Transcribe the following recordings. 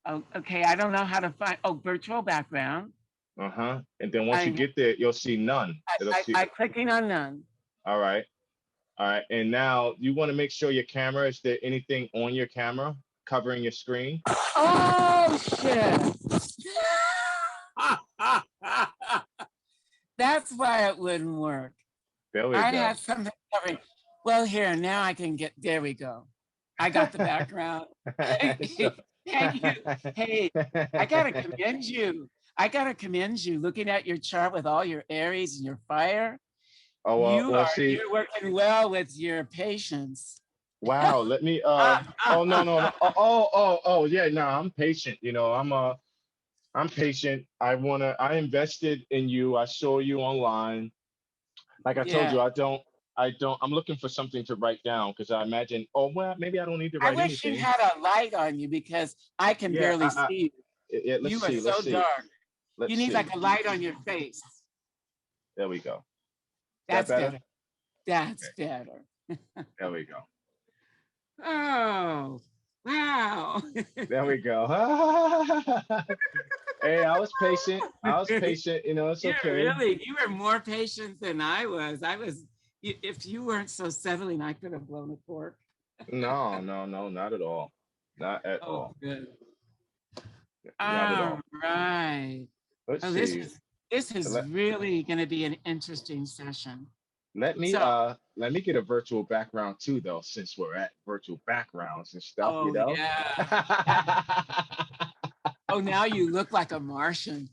Oh, okay. I don't know how to find. Oh, virtual background. Uh-huh. And then once you I'm get there, you'll see none. It'll see. I clicking on none. All right. All right. And now you want to make sure your camera, is there anything on your camera covering your screen? Oh shit! That's why it wouldn't work. There we I go. had something covering. Well, here now I can get. There we go. I got the background. So, Thank you. Hey, I gotta commend you. I gotta commend you. Looking at your chart with all your Aries and your fire, oh well, see, you're working well with your patience. wow, let me oh no no no yeah, no, I'm patient. I'm patient. I invested in you. I saw you online. Like I told Yeah. you, I'm looking for something to write down because I imagine, oh well, maybe I don't need to I write wish you anything. had a light on you because I can Yeah, barely see you. yeah, let's You are see, let's so see. dark. You Let's need see. like a light on your face. There we go. Is that That's better? better. That's Okay, better. there we go. Oh, wow. There we go. Hey, I was patient. I was patient. It's okay. You were more patient than I was. If you weren't so settling, I could have blown a cork. No, no, no, not at all. Not at Oh, all. good. Not at All all. right. Let's Oh, see. this is Let really going to be an interesting session. let me So, uh let me get a virtual background too though, since we're at virtual backgrounds and stuff, you oh know? yeah. Yeah. Oh, now you look like a Martian.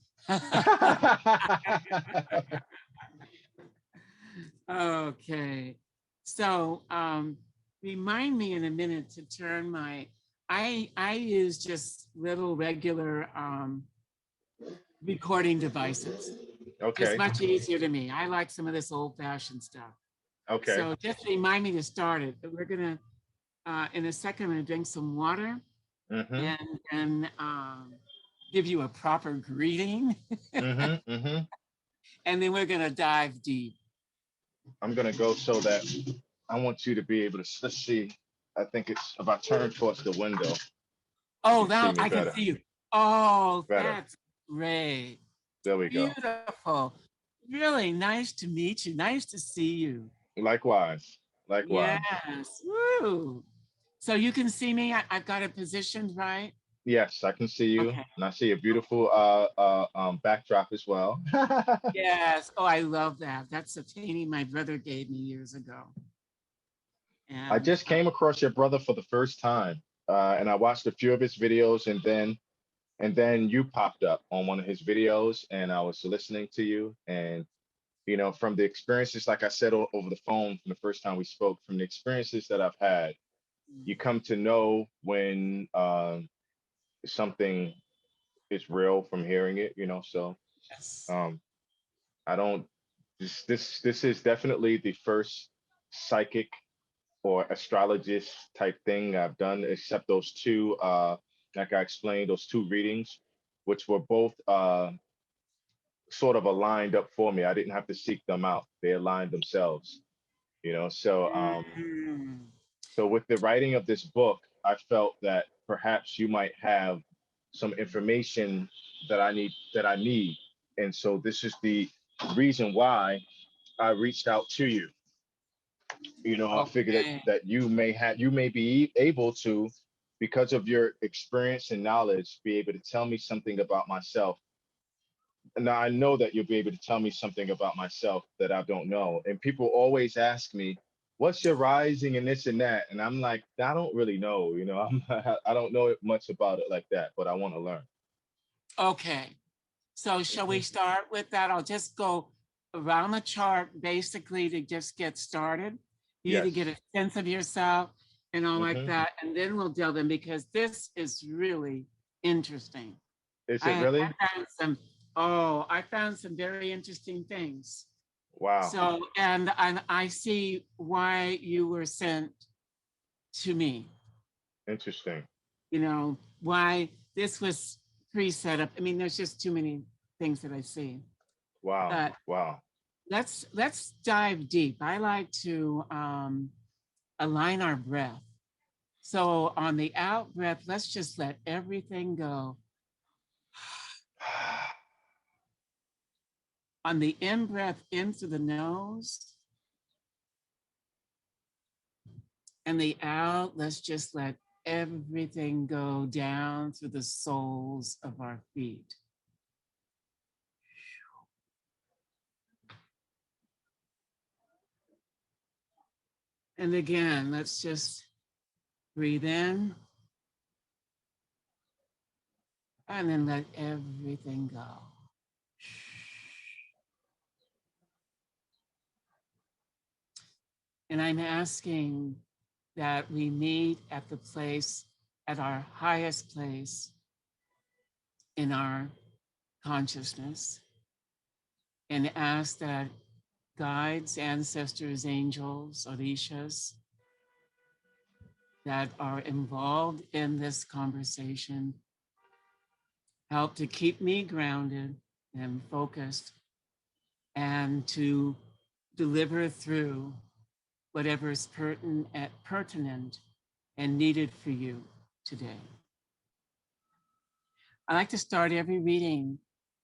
Okay. So, remind me in a minute to turn my. I use just little regular recording devices. Just Okay. much easier to me. I like some of this old fashioned stuff. Okay. So just remind me to start it. But we're gonna in a second. I'm gonna drink some water Mm-hmm. and then give you a proper greeting, Mm-hmm. Mm-hmm. and then we're gonna dive deep. I'm gonna go so that I want you to be able to see. I think it's if I turn towards the window, you Oh, can see now me I can better. see you. Oh, Better. that's great. There we go. Beautiful. Really nice to meet you. Nice to see you. Likewise. Likewise. Yes. Woo. So you can see me. I've got it positioned right. Yes, I can see you, Okay. and I see a beautiful backdrop as well. Yes. Oh, I love that. That's a painting my brother gave me years ago. I And just came across your brother for the first time, and I watched a few of his videos, and then you popped up on one of his videos, and I was listening to you, and from the experiences, like I said over the phone from the first time we spoke, from the experiences that I've had, you come to know when something is real from hearing it, So yes. um, I don't. This is definitely the first psychic or astrologist type thing I've done, except those two, like I explained, those two readings, which were both sort of aligned up for me. I didn't have to seek them out; they aligned themselves. Mm. So with the writing of this book, I felt that perhaps you might have some information that I need, and so this is the reason why I reached out to you. I figured that Okay. you may be able to, because of your experience and knowledge, be able to tell me something about myself. Now I know that you'll be able to tell me something about myself that I don't know. And people always ask me, "What's your rising and this and that?" And I'm like, I don't really know. I don't know much about it like that, but I want to learn. Okay. So shall we Mhm. start with that? I'll just go around the chart basically to just get started. You to get Yes. a sense of yourself and all like Hmm. that. And then we'll delve in because this is really interesting. Is it I, really? I found I found some very interesting things. Wow. So, and I see why you were sent to me, Interesting. why this was pre-set up. I mean, there's just too many things that I see. Wow. But Wow. let's dive deep. I like to align our breath. So on the out breath, let's just let everything go. On the in breath, in through the nose. And the out, let's just let everything go down through the soles of our feet. And again, let's just breathe in and then let everything go. And I'm asking that we meet at the place, at our highest place in our consciousness, and ask that guides, ancestors, angels, orishas that are involved in this conversation help to keep me grounded and focused and to deliver through whatever is pertinent and needed for you today. I like to start every reading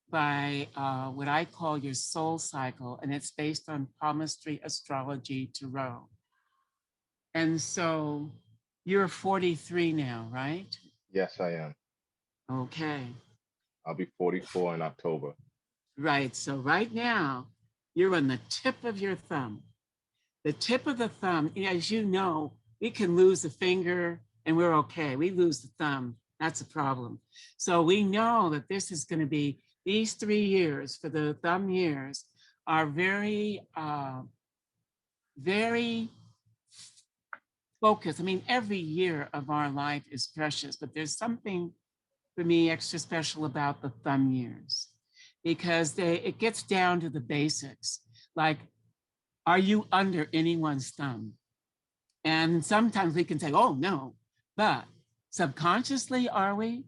by what I call your soul cycle, and it's based on palmistry astrology tarot. And so you're 43 now, right? Yes, I am. Okay. I'll be 44 in October. Right. So right now, you're on the tip of your thumb. The tip of the thumb, as you know, we can lose a finger and we're okay. We lose the thumb. That's a problem. So we know that this is going to be, these 3 years for the thumb years are very, very focused. I mean, every year of our life is precious, but there's something for me extra special about the thumb years because it gets down to the basics. Like, are you under anyone's thumb? And sometimes we can say, oh, no, but subconsciously, are we?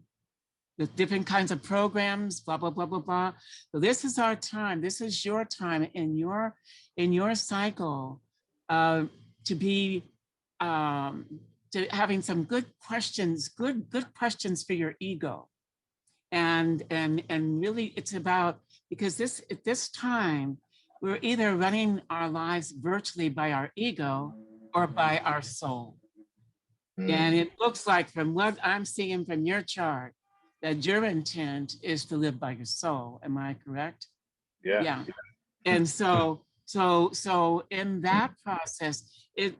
With different kinds of programs, blah, blah, blah, blah, blah. So this is our time. This is your time in your cycle to be to having some good questions, good questions for your ego. And really it's about, because at this time, we're either running our lives virtually by our ego or by our soul. And it looks like, from what I'm seeing from your chart, that your intent is to live by your soul. Am I correct? Yeah. And so in that process, it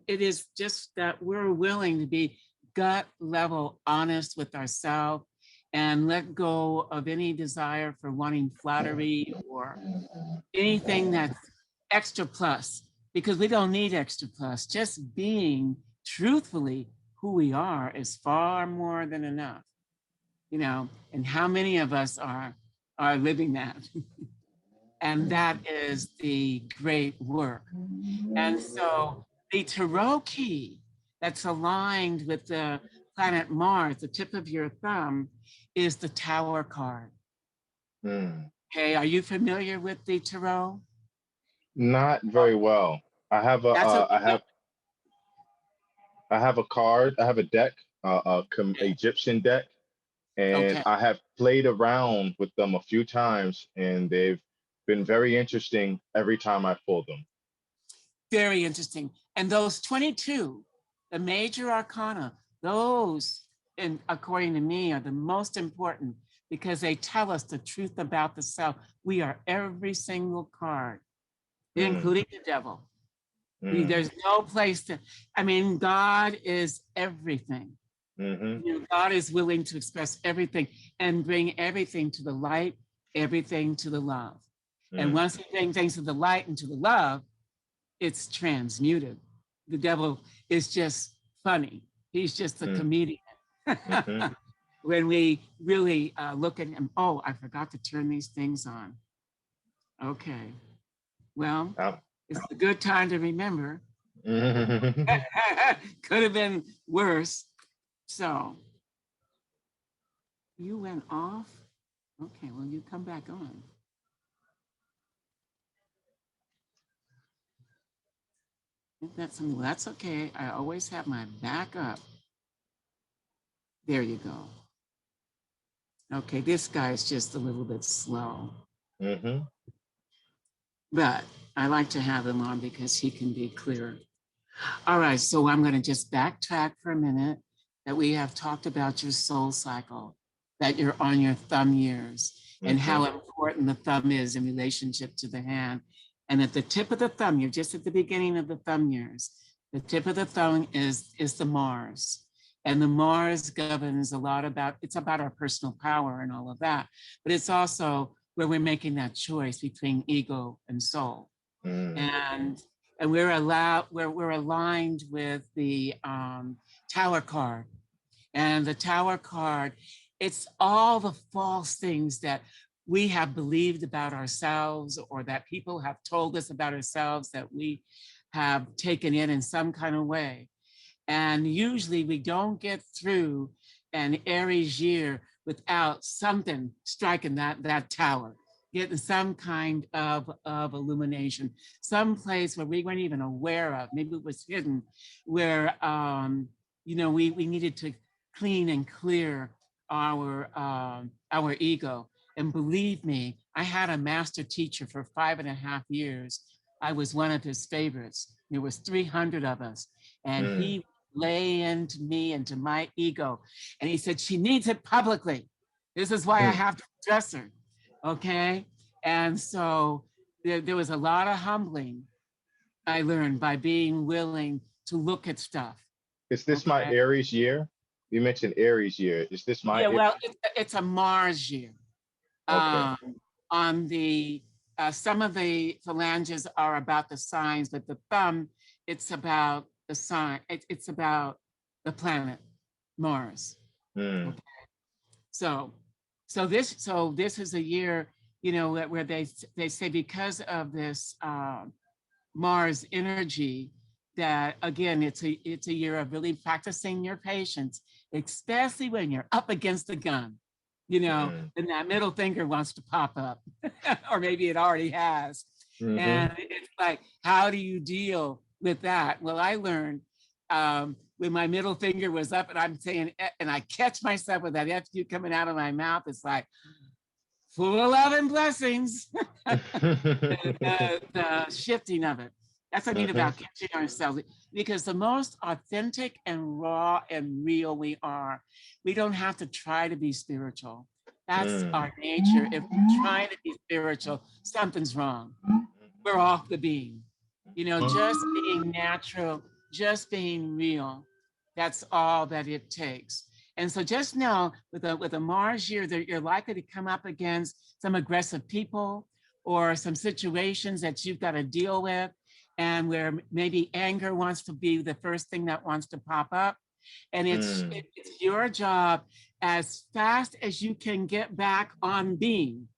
is just that we're willing to be gut level honest with ourselves and let go of any desire for wanting flattery or anything that's extra plus, because we don't need extra plus. Just being truthfully who we are is far more than enough, and how many of us are living that? And that is the great work. And so the tarot key that's aligned with the planet Mars, the tip of your thumb, is the Tower card. Okay, are you familiar with the tarot? Not very well. I have a I have a card. I have a deck, Egyptian deck, and Okay, I have played around with them a few times, and they've been very interesting every time I pull them. very interesting. And those 22, the major arcana, those, and according to me, are the most important because they tell us the truth about the self. We are every single card, including the devil. There's no place to, God is everything. God is willing to express everything and bring everything to the light, everything to the love. And once he brings things to the light and to the love, it's transmuted. The devil is just funny. He's just a comedian. When we really look at him, oh, I forgot to turn these things on. Okay. Well, it's a good time to remember. Could have been worse. So you went off? Okay, well, you come back on. That's okay. I always have my backup. There you go. Okay, this guy is just a little bit slow, Mm-hmm. but I like to have him on because he can be clear. All right, so I'm going to just backtrack for a minute that we have talked about your soul cycle, that you're on your thumb years, and Mm-hmm. how important the thumb is in relationship to the hand. And at the tip of the thumb, you're just at the beginning of the thumb years. The tip of the thumb is the Mars. And the Mars governs a lot about, it's about our personal power and all of that. But it's also where we're making that choice between ego and soul. Mm. And we're aligned with the Tower card. And the Tower card, it's all the false things that we have believed about ourselves, or that people have told us about ourselves, that we have taken in some kind of way. And usually we don't get through an Aries year without something striking that tower, getting some kind of illumination, some place where we weren't even aware of, maybe it was hidden, where, we needed to clean and clear our ego. And believe me, I had a master teacher for 5.5 years. I was one of his favorites. There was 300 of us, and Mm. he lay into me, into my ego. And he said, she needs it publicly. This is why I have to address her. Okay. And so there was a lot of humbling I learned by being willing to look at stuff. Is this my Okay. Aries year? You mentioned Aries year. Is this my Yeah, well, it's a Mars year. Okay. On the some of the phalanges are about the signs, but the thumb, it's about the sign. It's about the planet Mars. Mm. Okay. So, this is a year, where they say because of this Mars energy, that again, it's a year of really practicing your patience, especially when you're up against the gun, Mm. and that middle finger wants to pop up, or maybe it already has. Mm-hmm. And it's like, how do you deal with that? Well, I learned when my middle finger was up and I'm saying, and I catch myself with that FU coming out of my mouth, it's like, full of love and blessings. The shifting of it. That's what I mean Mm-hmm. about catching ourselves. Because the most authentic and raw and real we are, we don't have to try to be spiritual. That's Mm. our nature. If we're trying to be spiritual, something's wrong. We're off the beam. Just being natural, just being real. That's all that it takes. And so just know with a Mars year that you're likely to come up against some aggressive people or some situations that you've got to deal with, and where maybe anger wants to be the first thing that wants to pop up. And it's your job, as fast as you can, get back on being,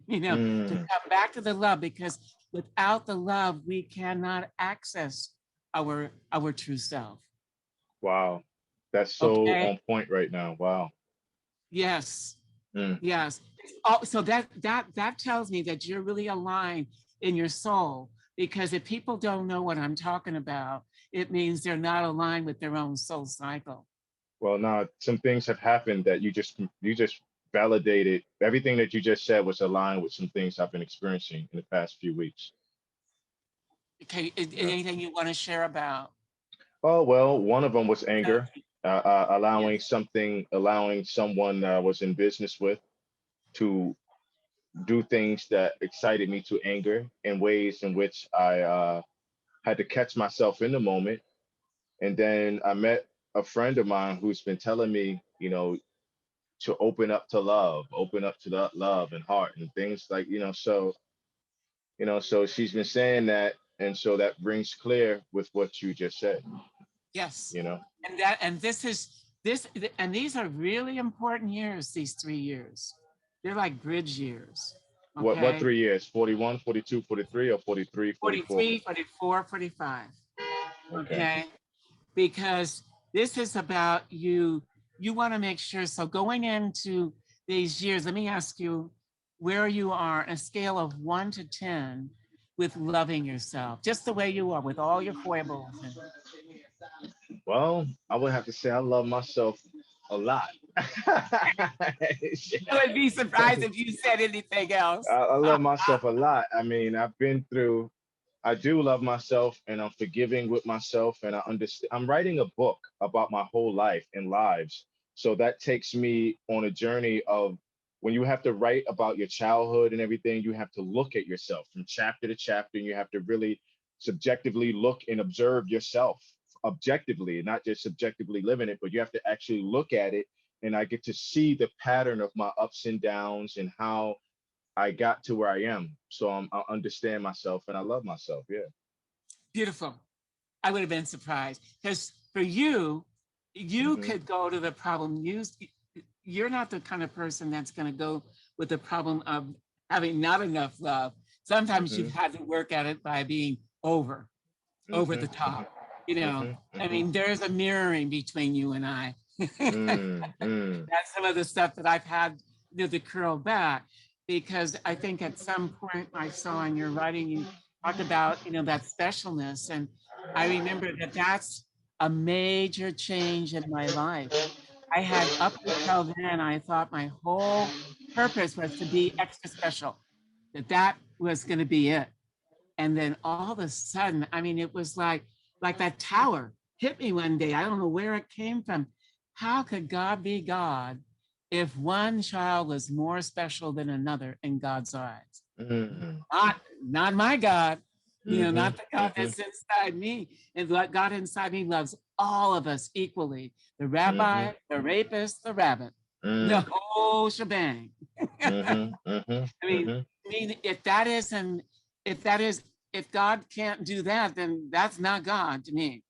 to come back to the love, because without the love, we cannot access our true self. Wow. That's so Okay. on point right now. Wow. Yes. Mm. Yes. Oh, so that tells me that you're really aligned in your soul, because if people don't know what I'm talking about, it means they're not aligned with their own soul cycle. Well, now some things have happened that you just validated everything that you just said was aligned with some things I've been experiencing in the past few weeks. Okay. Yeah. Anything you want to share about? Oh, well, one of them was Uh, anger, yes. allowing someone I was in business with to do things that excited me to anger in ways in which I had to catch myself in the moment. And then I met a friend of mine who's been telling me, to open up to that love and heart and things like, so she's been saying that. And so that rings clear with what you just said, Yes. you know. And this is this and these are really important years, these 3 years. They're like bridge years. What Okay. 3 years? 41, 42, 43, or 43, 44? 43, 44, 45. Okay. Okay. Because this is about you want to make sure. So going into these years, let me ask you where you are on a scale of 1 to 10 with loving yourself, just the way you are, with all your foibles. Well, I would have to say I love myself a lot. I would be surprised if you said anything else. I love myself a lot. I mean, I do love myself, and I'm forgiving with myself, and I understand. I'm writing a book about my whole life and lives. So that takes me on a journey of when you have to write about your childhood and everything, you have to look at yourself from chapter to chapter, and you have to really subjectively look and observe yourself objectively, not just subjectively live in it, but you have to actually look at it. And I get to see the pattern of my ups and downs and how I got to where I am. So I understand myself and I love myself. Yeah. Beautiful. I would have been surprised because for you, you Hmm. could go to the problem. You're not the kind of person that's going to go with the problem of having not enough love. Sometimes you've Hmm. had to work at it by being over Hmm. the top. You know, Hmm. I Hmm. mean, there's a mirroring between you and I. Mm, mm, That's some of the stuff that I've had to curl back because I think at some point I saw in your writing you talked about that specialness, and I remember that that's a major change in my life. I had up until then I thought my whole purpose was to be extra special, that was going to be it. And then all of a sudden, I mean, it was like that tower hit me one day. I don't know where it came from. How could God be God if one child was more special than another in God's eyes? mm, Not my God, mhm, not the God mhm, that's inside me. And what God inside me loves all of us equally. The mhm, rabbi, the rapist, the rabbit, the mm, whole shebang. mhm, mhm, I mean, mhm, if that isn't, if that is, if God can't do that, then that's not God to me.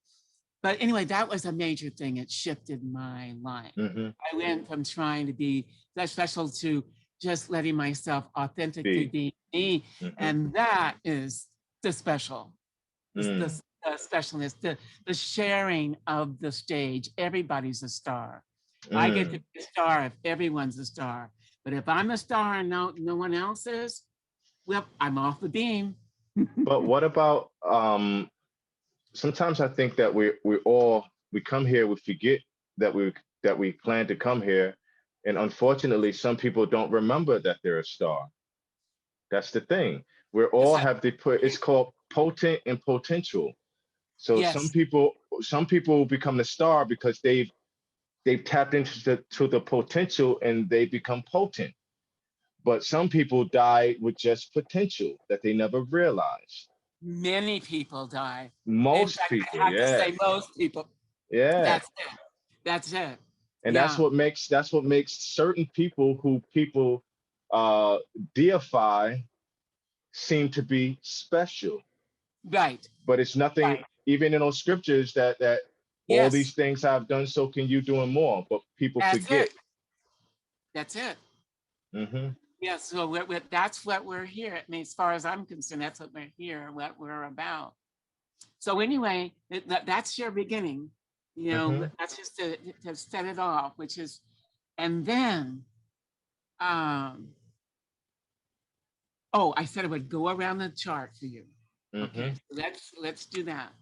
But anyway, that was a major thing. It shifted my life. mhm. I went from trying to be that special to just letting myself authentically Be. be me. Mhm, And that is the special, mm, the specialness, the sharing of the stage. Everybody's a star. I get to mm. be a star if everyone's a star. But if I'm a star and no one else is, well, I'm off the beam. But what about sometimes I think that we come here, we forget that we plan to come here. And unfortunately, some people don't remember that they're a star. That's the thing. We Is all that have to put it's called potent and potential. So yes? some people become the star because they've tapped into the potential and they become potent. But some people die with just potential that they never realized. Many people die. In Most fact, I people, have to yeah. say most people. Yeah. That's it. That's it. And Yeah, that's what makes certain people who people uh deify seem to be special. right, But it's nothing right. even in those scriptures that all Yes, these things I've done, so can you doing more. But people that's forget. it. That's it. Hmm. Yeah, so that's what we're here. I mean, as far as I'm concerned, that's what we're here, what we're about. So anyway, that's your beginning. Hmm. That's just to set it off, which is, and then, um, oh, I said I would go around the chart for you. Okay, Hmm. so let's do that.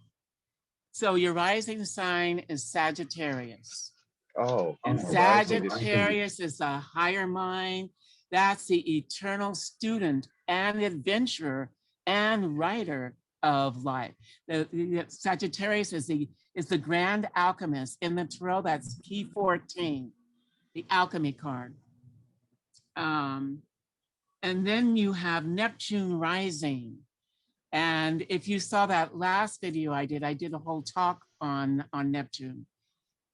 So your rising sign is Sagittarius. Oh, And my rising is Sagittarius is the higher mind. That's the eternal student and adventurer and writer of life. The Sagittarius is the grand alchemist in the tarot. That's key 14, the alchemy card. Um, and then you have Neptune rising. And if you saw that last video I did a whole talk on Neptune.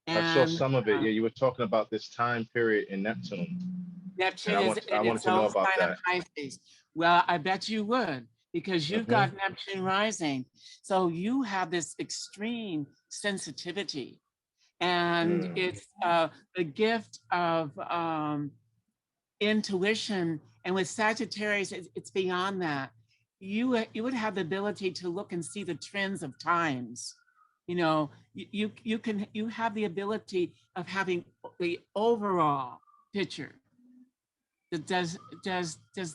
I saw And some of it. Yeah, you were talking about this time period in Neptune, and Neptune is I in wanted its to know own about sign of that. Pisces. Well, I bet you would because you've Hmm. got Neptune rising. So you have this extreme sensitivity. And Mm. it's the gift of intuition. And with Sagittarius, it's beyond that. You would have the ability to look and see the trends of times. You have the ability of having the overall picture. Does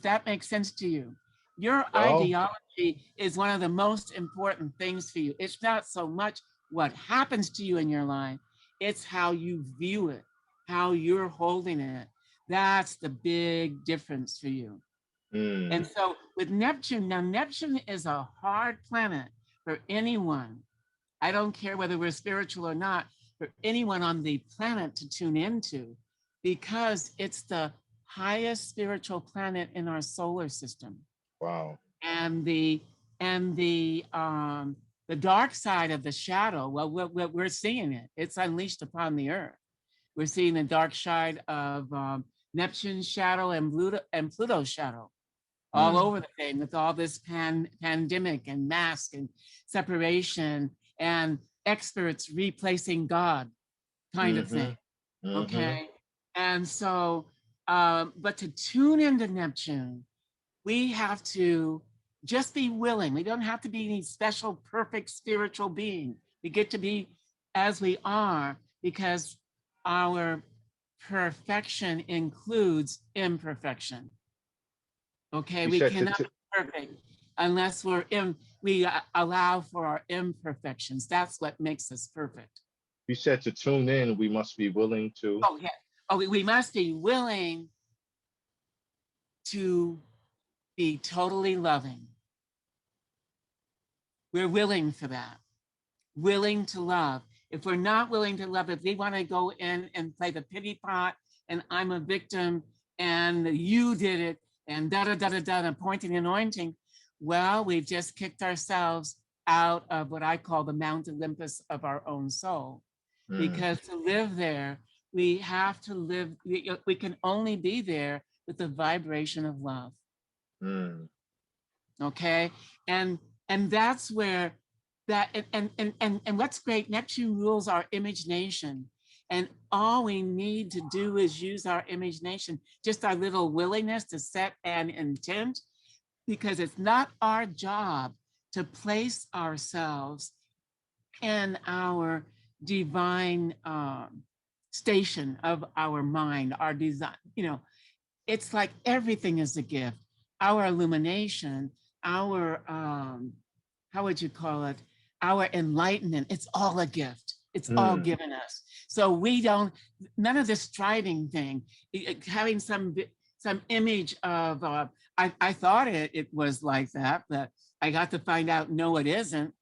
that make sense to you? Your Oh, ideology is one of the most important things for you. It's not so much what happens to you in your life, it's how you view it, how you're holding it. That's the big difference for you. And so with Neptune, now Neptune is a hard planet for anyone. I don't care whether we're spiritual or not, for anyone on the planet to tune into, because it's the highest spiritual planet in our solar system. Wow. And the dark side of the shadow, well, we're seeing it. It's unleashed upon the earth. We're seeing the dark side of Neptune's shadow and Pluto's shadow all over the thing, with all this pandemic and mask and separation and experts replacing God kind of thing. Okay. And so, but to tune into Neptune, we have to just be willing. We don't have to be any special, perfect spiritual being. We get to be as we are, because our perfection includes imperfection. Okay, we cannot be perfect unless we allow for our imperfections. That's what makes us perfect. You said to tune in, we must be willing to. Oh, yeah. Oh, we must be willing to be totally loving. We're willing for that. Willing to love. If we're not willing to love, if we want to go in and play the pity pot and I'm a victim and you did it and and pointing and anointing, well, we've just kicked ourselves out of what I call the Mount Olympus of our own soul. Because to live there, we have to live, we can only be there with the vibration of love. Okay, and that's where that and what's great, Neptune rules our imagination, and all we need to do is use our imagination, just our little willingness to set an intent, because it's not our job to place ourselves in our divine station of our mind, our design. You know, it's like everything is a gift. Our illumination, our how would you call it? Our enlightenment, it's all a gift. It's all given us. So we don't, none of this striving thing, having some image of, I thought it was like that, but I got to find out, no, it isn't,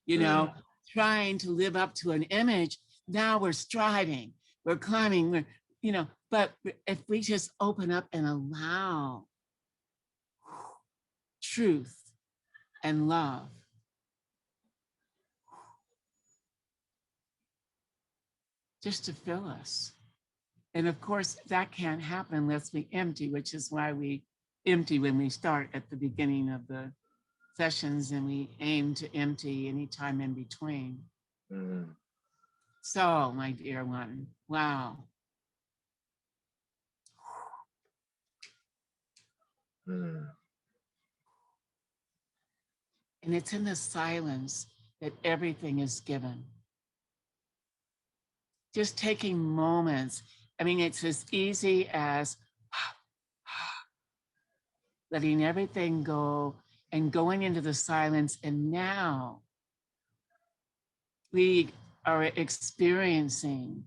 you know, trying to live up to an image. Now we're striving, we're climbing, we're, you know, but if we just open up and allow truth and love, just to fill us. And of course, that can't happen unless we empty, which is why we empty when we start at the beginning of the sessions, and we aim to empty anytime in between. So, my dear one, wow. And it's in the silence that everything is given. Just taking moments. I mean, it's as easy as letting everything go and going into the silence. And now we are experiencing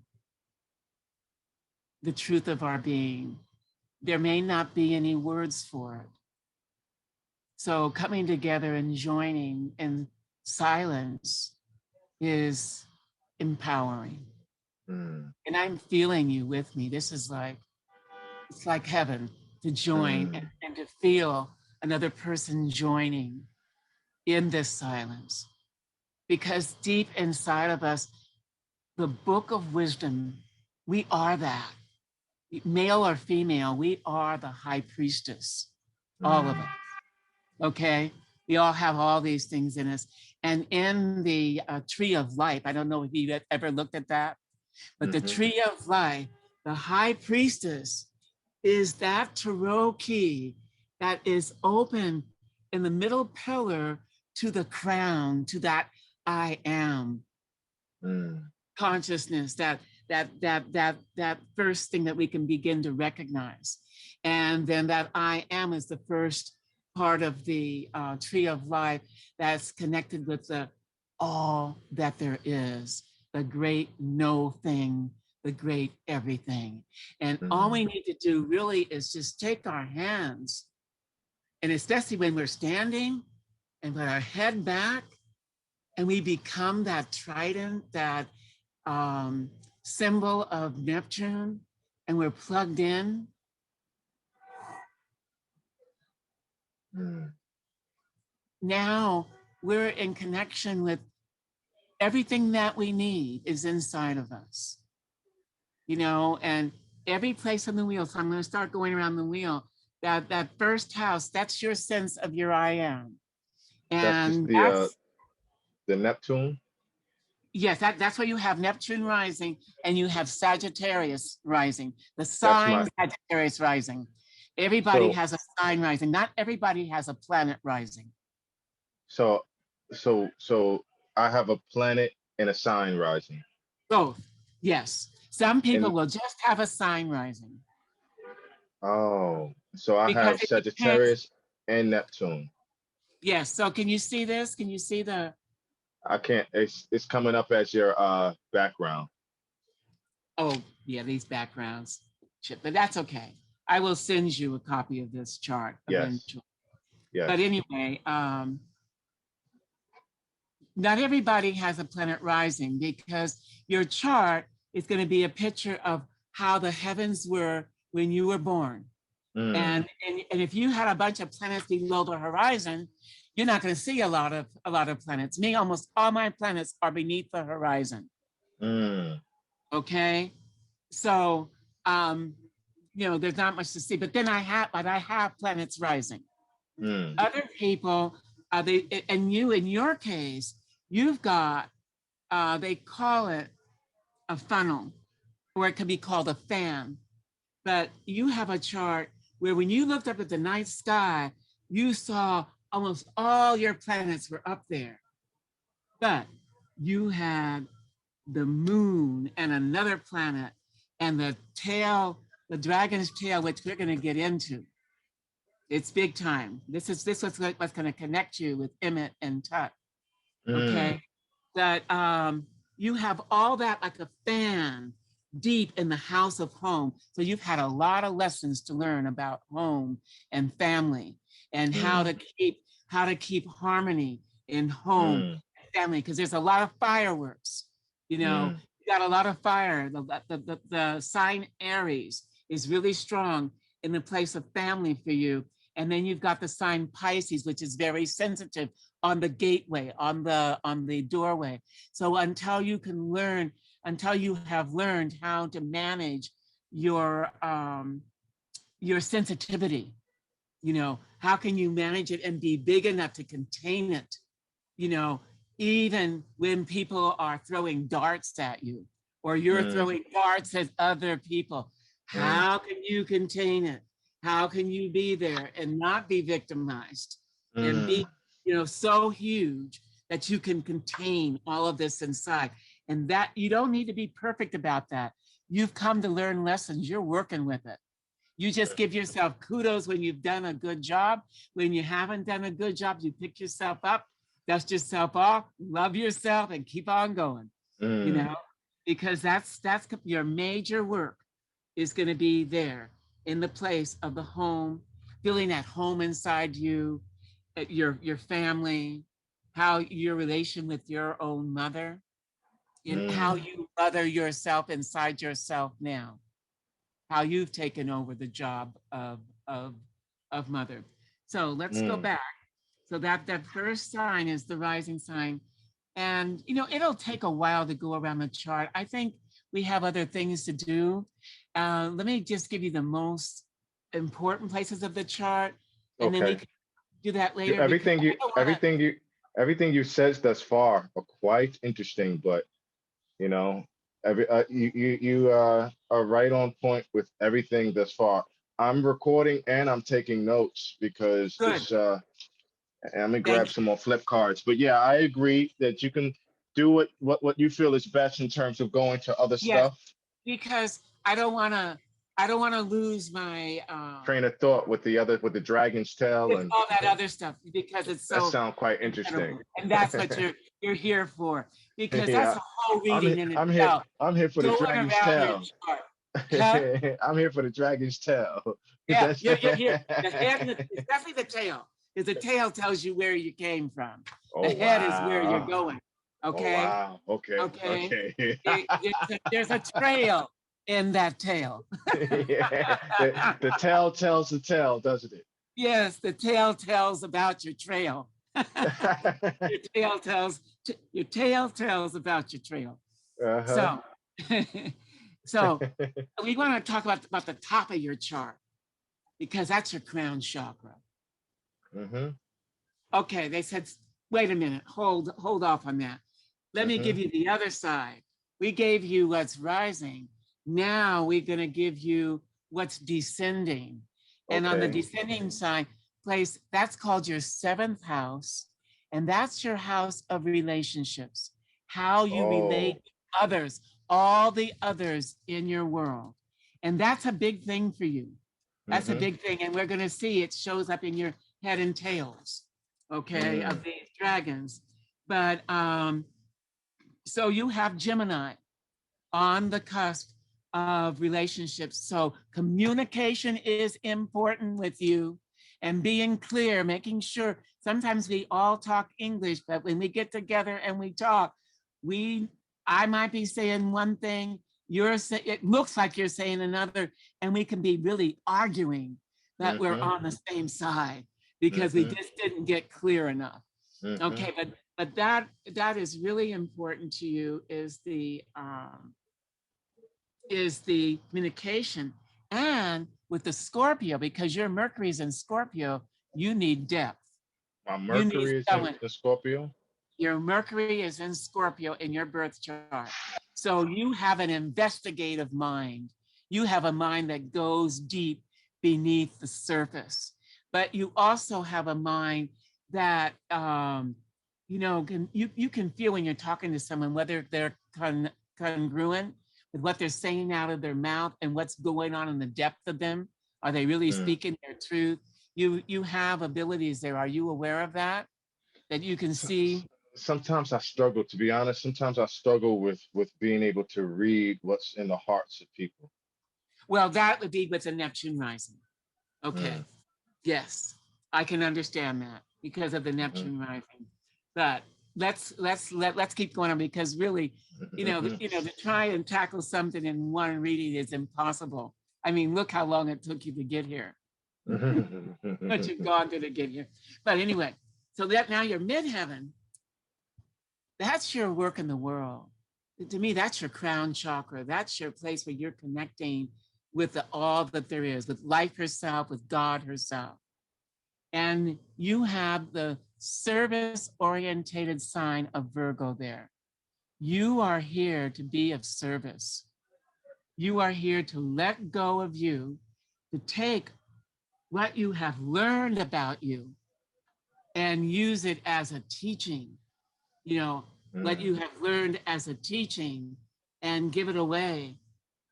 the truth of our being. There may not be any words for it. So coming together and joining in silence is empowering. And I'm feeling you with me. This is like, it's like heaven to join and to feel another person joining in this silence. Because deep inside of us, the book of wisdom, we are that. Male or female, we are the high priestess, all of us. Okay, we all have all these things in us. And in the tree of life, I don't know if you've ever looked at that, but the tree of life, the high priestess is that tarot key that is open in the middle pillar to the crown, to that I am consciousness, that first thing that we can begin to recognize. And then that I am is the first part of the tree of life that's connected with the all that there is, the great no thing the great everything. And all Mm. we need to do really is just take our hands, and especially when we're standing and put our head back, and we become that trident, that symbol of Neptune, and we're plugged in. Mm. Now we're in connection with everything that we need is inside of us, you know, and every place on the wheel. So I'm going to start going around the wheel. That first house, that's your sense of your I am. That's just And that's, the Neptune. yes, that's where you have Neptune rising and you have Sagittarius rising, the That's sign my Sagittarius rising. Everybody so has a sign rising. Not everybody has a planet rising. so so I have a planet and a sign rising. Both, yes. Some people And will just have a sign rising oh, so I because have it depends. Sagittarius and Neptune. Yes, so can you see this? Can you see the, I can't, it's coming up as your background. oh, yeah, these backgrounds. Shit, but that's okay. I will send you a copy of this chart Yes, eventually. But yes. anyway, not everybody has a planet rising because your chart is going to be a picture of how the heavens were when you were born. Mm, And if you had a bunch of planets below the horizon, you're not going to see a lot of planets. Me, almost all my planets are beneath the horizon. mm, Okay, so um, there's not much to see. But then I have planets rising. mm, Other people, and you in your case, you've got they call it a funnel, or it could be called a fan. But you have a chart where when you looked up at the night sky, you saw almost all your planets were up there. But you had the moon and another planet and the tail, the dragon's tail, which we're going to get into. It's big time. This was what's going to connect you with Emmett and Tut. Okay, mm, that you have all that like a fan deep in the house of home. So you've had a lot of lessons to learn about home and family and how mm, to keep harmony in home mm, and family, because there's a lot of fireworks. mm, You got a lot of fire. The sign Aries is really strong in the place of family for you. And then you've got the sign Pisces, which is very sensitive on the gateway, on the doorway. So until you have learned how to manage your sensitivity, how can you manage it and be big enough to contain it? You know, even when people are throwing darts at you, or you're mm, throwing darts at other people, mm, how can you contain it? How can you be there and not be victimized and be, mm. so huge that you can contain all of this inside? And that you don't need to be perfect about that. You've come to learn lessons. You're working with it. You just give yourself kudos when you've done a good job. When you haven't done a good job, you pick yourself up, dust yourself off, love yourself, and keep on going. You Mm, know, because that's your major work is going to be there in the place of the home, feeling at home inside you, your family, how your relation with your own mother, and how mm, you mother yourself inside yourself now, how you've taken over the job of mother. So let's go mm. back. So that first sign is the rising sign. And it'll take a while to go around the chart. I think we have other things to do. Let me just give you the most important places of the chart, and then we Okay. can do that You, later because everything I you, don't want to. everything you, everything you said thus far are quite interesting, but you know, you are right on point with everything thus far. I'm recording and I'm taking notes because Good. this and I'm gonna grab Thank some more flip cards. But yeah, I agree that you can do what you feel is best in terms of going to other you. Yes, stuff. because I don't want to lose my Train of thought with the dragon's tail with and all that other stuff because it's that so sounds quite interesting. incredible. And that's what you're here for, because that's Yeah. a whole reading in I'm here. itself. I'm here for the Going dragon's around your tail. chart. Huh? I'm here for the dragon's tail. Yeah, That's you're here. The head, and especially the tail, because the tail tells you where you came from. The oh head is where you're wow. going. Oh Okay. wow. Okay. Okay. Okay. There's a trail in that tail. Yeah. The tail tells the tale, doesn't it? Yes, the tail tells about your trail. Your tail tells about your trail. Uh-huh. So, so we want to talk about the top of your chart because that's your crown chakra. Mm-hmm. Okay, they said, wait a minute, hold off on that. Let me give Mm-hmm. you the other side. We gave you what's rising. Now we're going to give you what's descending. And on the Okay. descending side, place, that's called your seventh house. And that's your house of relationships, how you relate Oh. to others, all the others in your world. And that's a big thing for you. That's a Mm-hmm. big thing. And we're going to see it shows up in your head and tails, okay, Mm. of these dragons. But so you have Gemini on the cusp of relationships. So communication is important with you and being clear, making sure sometimes we all talk English, but when we get together and we talk, I might be saying one thing, it looks like you're saying another, and we can be really arguing that we're Mm-hmm. on the same side because we Mm-hmm. just didn't get clear enough. Mm-hmm. Okay, but that is really important to you is the communication. And with the Scorpio, because your Mercury's in Scorpio, you need depth. My You need Mercury is in someone. the Scorpio. Your Mercury is in Scorpio in your birth chart. So you have an investigative mind. You have a mind that goes deep beneath the surface. But you also have a mind that you can feel when you're talking to someone whether they're congruent with what they're saying out of their mouth and what's going on in the depth of them. Are they really Mm. speaking their truth? You have abilities there. Are you aware of that? That you can So- see? Sometimes I struggle, to be honest. Sometimes I struggle with being able to read what's in the hearts of people. Well, that would be with a Neptune rising. Okay. Mm. Yes, I can understand that because of the Mm-hmm. Neptune rising. But let's keep going on because really, to try and tackle something in one reading is impossible. I mean, look how long it took you to get here. What you've gone through to get here. But anyway, so that now you're midheaven. That's your work in the world. To me, that's your crown chakra. That's your place where you're connecting with all that there is, with life herself, with God herself. And you have the service orientated sign of Virgo there. You are here to be of service. You are here to let go of you, to take what you have learned about you and use it as a teaching, what Mm. you have learned as a teaching and give it away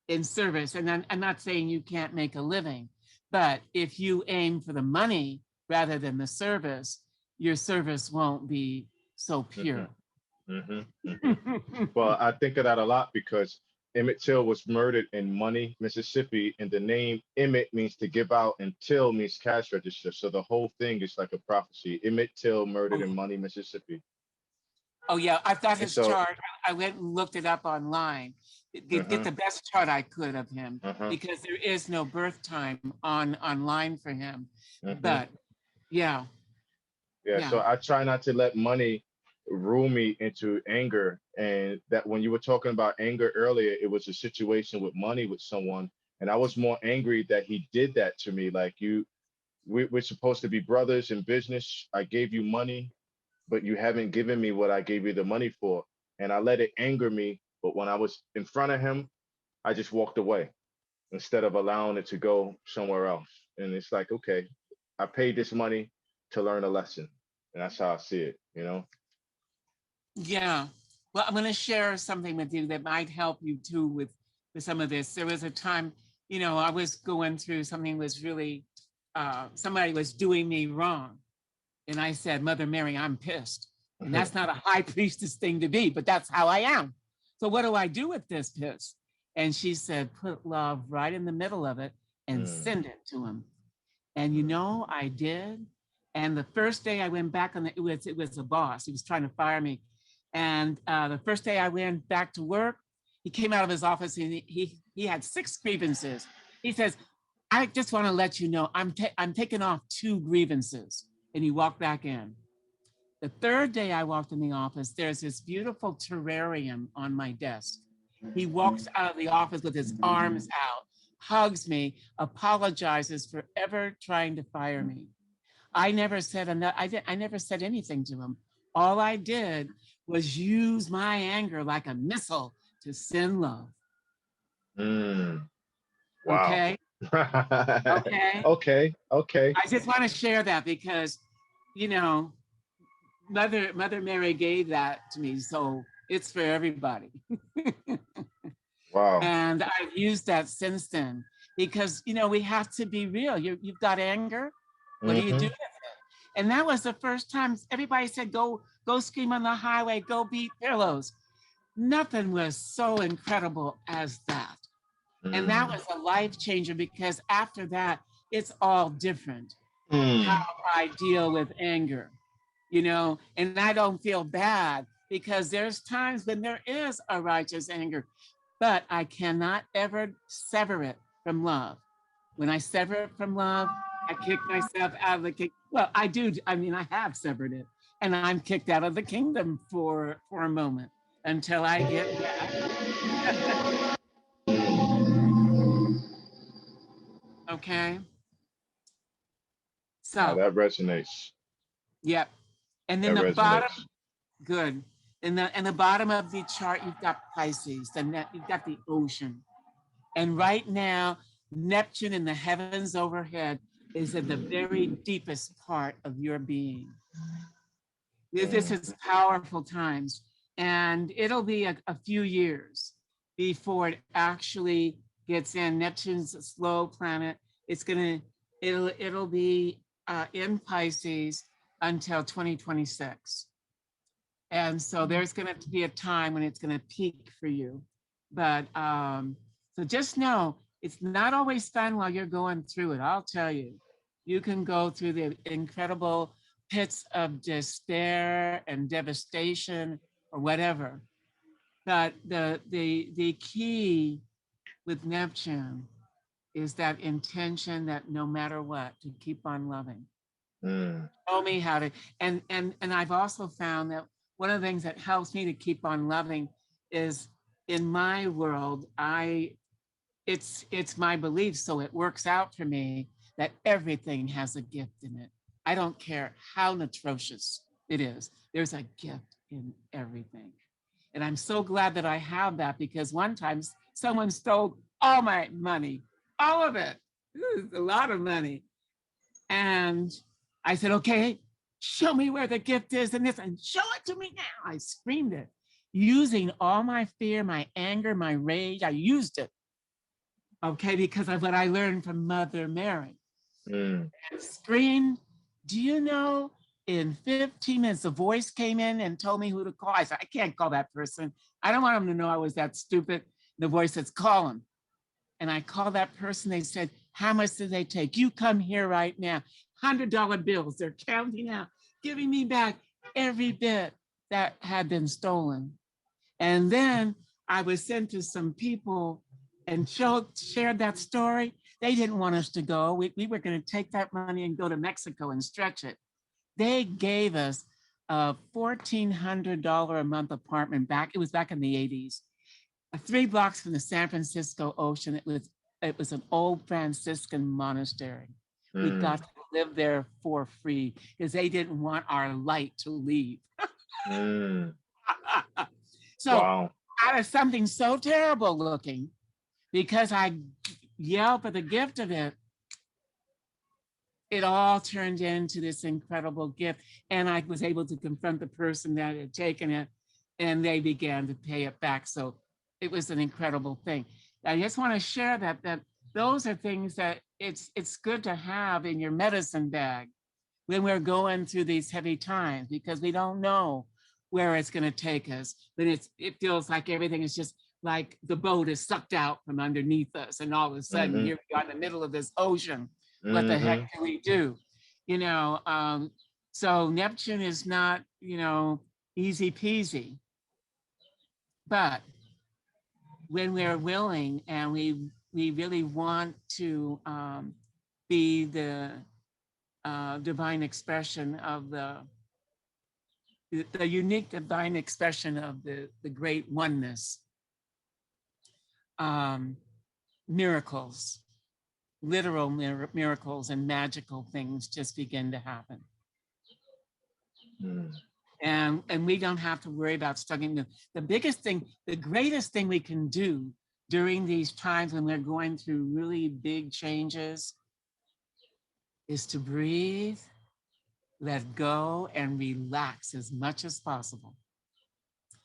in service. And I'm not saying you can't make a living, but if you aim for the money rather than the service, your service won't be so pure. Mm-hmm. Mm-hmm. Well, I think of that a lot because Emmett Till was murdered in Money, Mississippi, and the name Emmett means to give out, and Till means cash register. So the whole thing is like a prophecy. Emmett Till murdered in Money, Mississippi. Oh yeah, I've got And his so, chart. I went and looked it up online. Get uh-huh, the best chart I could of him uh-huh, because there is no birth time online for him. uh-huh. But yeah, Yeah, yeah. so I try not to let money rule me into anger. And that when you were talking about anger earlier, it was a situation with money with someone. And I was more angry that he did that to me. Like we're supposed to be brothers in business. I gave you money, but you haven't given me what I gave you the money for. And I let it anger me. But when I was in front of him, I just walked away instead of allowing it to go somewhere else. And it's like, okay, I paid this money to learn a lesson. And that's how I see it. Yeah. Well, I'm going to share something with you that might help you too with some of this. There was a time, I was going through something was really, somebody was doing me wrong. And I said, Mother Mary, I'm pissed. And that's not a high priestess thing to be, but that's how I am. So what do I do with this piss? And she said, put love right in the middle of it and send it to him. And you know, I did. And the first day I went back on the, it was a boss. He was trying to fire me. And the first day I went back to work, he came out of his office and he had 6 grievances. He says, I just want to let you know, I'm taking off 2 grievances. And he walked back in. The third day I walked in the office, there's this beautiful terrarium on my desk. He walks out of the office with his arms out, hugs me, apologizes for ever trying to fire me. I never said enough. I never said anything to him. All I did was use my anger like a missile to send love. Wow. Okay. Okay. Okay. Okay. I just want to share that because, you know, Mother Mary gave that to me, so it's for everybody. Wow. And I've used that since then because, you know, we have to be real. You've got anger. What do you do with it? And that was the first time everybody said, go scream on the highway, go beat pillows. Nothing was so incredible as that. And that was a life changer because after that, it's all different. How I deal with anger, you know, and I don't feel bad because there's times when there is a righteous anger, but I cannot ever sever it from love. When I sever it from love, I kick myself out of the kingdom. Well, I do. I mean, I have severed it, and I'm kicked out of the kingdom for a moment until I get back. Okay. So that resonates. Yep. And then That the resonates. bottom, good. And the bottom of the chart, you've got Pisces, you've got the ocean. And right now, Neptune in the heavens overhead is in the very deepest part of your being. This is powerful times. And it'll be a few years before it actually gets in. Neptune's a slow planet. It'll be in Pisces until 2026. And so there's going to be a time when it's going to peak for you. But so just know it's not always fun while you're going through it. I'll tell you, you can go through the incredible pits of despair and devastation or whatever. But the key with Neptune is that intention that no matter what, to keep on loving. Show me how to, and I've also found that one of the things that helps me to keep on loving is in my world, it's my belief, so it works out for me that everything has a gift in it. I don't care how atrocious it is. There's a gift in everything. And I'm so glad that I have that because one time someone stole all my money, all of it. A lot of money. And I said, okay, show me where the gift is in this and show it to me now. I screamed it using all my fear, my anger, my rage. I used it. Okay, because of what I learned from Mother Mary. And screamed, do you know, in 15 minutes, a voice came in and told me who to call. I said, I can't call that person. I don't want him to know I was that stupid. The voice says, call him. And I called that person. They said, how much did they take? You come here right now. $100 bills. They're counting out, giving me back every bit that had been stolen. And then I was sent to some people and shared that story. They didn't want us to go. We were going to take that money and go to Mexico and stretch it. They gave us a $1,400 a month apartment back. It was back in the 80s, 3 blocks from the San Francisco Ocean. It was an old Franciscan monastery. We got to live there for free because they didn't want our light to leave. So wow. out of something so terrible looking, because I yelled for the gift of it, it all turned into this incredible gift. And I was able to confront the person that had taken it, and they began to pay it back. So it was an incredible thing. I just want to share that those are things that it's good to have in your medicine bag when we're going through these heavy times, because we don't know where it's going to take us. But it feels like everything is just like the boat is sucked out from underneath us. And all of a sudden, here we are in the middle of this ocean. What the heck do we do? You know, so Neptune is not, you know, easy peasy. But when we're willing and we really want to be the divine expression of the unique divine expression of the great oneness, miracles, literal miracles and magical things just begin to happen. And we don't have to worry about struggling. The biggest thing, the greatest thing we can do during these times when we're going through really big changes is to breathe, let go, and relax as much as possible.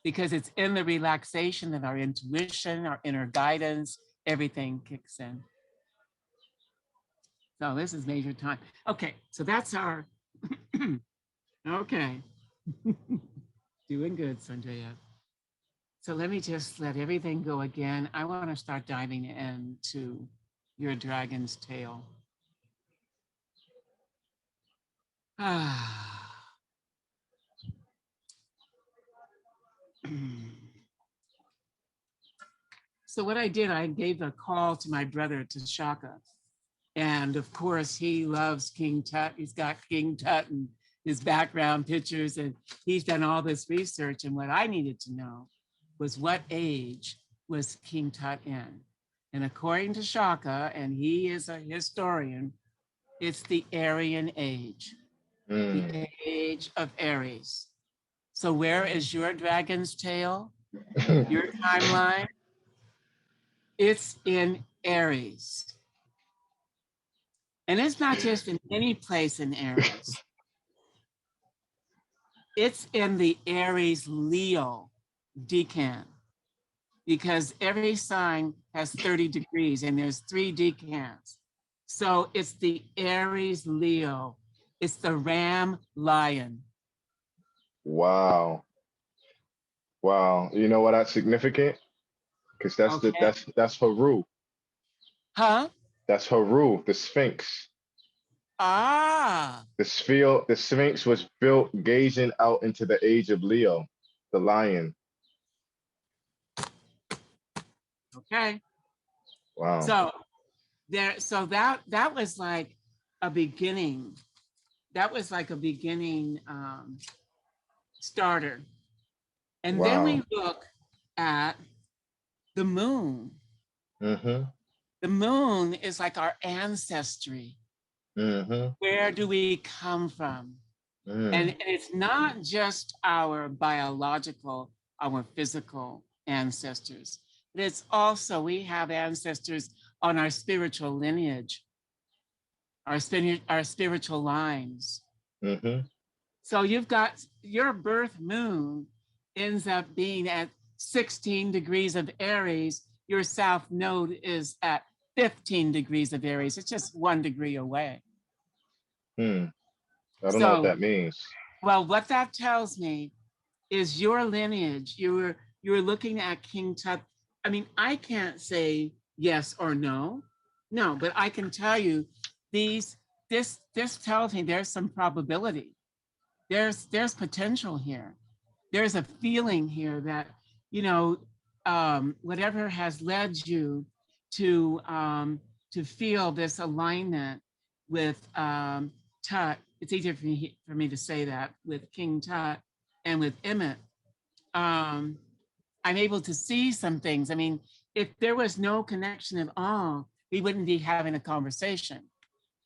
Because it's in the relaxation that our intuition, our inner guidance, everything kicks in. So this is major time. Okay, so that's our, okay. Doing good, Sondraya. So let me just let everything go again. I want to start diving into your dragon's tail. So what I did, I gave a call to my brother, Tashaka. And of course, he loves King Tut. He's got King Tut and his background pictures, and he's done all this research. And what I needed to know was what age was King Tut in? And according to Shaka, and he is a historian, it's the Aryan age, the age of Aries. So where is your dragon's tail? Your timeline? It's in Aries. And it's not just in any place in Aries. It's in the Aries Leo decan, because every sign has 30 degrees and there's 3 decans. So it's the Aries Leo. It's the Ram Lion. Wow. Wow. You know what that's significant? Because that's Haru. Huh? That's Haru, the Sphinx. Ah. The Sphinx was built gazing out into the age of Leo, the lion. Okay. Wow. So that was like a beginning. That was like a beginning starter. And then we look at the moon. The moon is like our ancestry. Where do we come from? And it's not just our biological, our physical ancestors, but it's also, we have ancestors on our spiritual lineage, our spiritual lines. So you've got your birth moon ends up being at 16 degrees of Aries. Your south node is at 15 degrees of Aries. It's just 1 degree away. I don't know what that means. Well, what that tells me is your lineage. You're looking at King Tut. I mean, I can't say yes or no, but I can tell you this tells me there's some probability. There's potential here. There's a feeling here that, you know, whatever has led you to feel this alignment with Tut. It's easier for me to say that with King Tut and with Emmett. I'm able to see some things. I mean, if there was no connection at all, we wouldn't be having a conversation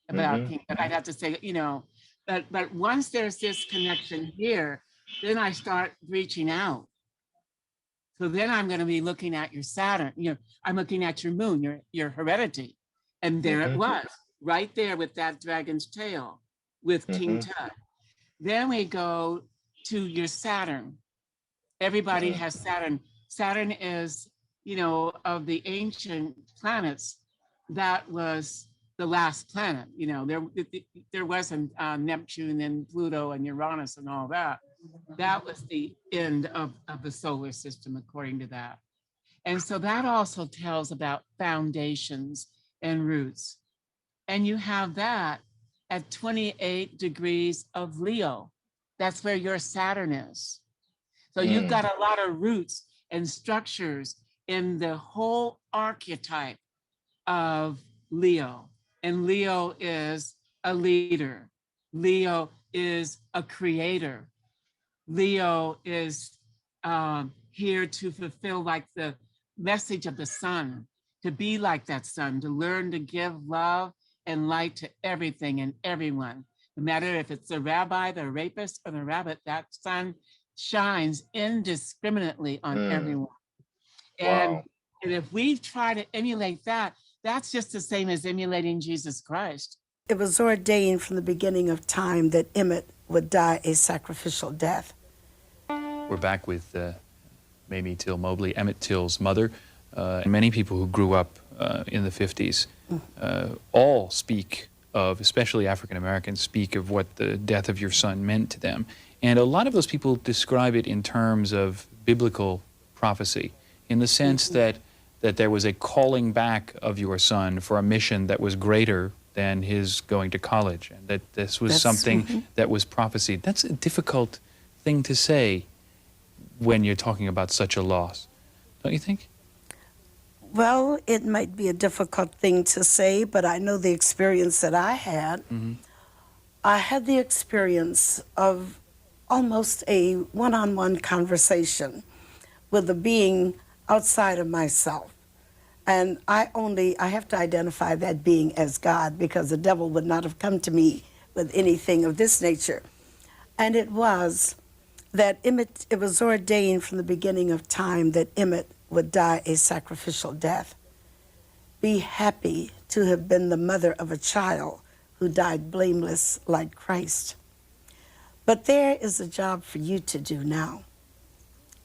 about King Tut. I'd have to say, you know, but once there's this connection here, then I start reaching out. So then I'm going to be looking at your Saturn. You know, I'm looking at your moon, your heredity, and there it was, right there with that dragon's tail, with King Tut. Then we go to your Saturn. Everybody has Saturn. Saturn is, you know, of the ancient planets, that was the last planet. You know, there wasn't Neptune and Pluto and Uranus and all that. That was the end of the solar system, according to that. And so that also tells about foundations and roots. And you have that at 28 degrees of Leo. That's where your Saturn is. So you've got a lot of roots and structures in the whole archetype of Leo. And Leo is a leader. Leo is a creator. Leo is here to fulfill like the message of the sun, to be like that sun, to learn to give love and light to everything and everyone. No matter if it's the rabbi, the rapist, or the rabbit, that sun shines indiscriminately on everyone. And, Wow. and if we try to emulate that, that's just the same as emulating Jesus Christ. It was ordained from the beginning of time that Emmett would die a sacrificial death. We're back with Mamie Till Mobley, Emmett Till's mother. And many people who grew up in the 50s all speak of, especially African Americans, speak of what the death of your son meant to them. And a lot of those people describe it in terms of biblical prophecy, in the sense that there was a calling back of your son for a mission that was greater than his going to college, and that this was something that was prophesied. That's a difficult thing to say when you're talking about such a loss, don't you think? Well, it might be a difficult thing to say, but I know the experience that I had. I had the experience of almost a one-on-one conversation with a being outside of myself. And I have to identify that being as God, because the devil would not have come to me with anything of this nature. And it was that Emmett, it was ordained from the beginning of time that Emmett would die a sacrificial death. Be happy to have been the mother of a child who died blameless like Christ. But there is a job for you to do now.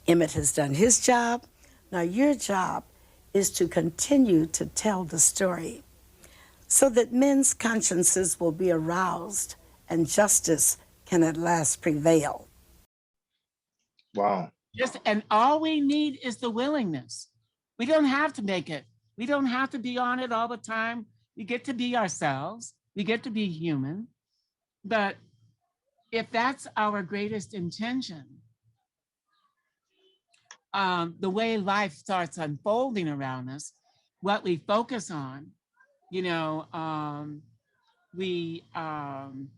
Emmett has done his job. Now your job is to continue to tell the story so that men's consciences will be aroused and justice can at last prevail. Wow. And all we need is the willingness. We don't have to make it. We don't have to be on it all the time. We get to be ourselves. We get to be human. But if that's our greatest intention, the way life starts unfolding around us, what we focus on, we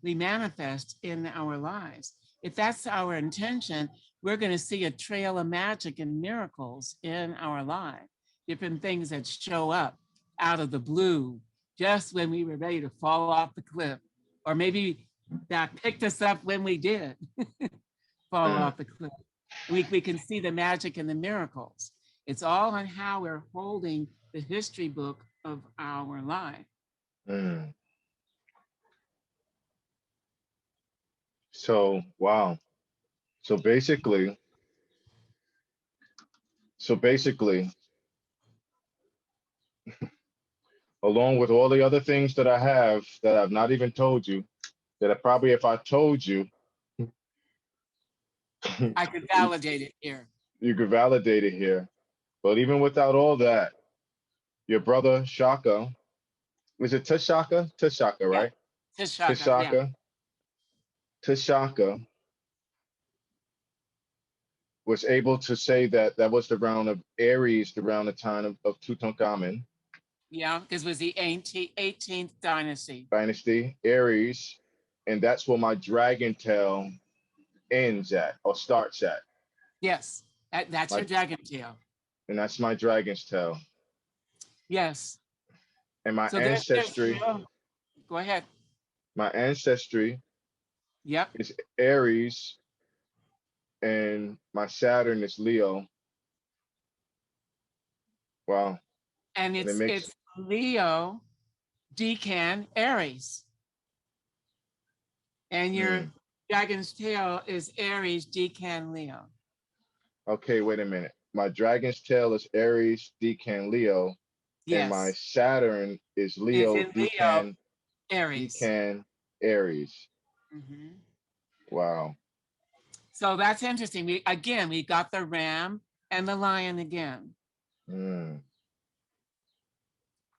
manifest in our lives. If that's our intention, we're going to see a trail of magic and miracles in our life. Different things that show up out of the blue, just when we were ready to fall off the cliff, or maybe that picked us up when we did fall off the cliff. We can see the magic and the miracles. It's all on how we're holding the history book of our life. So, wow. So basically, along with all the other things that I have that I've not even told you, that I probably, if I told you, I could validate it here. you could validate it here. But even without all that, your brother Shaka, is it Tashaka? Tashaka, right? Tashaka, Tashaka. yeah. Tashaka was able to say that that was the round of Aries, the round of time of Tutankhamun. Yeah, because it was the 18th dynasty. Aries, and that's where my dragon tail ends at or starts at. Yes, that's your dragon tail. And that's my dragon's tail. Yes. And my ancestry. Go ahead. My ancestry. Yep. Is Aries, and my Saturn is Leo. Wow. And it's Leo, Decan, Aries. And your dragon's tail is Aries, Decan, Leo. Okay, wait a minute. My dragon's tail is Aries, Decan, Leo. Yes. And my Saturn is Leo, Decan, Aries. Decan, Aries. Mm-hmm. Wow. So that's interesting. We got the ram and the lion again. Mm,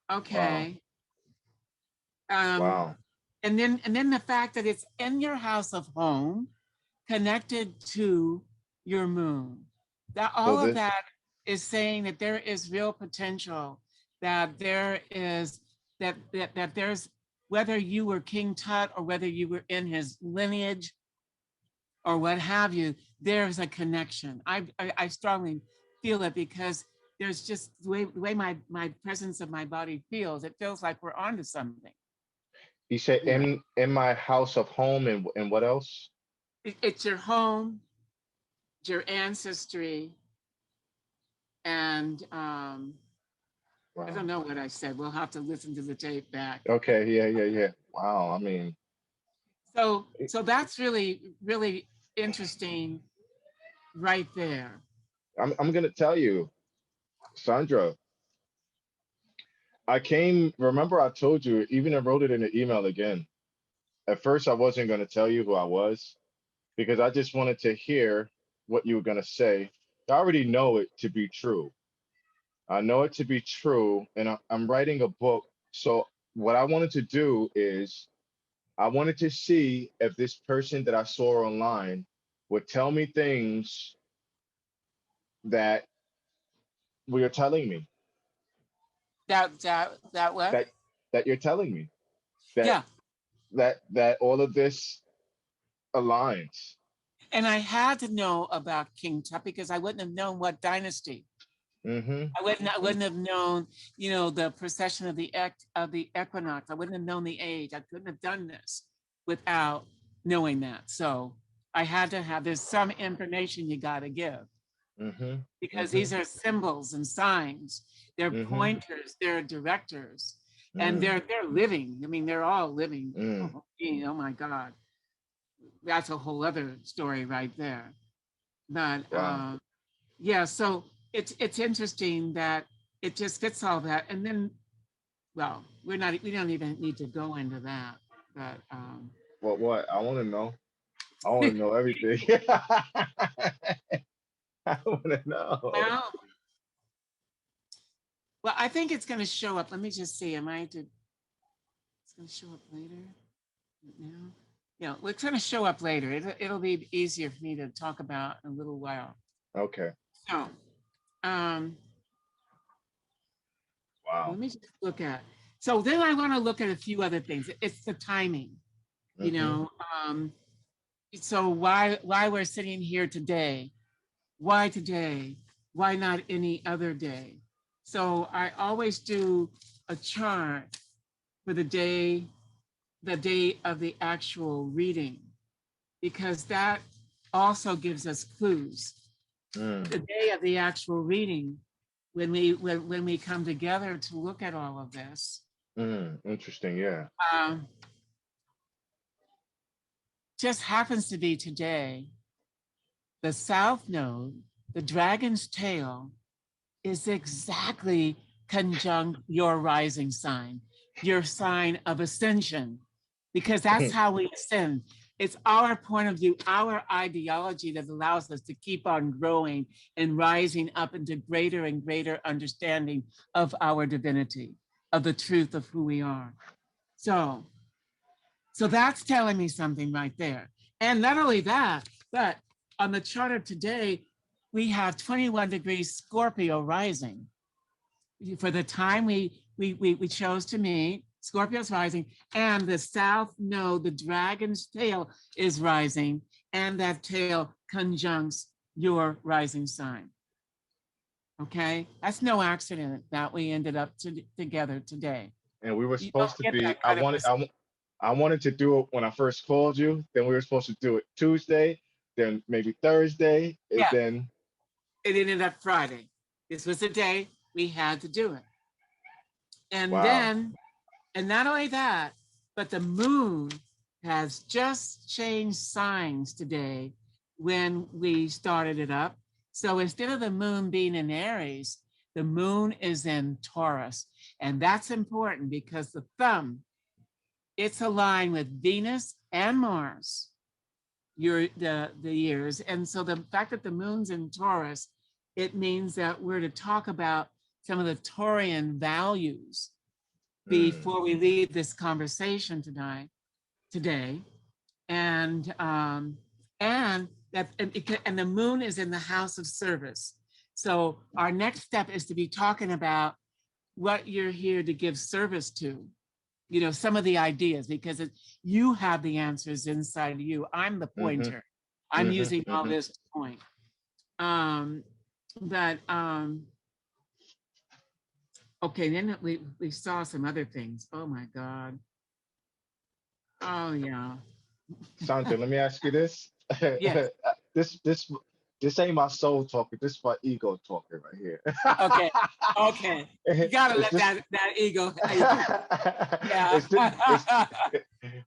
wow. Okay. Um, Wow. and then the fact that it's in your house of home, connected to your moon. That So all of this, that is saying that there is real potential, that there is that there's, whether you were King Tut or whether you were in his lineage or what have you, there's a connection. I strongly feel it because there's just the way my presence of my body feels. It feels like we're onto something. you said Yeah. in my house of home and what else? It's your home, your ancestry, and I Wow. don't know what I said. We'll have to listen to the tape back. Okay. Yeah. Yeah. Yeah. Wow. I mean, So that's really interesting right there. I'm gonna tell you, Sandra. Remember I told you, even I wrote it in the email again. At first, I wasn't going to tell you who I was because I just wanted to hear what you were going to say. I already know it to be true. I know it to be true, and I'm writing a book. So, what I wanted to do is, I wanted to see if this person that I saw online would tell me things that we are telling me, That what? that that you're telling me, that Yeah. that all of this aligns. And I had to know about King Tut because I wouldn't have known what dynasty. Mm-hmm. I wouldn't have known, the precession of the equinox. I wouldn't have known the age. I couldn't have done this without knowing that. So I had to have, there's some information you got to give Mm-hmm. because Mm-hmm. these are symbols and signs. They're Mm-hmm. pointers, they're directors, and Mm, they're living. I mean, they're all living. mm, Oh my God. That's a whole other story right there. But wow. yeah, so it's interesting that it just fits all that. And then, well, we don't even need to go into that. But What? I want to know. I want to know everything. I want to know. well, well, I think it's going to show up. Let me just see. It's going to show up later. Now, yeah, well, it's going to show up later. It'll be easier for me to talk about in a little while. Okay. So, um, Wow. let me just look at. So then I want to look at a few other things. It's the timing, you Mm-hmm. know. So why we're sitting here today? Why today? Why not any other day? So I always do a chart for the day of the actual reading, because that also gives us clues. Mm, The day of the actual reading, when we come together to look at all of this, interesting. Yeah. um, just happens to be today. The South Node, the dragon's tail, is exactly conjunct your rising sign, your sign of ascension, because that's how we ascend. It's our point of view, our ideology that allows us to keep on growing and rising up into greater and greater understanding of our divinity, of the truth of who we are. So, so that's telling me something right there. And not only that, but on the chart of today, we have 21 degrees Scorpio rising. For the time we chose to meet, Scorpio's rising, and the South Node, the dragon's tail is rising, and that tail conjuncts your rising sign. Okay, that's no accident that we ended up together today. And we were You don't supposed to get be. that kind of a I wanted to do it when I first called you. Then we were supposed to do it Tuesday. Then maybe Thursday. And yeah. then. It ended up Friday. This was the day we had to do it. And Wow. then, and not only that, but the moon has just changed signs today when we started it up. So instead of the moon being in Aries, the moon is in Taurus. And that's important because the thumb, it's aligned with Venus and Mars. the years. And so the fact that the moon's in Taurus, it means that we're to talk about some of the Taurian values before we leave this conversation today. And the moon is in the house of service. So our next step is to be talking about what you're here to give service to, you know, some of the ideas, because you have the answers inside of you. I'm the pointer. I'm using all this to point. Okay, then we saw some other things. Oh my God. Oh yeah. Sandra, let me ask you this. Yes. This ain't my soul talking. This is my ego talking right here. Okay. Okay. You gotta Is let this, that ego. Yeah.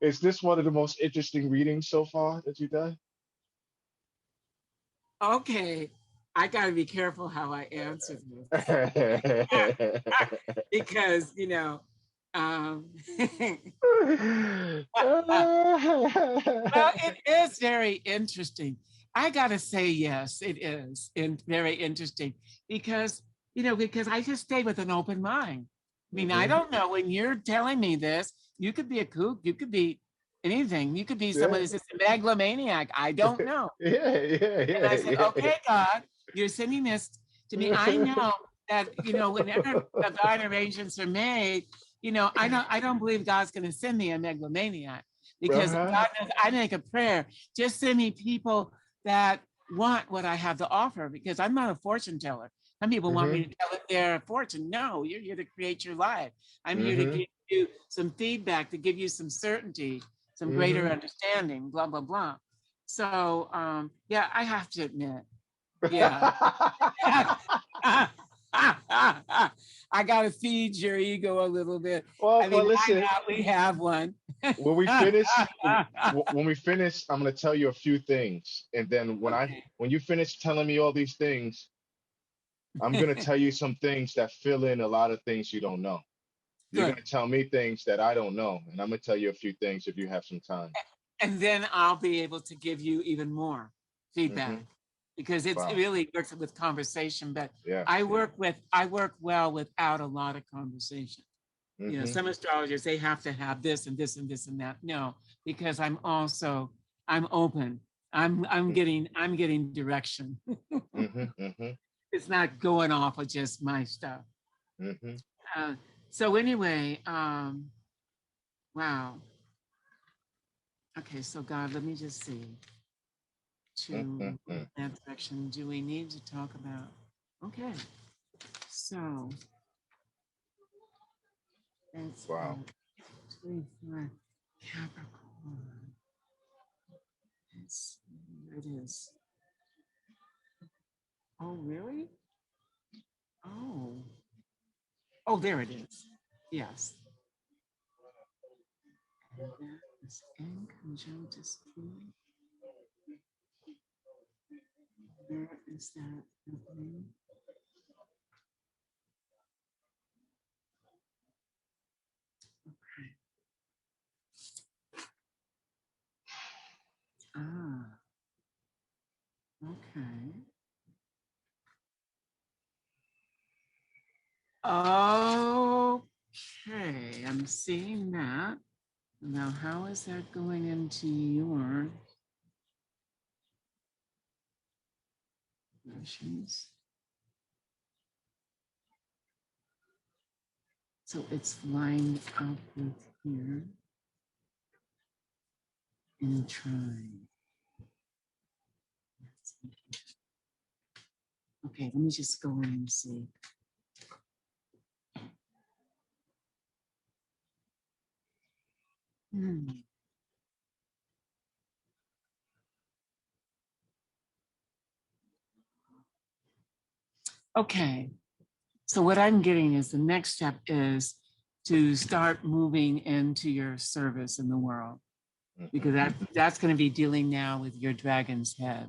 is this one of the most interesting readings so far that you've done? Okay. I gotta be careful how I answer this. Because, you know, well, it is very interesting. I gotta say, yes, it is very interesting because, you know, because I just stay with an open mind. I mean, I don't know, when you're telling me this, you could be a kook, you could be anything. You could be somebody who's just a megalomaniac. I don't know. And I said, okay, God, you're sending this to me. I know that, you know, whenever divine arrangements are made, you know, I don't believe God's going to send me a megalomaniac, because God knows I make a prayer. Just send me people that want what I have to offer, because I'm not a fortune teller. Some people want me to tell their fortune. No, you're here to create your life. I'm here to give you some feedback, to give you some certainty, some greater understanding, blah, blah, blah. So, yeah, I have to admit, yeah. I got to feed your ego a little bit. Well, I mean, listen, why not? We have one. when we finish, I'm going to tell you a few things. And then when you finish telling me all these things, I'm going to tell you some things that fill in a lot of things you don't know. You're going to tell me things that I don't know. And I'm going to tell you a few things if you have some time. And then I'll be able to give you even more feedback, because it really works with conversation. But I work well without a lot of conversation. You know, some astrologers, they have to have this and this and this and that. No, because I'm open. I'm getting direction. It's not going off of just my stuff. So anyway, wow. Okay, so God, let me just see. To that direction, do we need to talk about? Okay, so that's 24 Capricorn. Here it is. Oh, really? Oh, there it is. Yes. And that is in conjunctus. Where is that happening? Okay. Okay. Okay, I'm seeing that. Now, how is that going into your versions? So it's lined up with here in trine. Okay, let me just go in and see. Okay, so what I'm getting is the next step is to start moving into your service in the world, because that's going to be dealing now with your dragon's head.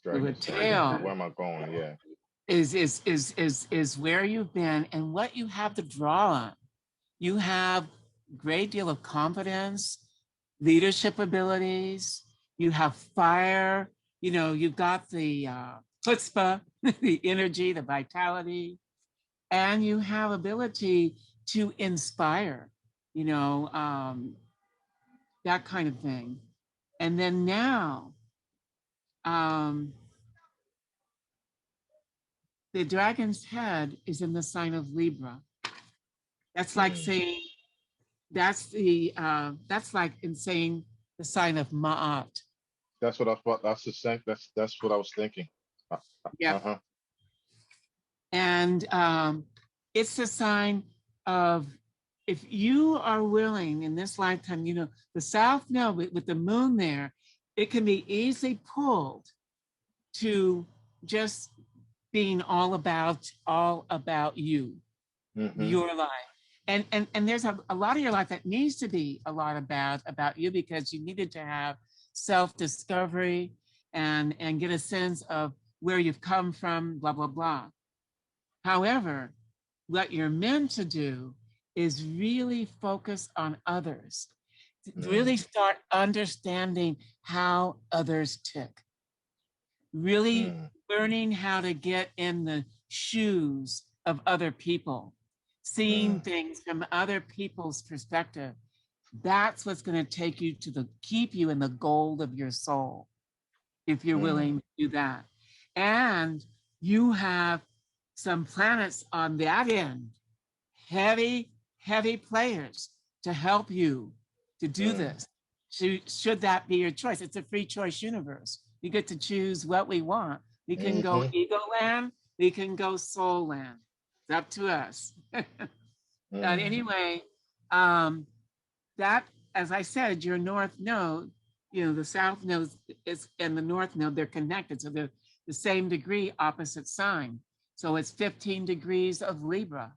The tail. Where am I going? Yeah. Is where you've been and what you have to draw on. You have a great deal of confidence, leadership abilities, you have fire, you know, you've got the chutzpah, the energy, the vitality, and you have ability to inspire, you know, that kind of thing. And then now, the dragon's head is in the sign of Libra. That's like saying, that's like in saying the sign of Ma'at. That's what I thought. That's the same. That's what I was thinking. Yeah. Uh-huh. And it's a sign of, if you are willing in this lifetime, you know, the South Node with the moon there, it can be easily pulled to just being all about you, your life. And there's a lot of your life that needs to be a lot about you, because you needed to have self-discovery and get a sense of where you've come from, blah, blah, blah. However, what you're meant to do is really focus on others, really start understanding how others tick, really learning how to get in the shoes of other people, seeing things from other people's perspective. That's what's going to take you to keep you in the gold of your soul, if you're willing to do that. And you have some planets on that end, heavy players to help you to do this. Should that be your choice? It's a free choice universe. We get to choose what we want. We can go ego land, we can go soul land. It's up to us. But anyway, that, as I said, your north node, you know, the south node is and the north node, they're connected. So they're the same degree, opposite sign. So it's 15 degrees of Libra.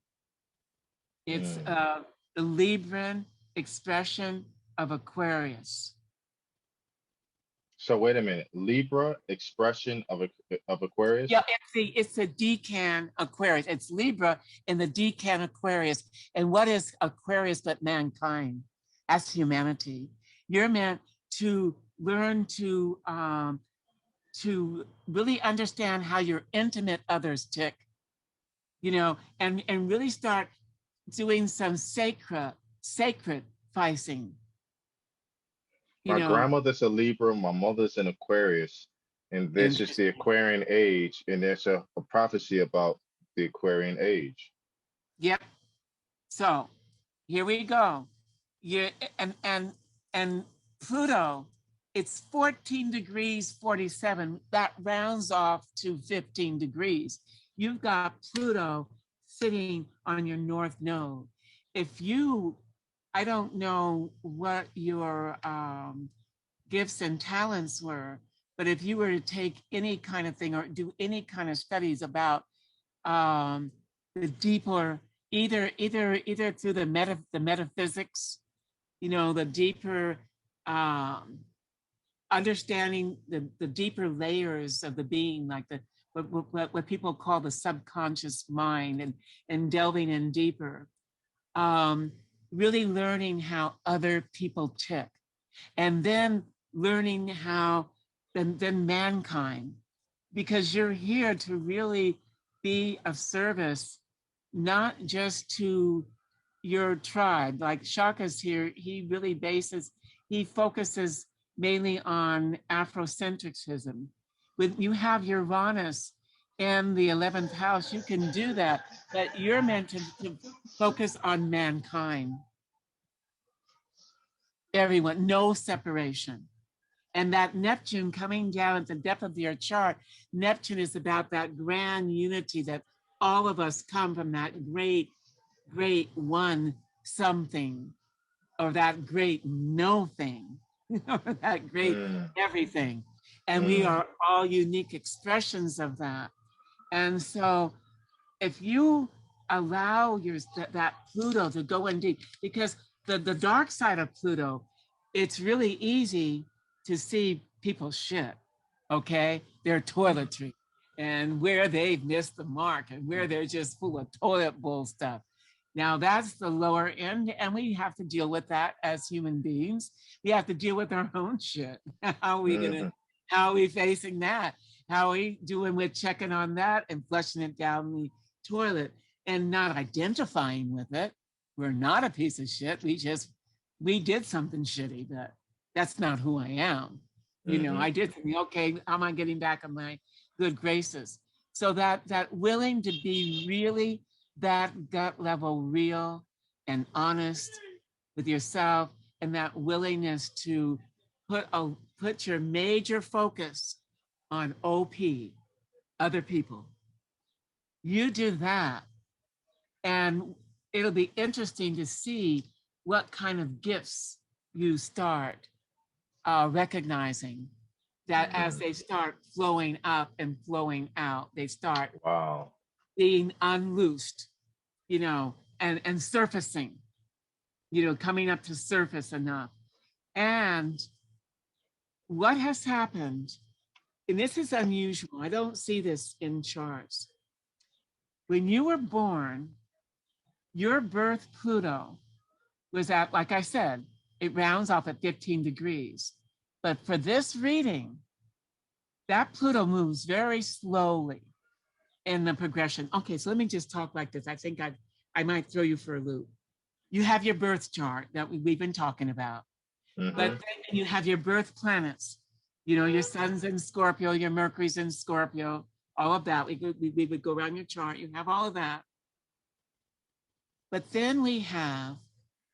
It's the Libran expression of Aquarius. So wait a minute, Libra expression of Aquarius. Yeah, it's a decan Aquarius. It's Libra in the decan Aquarius. And what is Aquarius but mankind? That's humanity. You're meant to learn to really understand how your intimate others tick, you know, and really start doing some sacred sacrificing. My grandmother's a Libra, my mother's an Aquarius, and this is the Aquarian age, and there's a prophecy about the Aquarian age. Yep. So here we go. And Pluto, it's 14 degrees 47. That rounds off to 15 degrees. You've got Pluto sitting on your north node. If you, I don't know what your gifts and talents were, but if you were to take any kind of thing or do any kind of studies about the deeper, either through the metaphysics, you know, the deeper understanding the deeper layers of the being, like what people call the subconscious mind, and delving in deeper, really learning how other people tick, and then learning how then mankind, because you're here to really be of service, not just to your tribe. Like Shaka's here, he focuses mainly on Afrocentrism. When you have Uranus in the 11th house, you can do that, but you're meant to focus on mankind. Everyone, no separation. And that Neptune coming down at the depth of your chart, Neptune is about that grand unity, that all of us come from that great one something, or that great no thing, or that great everything. And we are all unique expressions of that. And so if you allow that Pluto to go in deep, because the dark side of Pluto, it's really easy to see people's shit, okay? Their toiletry, and where they've missed the mark, and where they're just full of toilet bowl stuff. Now that's the lower end, and we have to deal with that as human beings. We have to deal with our own shit. Mhm. How are we facing that? How are we doing with checking on that and flushing it down the toilet and not identifying with it? We're not a piece of shit. We did something shitty, but that's not who I am. You know, Mhm. I did something, okay, how am I getting back on my good graces? So that willing to be really that gut level real and honest with yourself, and that willingness to put your major focus on OP, other people. You do that, and it'll be interesting to see what kind of gifts you start recognizing, that as Mhm. they start flowing up and flowing out, they start Wow. being unloosed, you know, and surfacing, you know, coming up to surface enough. And what has happened, and this is unusual, I don't see this in charts. When you were born, your birth Pluto was at, like I said, it rounds off at 15 degrees. But for this reading, that Pluto moves very slowly in the progression. Okay, so let me just talk like this. I think I might throw you for a loop. You have your birth chart that we've been talking about, but Mhm. then you have your birth planets. You know, your sun's in Scorpio, your Mercury's in Scorpio, all of that. We would go around your chart. You have all of that. But then we have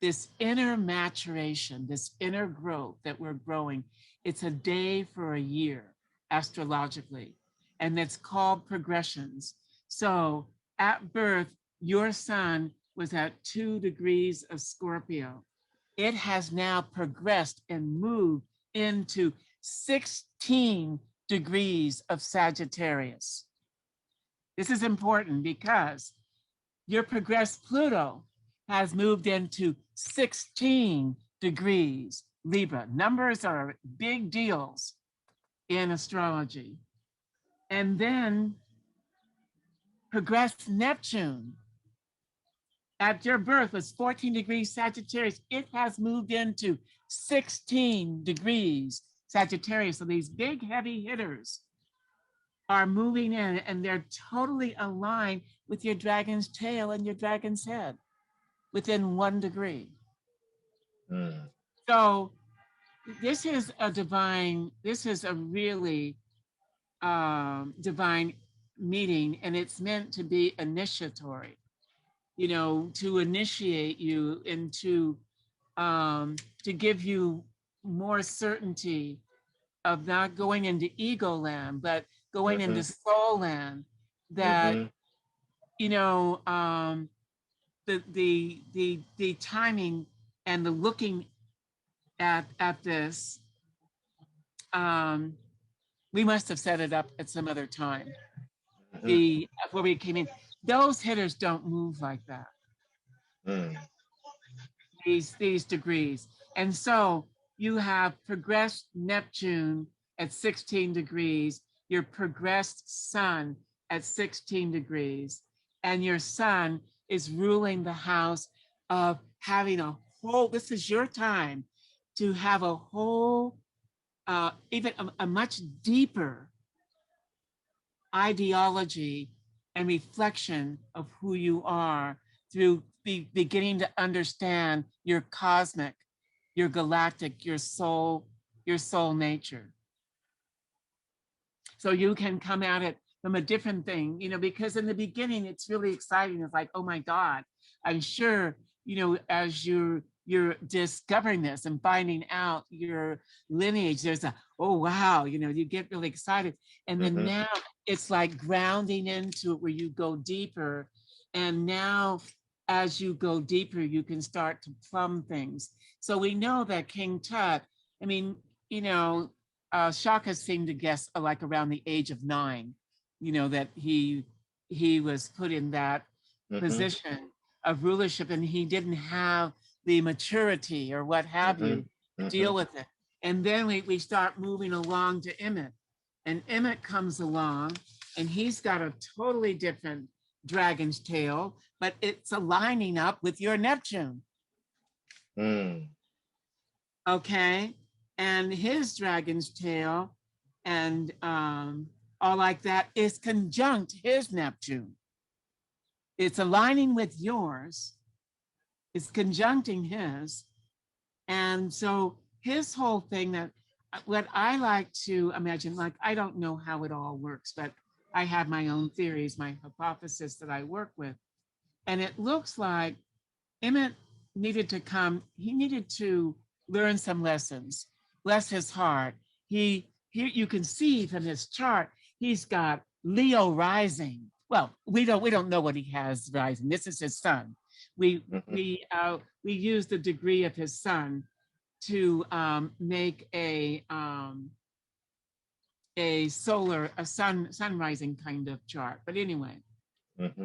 this inner maturation, this inner growth that we're growing. It's a day for a year astrologically, and it's called progressions. So at birth, your sun was at 2 degrees of Scorpio. It has now progressed and moved into 16 degrees of Sagittarius. This is important because your progressed Pluto has moved into 16 degrees Libra. Numbers are big deals in astrology. And then progressed Neptune at your birth was 14 degrees Sagittarius. It has moved into 16 degrees Sagittarius. So these big heavy hitters are moving in, and they're totally aligned with your dragon's tail and your dragon's head within 1 degree. Mm. So this is a really divine meeting, and it's meant to be initiatory, you know, to initiate you into, to give you more certainty of not going into ego land, but going into Mhm. soul land. That, Mhm. you know, the timing and the looking at this, um, we must have set it up at some other time. Mhm. The Where we came in, those hitters don't move like that. Mm. These degrees, and so you have progressed Neptune at 16 degrees, your progressed Sun at 16 degrees, and your Sun is ruling the house of having a whole. This is your time to have a whole, even a much deeper ideology and reflection of who you are through beginning to understand your cosmic, your galactic, your soul nature. So you can come at it from a different thing, you know, because in the beginning it's really exciting. It's like, oh my God, I'm sure, you know, as you're discovering this and finding out your lineage, there's a, oh wow, you know, you get really excited. And then Mhm. now it's like grounding into it where you go deeper. And now as you go deeper, you can start to plumb things. So we know that King Tut, I mean, you know, Shaka seemed to guess like around the age of 9, you know, that he was put in that Mhm. position of rulership, and he didn't have the maturity or what have you Mhm. to deal Mhm. with it. And then we start moving along to Emmett, and Emmett comes along, and he's got a totally different dragon's tail, but it's aligning up with your Neptune. Mm. Okay. And his dragon's tail and all like that is conjunct his Neptune. It's aligning with yours. It's conjuncting his. And so his whole thing, that what I like to imagine, like, I don't know how it all works, but I have my own theories, my hypothesis that I work with. And it looks like Emmett needed to come, he needed to learn some lessons, bless his heart. He you can see from his chart, he's got Leo rising. Well, we don't know what he has rising. This is his sun. We use the degree of his sun to make a sun rising kind of chart. But anyway, let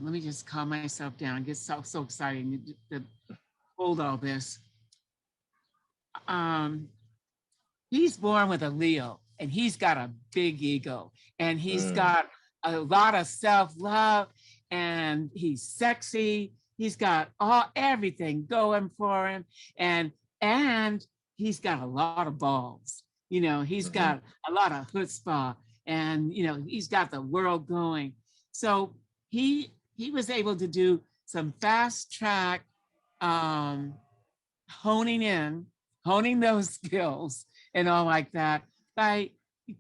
me just calm myself down. It gets so exciting to hold all this. He's born with a Leo, and he's got a big ego, and he's got a lot of self-love, and he's sexy. He's got everything going for him, and he's got a lot of balls. You know, he's got a lot of chutzpah, and you know, he's got the world going. So he was able to do some fast track honing those skills and all like that by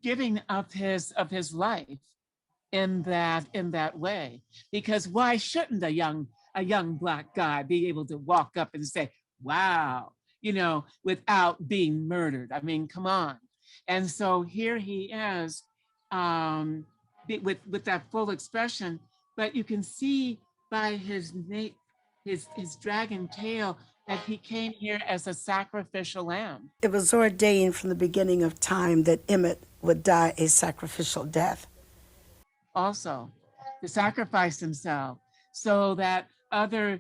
giving up his life in that way. Because why shouldn't a young Black guy be able to walk up and say, wow, you know, without being murdered? I mean, come on. And so here he is with that full expression, but you can see by his dragon tail that he came here as a sacrificial lamb. It was ordained from the beginning of time that Emmett would die a sacrificial death. Also, to sacrifice himself so that other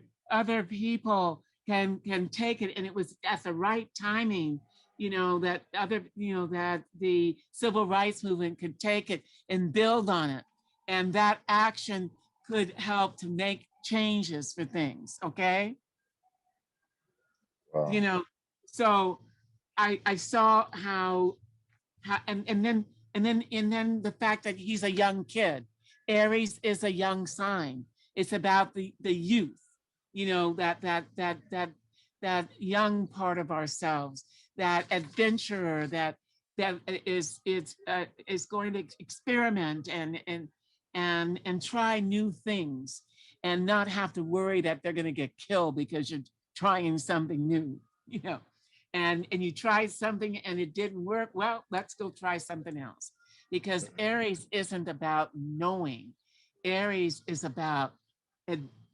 people can take it. And it was at the right timing, you know, that that the civil rights movement could take it and build on it. And that action could help to make changes for things, okay? Wow. You know, so I saw how and then the fact that he's a young kid. Aries is a young sign. It's about the youth, you know, that young part of ourselves, that adventurer that is going to experiment and try new things and not have to worry that they're going to get killed because you're trying something new, you know. And you tried something and it didn't work, well, let's go try something else. Because Aries isn't about knowing. Aries is about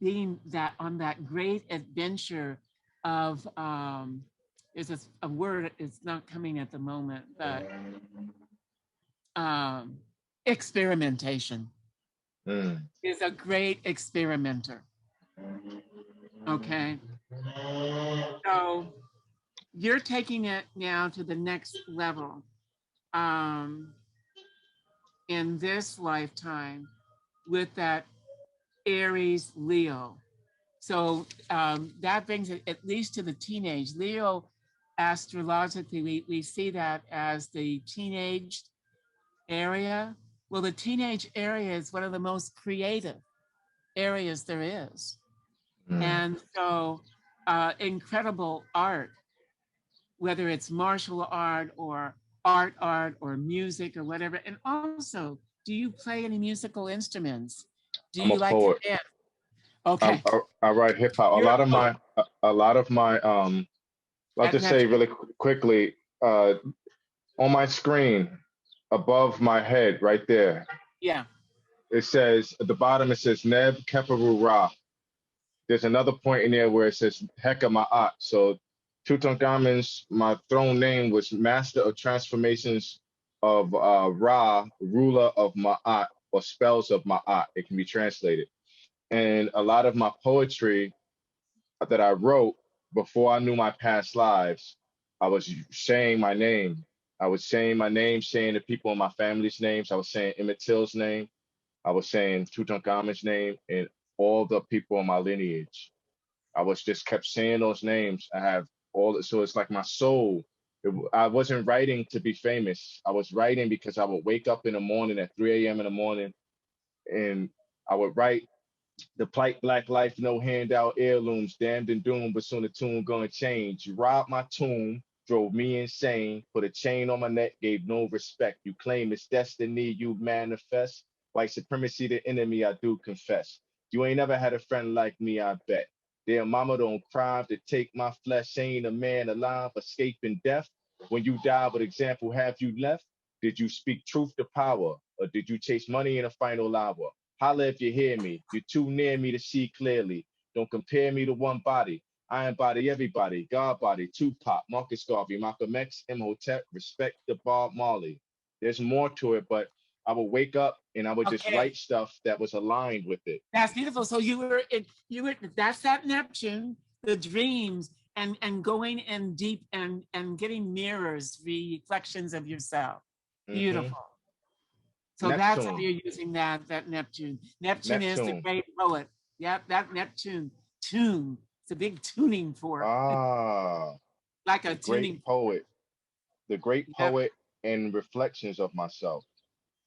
being on that great adventure of, is a word, it's not coming at the moment, but experimentation. Is a great experimenter. Okay. So you're taking it now to the next level in this lifetime with that Aries Leo. So that brings it at least to the teenage. Leo, astrologically, we see that as the teenage area. Well, the teenage area is one of the most creative areas there is. And so incredible art, whether it's martial art or art or music or whatever. And also, do you play any musical instruments? Do you like to dance? Okay. I write hip hop. A lot of my I'll just say really quickly, on my screen above my head right there. Yeah. It says at the bottom, it says Neb Keperu Ra. There's another point in there where it says Heka Ma'at. So Tutankhamun's, my throne name was Master of Transformations of Ra, ruler of Ma'at, or spells of Ma'at. It can be translated. And a lot of my poetry that I wrote before I knew my past lives, I was saying my name I was saying my name, saying the people in my family's names. I was saying Emmett Till's name. I was saying Tutankhamun's name and all the people in my lineage. I was just kept saying those names. I have all, so it's like my soul. I wasn't writing to be famous. I was writing because I would wake up in the morning at 3 a.m. in the morning and I would write the plight black life, no handout heirlooms, damned and doomed, but soon the tune gonna change. You robbed my tomb, drove me insane, put a chain on my neck, gave no respect. You claim it's destiny, you manifest. White supremacy, the enemy, I do confess. You ain't never had a friend like me, I bet. Dear mama, don't cry to take my flesh. Ain't a man alive, escaping death. When you die, what example have you left? Did you speak truth to power, or did you chase money in a final hour? Holla if you hear me. You're too near me to see clearly. Don't compare me to one body. I embody everybody. God body, Tupac, Marcus Garvey, Malcolm X, Imhotep, respect the Bob Marley. There's more to it, but I would wake up and I would just Okay, write stuff that was aligned with it. that's beautiful. So that's that Neptune, the dreams, and going in deep and getting mirrors, reflections of yourself. Hmm. Beautiful. So that's how Neptune, you're using that Neptune. Neptune is the Neptune. great poet. Yep, that Neptune tune. It's a big tuning fork, Ah, like the a great tuning. poet, the great Yep, poet and reflections of myself.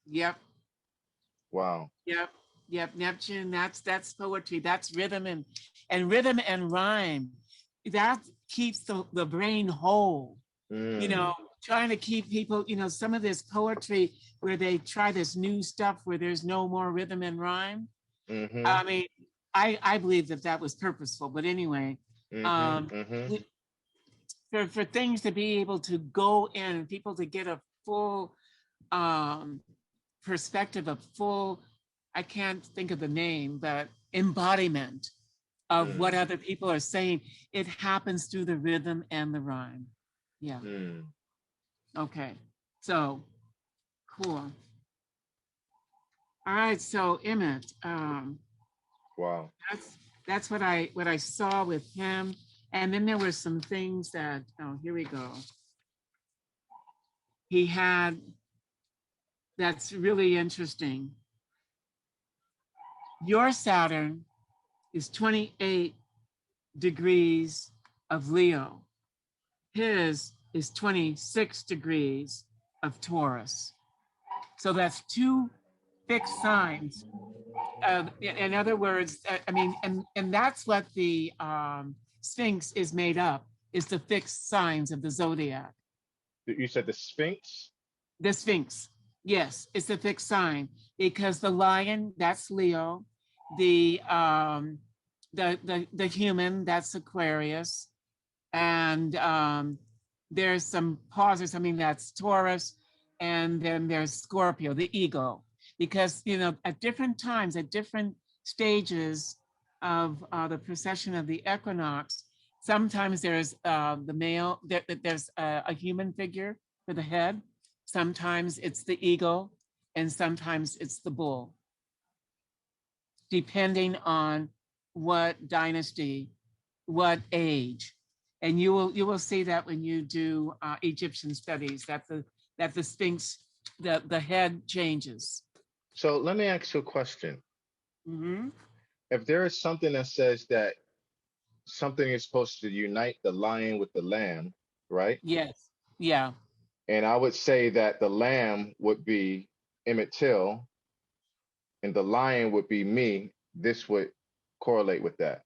yep, Wow. yep, yep. Neptune. That's poetry. That's rhythm and rhyme. That keeps the brain whole. You Mm, know, trying to keep people. You know, some of this poetry where they try this new stuff where there's no more rhythm and rhyme. mm-hmm, I mean, I believe that was purposeful, but anyway, mm-hmm, um, mm-hmm. we, for things to be able to go in and people to get a full um, perspective, a full, I can't think of the name, but embodiment of what Mm, other people are saying, it happens through the rhythm and the rhyme. Yeah. mm. Okay. So cool. All right. So Emmett, Wow. that's that's what I saw with him. And then there were some things that, oh, here we go. He had, that's really interesting. Your Saturn is 28 degrees of Leo. His is 26 degrees of Taurus. So that's two fixed signs. In other words, I mean, and that's what the Sphinx is made up, is the fixed signs of the zodiac. You said the Sphinx? The Sphinx, yes, it's a fixed sign because the lion, that's Leo, the the human, that's Aquarius, and there's some pauses. I mean, that's Taurus, and then there's Scorpio, the ego, because you know at different times, at different stages of the precession of the equinox, sometimes there's the male, there's a human figure for the head, sometimes it's the ego, and sometimes it's the bull, depending on what dynasty, what age. And you will see that when you do Egyptian studies, that the Sphinx, the head changes. So let me ask you a question. Mhm. If there is something that says that something is supposed to unite the lion with the lamb, right? Yes. Yeah. And I would say that the lamb would be Emmett Till and the lion would be me, this would correlate with that.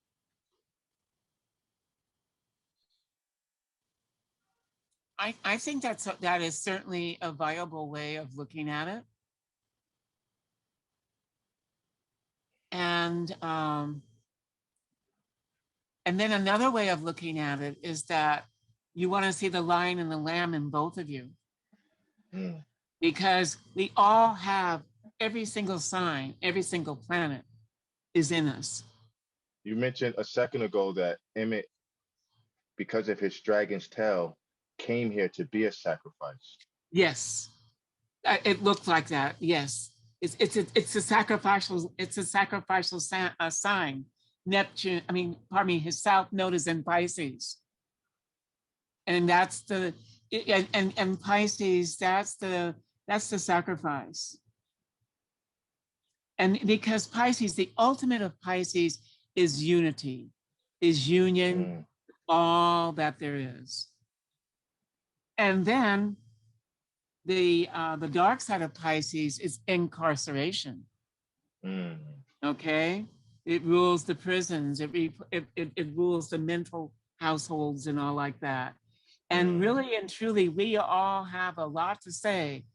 I think that is certainly a viable way of looking at it. And and then another way of looking at it is that you want to see the lion and the lamb in both of you, Mm. because we all have every single sign, every single planet is in us. You mentioned a second ago that Emmett, because of his dragon's tail, came here to be a sacrifice. Yes, it looked like that. Yes, it's a sacrificial sign. Neptune, I mean, pardon me, his south node is in Pisces, and that's the and Pisces, that's the sacrifice. And because Pisces, the ultimate of Pisces is unity, is union, all that there is. And then the dark side of Pisces is incarceration. Okay, it rules the prisons. It rules the mental households and all like that. And really and truly, we all have a lot to say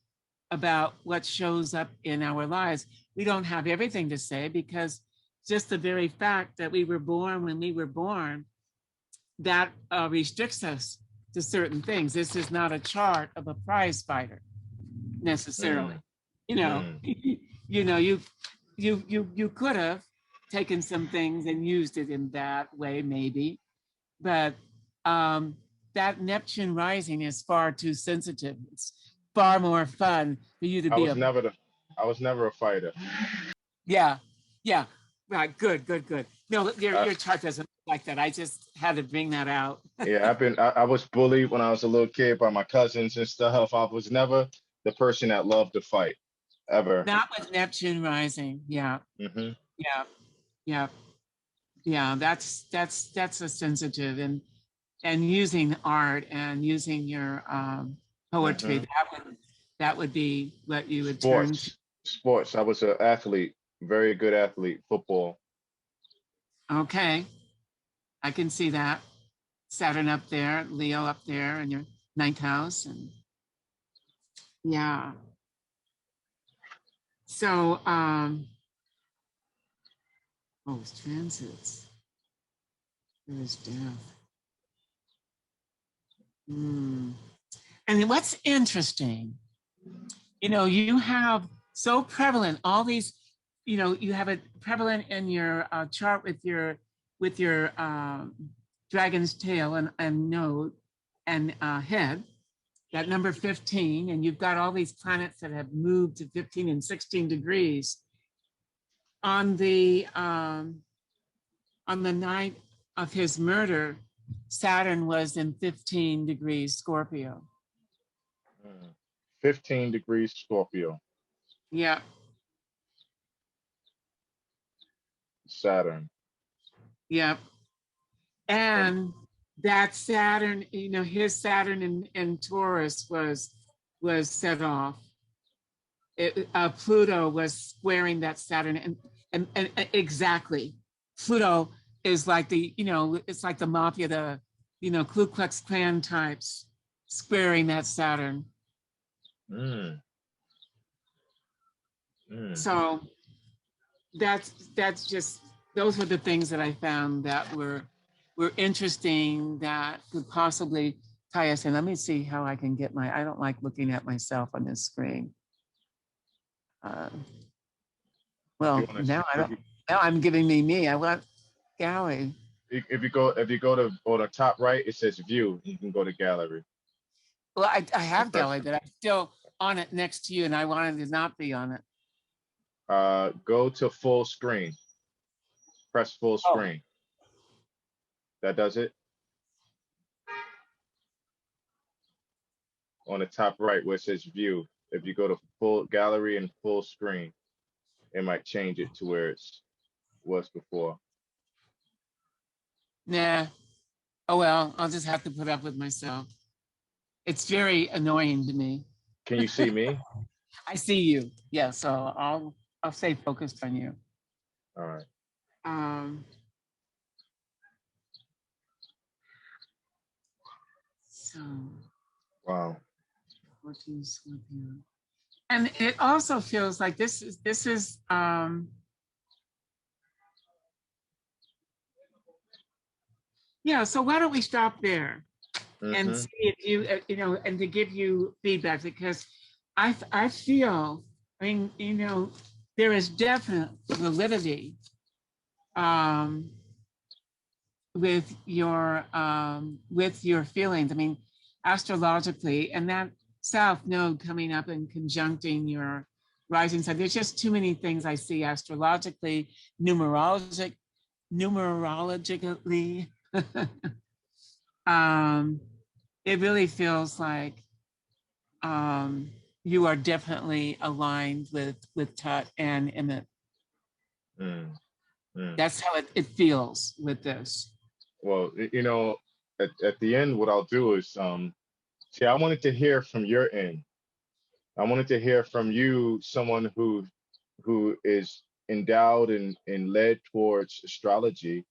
about what shows up in our lives. We don't have everything to say because just the very fact that we were born when we were born, that restricts us to certain things. This is not a chart of a prize fighter necessarily. You know, you could have taken some things and used it in that way, maybe, but that Neptune rising is far too sensitive. It's far more fun for you to be I was never a fighter. Yeah, right, good. No, your chart doesn't look like that. I just had to bring that out. Yeah, I was bullied when I was a little kid by my cousins and stuff. I was never the person that loved to fight, ever. Not with Neptune rising. Yeah. Yeah. That's a sensitive, and using art and using your poetry, that would be what you would turn to. Sports. I was an athlete, very good athlete, football. Okay, I can see that. Saturn up there, Leo up there in your ninth house, and yeah. So, it's transits. There's death. And what's interesting, you have so prevalent all these, you have it prevalent in your chart with your dragon's tail and node and head, that number 15, and you've got all these planets that have moved to 15 and 16 degrees. On the night of his murder, Saturn was in 15 degrees Scorpio. 15 degrees Scorpio. Yeah. Saturn. Yeah. And that Saturn, his Saturn in Taurus was set off. Pluto was squaring that Saturn, and exactly. Pluto is like it's like the mafia, the Ku Klux Klan types squaring that Saturn. So that's just, those were the things that I found that were interesting, that could possibly tie us in. Let me see how I can get I don't like looking at myself on this screen. Well, now I'm giving me. I want gallery. If you go to on the top right, it says view. You can go to gallery. Well, I have gallery, but I'm still on it next to you, and I wanted to not be on it. Go to full screen. Press full screen. That does it. On the top right where it says view, if you go to full gallery and full screen, it might change it to where it was before. Nah. Oh well, I'll just have to put up with myself. It's very annoying to me. Can you see me? I see you. Yeah, so I'll stay focused on you. All right. So. Wow. 14 Scorpio. And it also feels like this is yeah, so why don't we stop there and see if you and to give you feedback, because I feel, there is definite validity with your feelings. I mean, astrologically, and that South Node coming up and conjuncting your rising sign. There's just too many things I see astrologically, numerologically, it really feels like you are definitely aligned with Tut and Emmett. Mm, mm. That's how it feels with this. Well, you know, at the end, what I'll do is, see, I wanted to hear from your end. I wanted to hear from you, someone who is endowed and led towards astrology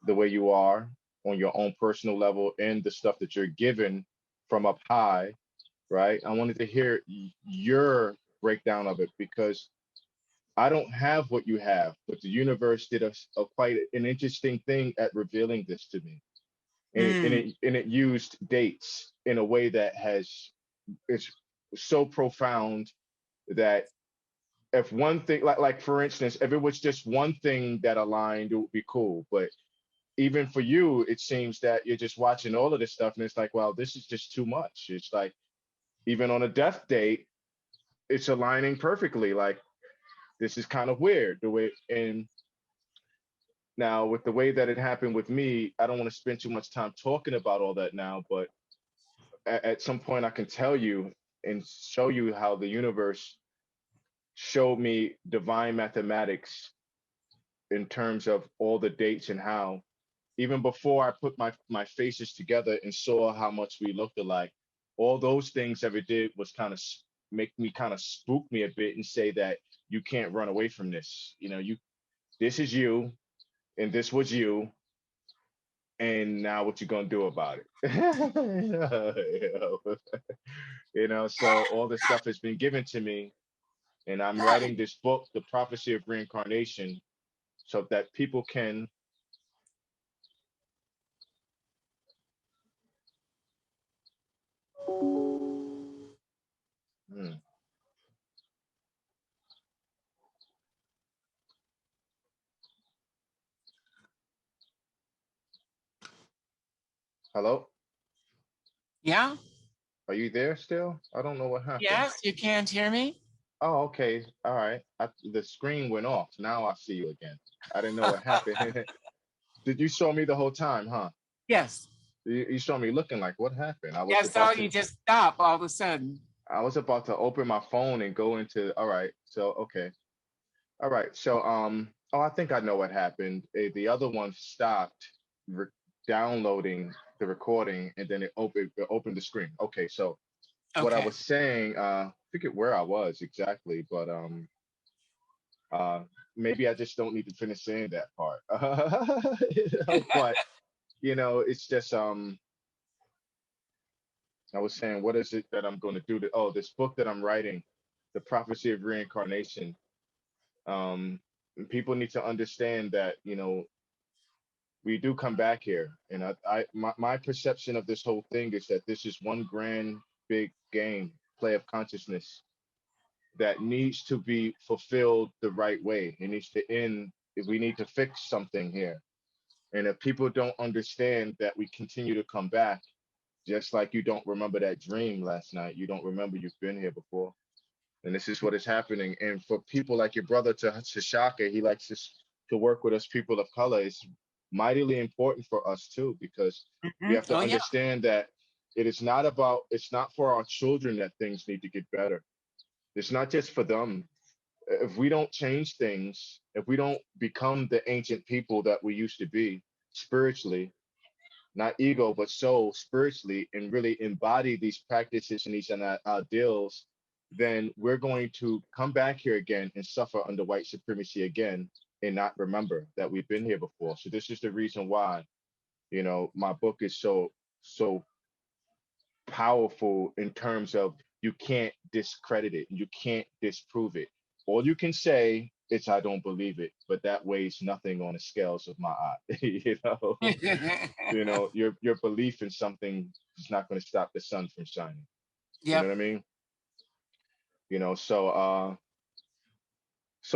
the way you are on your own personal level and the stuff that you're given from up high, right? I wanted to hear your breakdown of it because I don't have what you have, but the universe did a quite an interesting thing at revealing this to me. Mm, And it used dates in a way that has it's so profound that if one thing like for instance, if it was just one thing that aligned, it would be cool. But even for you, it seems that you're just watching all of this stuff and it's like, well, this is just too much. It's like even on a death date, it's aligning perfectly. Like this is kind of weird the way and now with the way that it happened with me, I don't want to spend too much time talking about all that now, but at some point I can tell you and show you how the universe showed me divine mathematics in terms of all the dates and how even before I put my faces together and saw how much we looked alike, all those things ever did was kind of make me kind of spook me a bit and say that you can't run away from this. You know, you this is you and this was you and now what you gonna do about it? You know, so all this stuff has been given to me and I'm writing this book, The Prophecy of Reincarnation, so that people can. Hmm, hello, yeah. are you there still? I don't know what happened. Yes, you can't hear me? Oh, okay, all right. The screen went off. Now I see you again. I didn't know what happened. Did you show me the whole time, huh? Yes. You saw me looking like what happened? Yes, so you just stop all of a sudden. I was about to open my phone and go into. All right, so okay, all right. So oh, I think I know what happened. The other one stopped re- downloading the recording, and then it opened the screen. Okay, so what I Okay. was saying, I forget where I was exactly, but uh, maybe I just don't need to finish saying that part. But you know, it's just I was saying, what is it that I'm going to do? Oh, this book that I'm writing, The Prophecy of Reincarnation. Um, People need to understand that you know we do come back here, and my perception of this whole thing is that this is one grand big game play of consciousness that needs to be fulfilled the right way. It needs to end. We need to fix something here. And if people don't understand that we continue to come back, just like you don't remember that dream last night, you don't remember you've been here before. And this is what is happening. And for people like your brother to Shaka, he likes to work with us people of color. It's mightily important for us too, because we have to Oh, yeah. understand that it's not for our children that things need to get better. It's not just for them. If we don't change things, if we don't become the ancient people that we used to be spiritually, not ego, but soul spiritually, and really embody these practices and these ideals, then we're going to come back here again and suffer under white supremacy again and not remember that we've been here before. So this is the reason why, you know, my book is so powerful in terms of you can't discredit it, you can't disprove it. All you can say is I don't believe it, but that weighs nothing on the scales of my eye. You know, your belief in something is not going to stop the sun from shining. You know Yep. what I mean? You know, so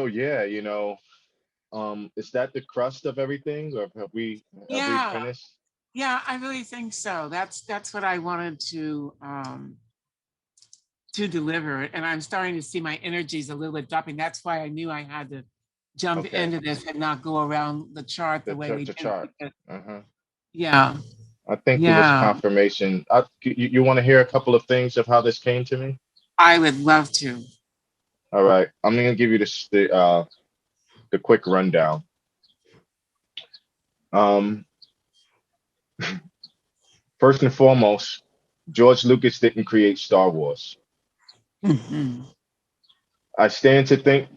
yeah, you know, is that the crust of everything, or have we Yeah. finished? Yeah, I really think so. That's what I wanted to deliver. And I'm starting to see my energies a little bit dropping. That's why I knew I had to jump Okay, into this and not go around the chart the way we the did. chart. Because, Uh-huh. yeah. I think it was Yeah, confirmation. You want to hear a couple of things of how this came to me? I would love to. All right, I'm going to give you the quick rundown. Um, First and foremost, George Lucas didn't create Star Wars. Mhm. I stand to think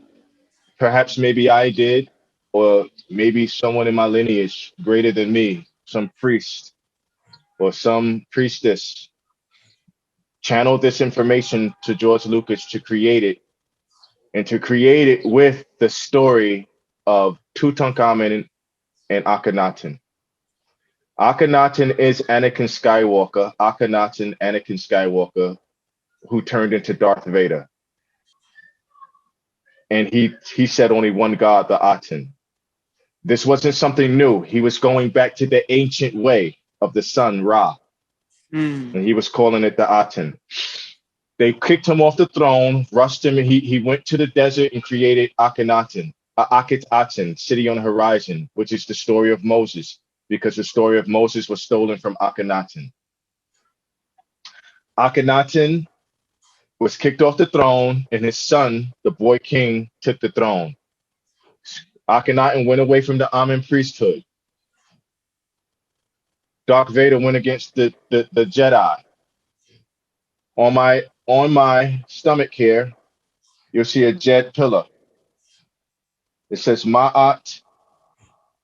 perhaps maybe I did, or maybe someone in my lineage greater than me, some priest or some priestess, channeled this information to George Lucas to create it, and to create it with the story of Tutankhamun and Akhenaten. Akhenaten is Anakin Skywalker. Akhenaten, Anakin Skywalker, who turned into Darth Vader. And he said only one God, the Aten. This wasn't something new. He was going back to the ancient way of the sun, Ra, Mm. and he was calling it the Aten. They kicked him off the throne, rushed him, and he went to the desert and created Akhenaten, Akhenaten, city on the horizon, which is the story of Moses, because the story of Moses was stolen from Akhenaten. Akhenaten was kicked off the throne, and his son, the boy king, took the throne. Akhenaten went away from the Amen priesthood. Darth Vader went against the Jedi. On my stomach here, you'll see a jet pillar. It says Ma'at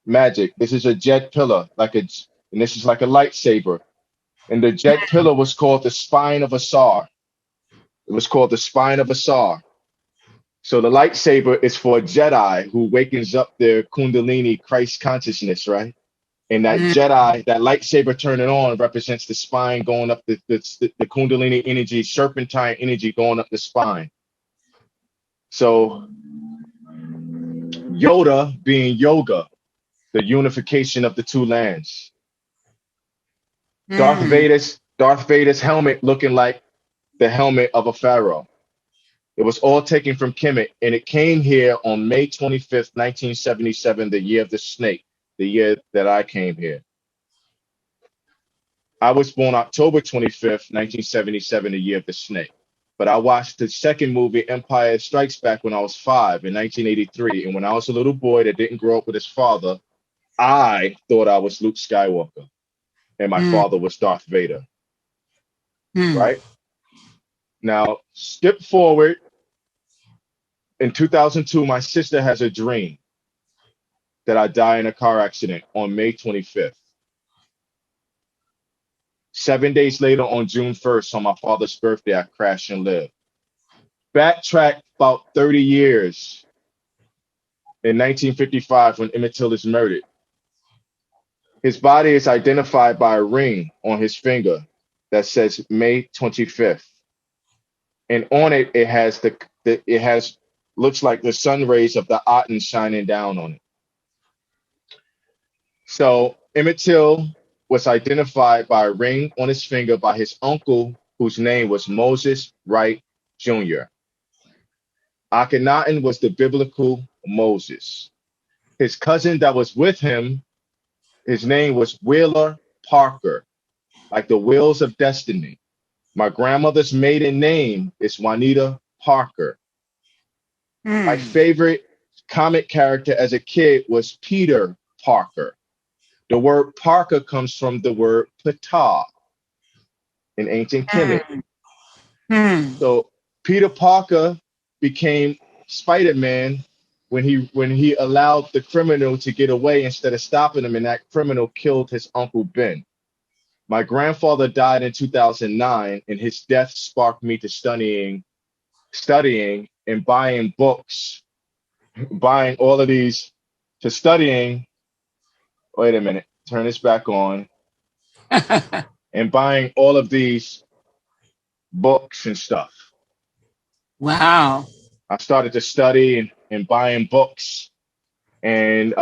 magic. This is a jet pillar, and this is like a lightsaber. And the jet pillar was called the spine of Asar. It was called the spine of Asar. So the lightsaber is for a Jedi who wakens up their Kundalini Christ consciousness, right? And that Mm. Jedi, that lightsaber turning on represents the spine going up the Kundalini energy, serpentine energy going up the spine. So Yoda being yoga, the unification of the two lands. Mm. Darth Vader's helmet looking like the helmet of a pharaoh. It was all taken from Kemet, and it came here on May 25th, 1977, the year of the snake, the year that I came here. I was born October 25th, 1977, the year of the snake. But I watched the second movie, Empire Strikes Back, when I was 5 in 1983. And when I was a little boy that didn't grow up with his father, I thought I was Luke Skywalker and my Mm. father was Darth Vader, Mm. right? Now, skip forward. In 2002, my sister has a dream that I die in a car accident on May 25th. 7 days later, on June 1st, on my father's birthday, I crashed and lived. Backtrack about 30 years in 1955 when Emmett Till is murdered. His body is identified by a ring on his finger that says May 25th. And on it, it has looks like the sun rays of the Aten shining down on it. So Emmett Till was identified by a ring on his finger by his uncle, whose name was Moses Wright Jr. Akhenaten was the biblical Moses. His cousin that was with him, his name was Wheeler Parker, like the wheels of destiny. My grandmother's maiden name is Juanita Parker. My Mm. favorite comic character as a kid was Peter Parker. The word Parker comes from the word Ptah in ancient Kemet. Mm. Mm. So Peter Parker became Spider-Man when he allowed the criminal to get away instead of stopping him, and that criminal killed his uncle Ben. My grandfather died in 2009, and his death sparked me to studying and buying books, buying all of these to studying. Wait a minute, turn this back on, and buying all of these books and stuff. Wow. I started to study and buying books, and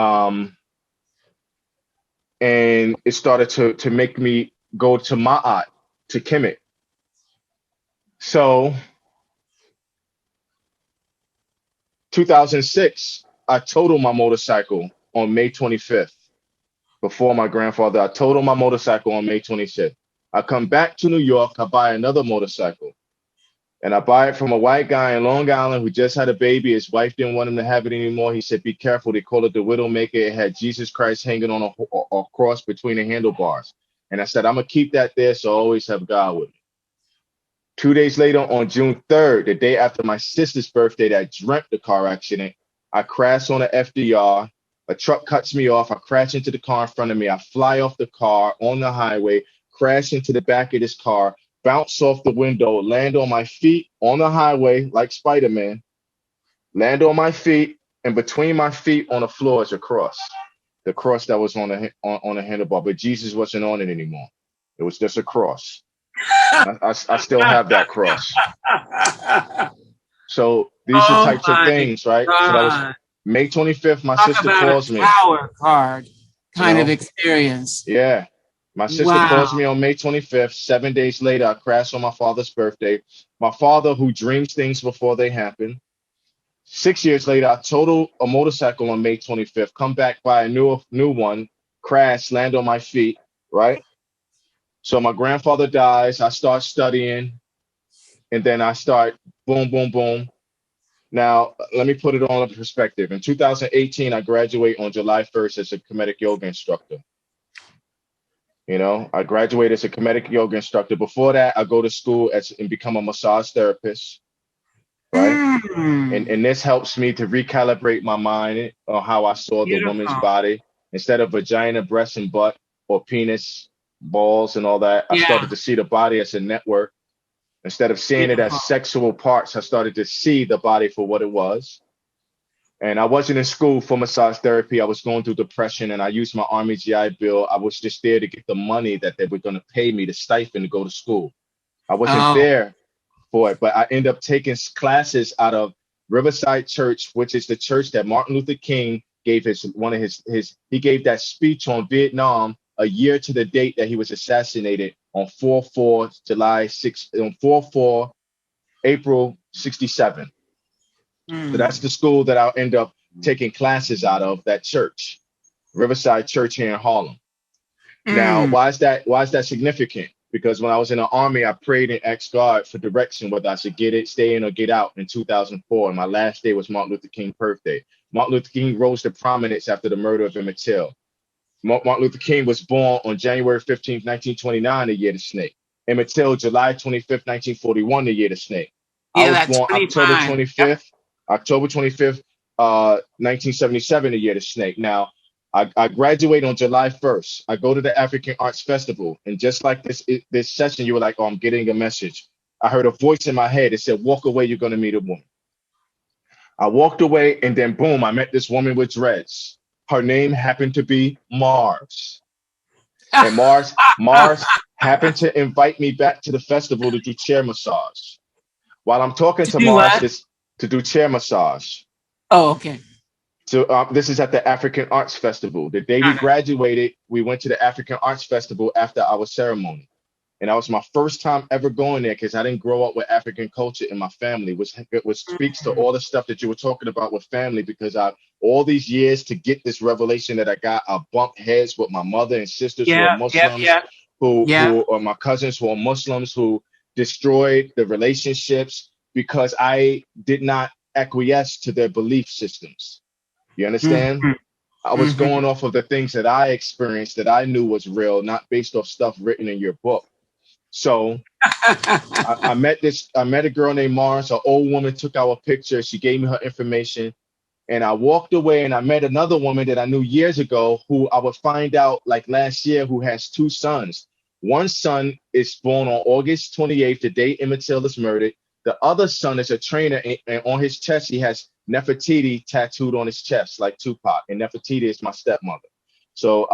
and it started to make me go to Ma'at, to Kemet. So 2006, I totaled my motorcycle on May 25th. before my grandfather. I totaled my motorcycle on May 25th. I come back to New York. I buy another motorcycle. And I buy it from a white guy in Long Island who just had a baby. His wife didn't want him to have it anymore. He said, be careful. They call it the Widowmaker. It had Jesus Christ hanging on a cross between the handlebars. And I said, I'm going to keep that there, so I always have God with me. 2 days later, on June 3rd, the day after my sister's birthday, that I dreamt the car accident, I crashed on an FDR. A truck cuts me off. I crash into the car in front of me. I fly off the car on the highway, crash into the back of this car, bounce off the window, land on my feet on the highway like Spider-Man, land on my feet, and between my feet on the floor is a cross. The cross that was on the handlebar, but Jesus wasn't on it anymore. It was just a cross. I still have that cross. So these are types of things, right? God. So that was May 25th. My Talk sister about calls a me. power card kind of know? experience. Yeah. My sister calls me on May 25th. 7 days later, I crash on my father's birthday. My father, who dreams things before they happen. 6 years later, I total a motorcycle on May 25th. Come back, buy a new one, crash, land on my feet, right? So my grandfather dies. I start studying, and then I start boom, boom, boom. Now, let me put it all in perspective. In 2018, I graduate on July 1st as a Kemetic yoga instructor. You know, I graduate as a Kemetic yoga instructor. Before that, I go to school and become a massage therapist, right? And this helps me to recalibrate my mind on how I saw the woman's body. Instead of vagina, breast, and butt, or penis, balls, and all that, I started to see the body as a network. Instead of seeing it as sexual parts, I started to see the body for what it was. And I wasn't in school for massage therapy. I was going through depression, and I used my Army GI Bill. I was just there to get the money that they were going to pay me, the stipend to go to school. I wasn't there for it, but I ended up taking classes out of Riverside Church, which is the church that Martin Luther King gave he gave that speech on Vietnam a year to the date that he was assassinated on 4/4 July 6 on 4/4 April 67. So that's the school that I'll end up taking classes out of, that church, Riverside Church here in Harlem. Now, why is that significant? Because when I was in the Army, I prayed and asked God for direction, whether I should stay in or get out in 2004. And my last day was Martin Luther King's birthday. Martin Luther King rose to prominence after the murder of Emmett Till. Martin Luther King was born on January 15th, 1929, the year of the snake. Emmett Till, July 25th, 1941, the year of the snake. I was born October 25th, 1977, the year of the snake. Now, I graduate on July 1st. I go to the African Arts Festival. And just like this session, you were like, oh, I'm getting a message. I heard a voice in my head that said, walk away, you're going to meet a woman. I walked away, and then boom, I met this woman with dreads. Her name happened to be Mars. And Mars happened to invite me back to the festival to do chair massage. While I'm talking to Mars, to do chair massage. Oh, okay. So this is at the African Arts Festival. The day we graduated, we went to the African Arts Festival after our ceremony. And that was my first time ever going there, because I didn't grow up with African culture in my family, which speaks to all the stuff that you were talking about with family, because all these years to get this revelation that I got, I bumped heads with my mother and sisters who are Muslims, who are my cousins who are Muslims, who destroyed the relationships because I did not acquiesce to their belief systems. You understand? I was going off of the things that I experienced that I knew was real, not based off stuff written in your book. So I met a girl named Mars. An old woman took our picture. She gave me her information. And I walked away, and I met another woman that I knew years ago, who I would find out like last year, who has two sons. One son is born on August 28th, the day Emmett Till is murdered. The other son is a trainer, and on his chest, he has Nefertiti tattooed on his chest, like Tupac. And Nefertiti is my stepmother. So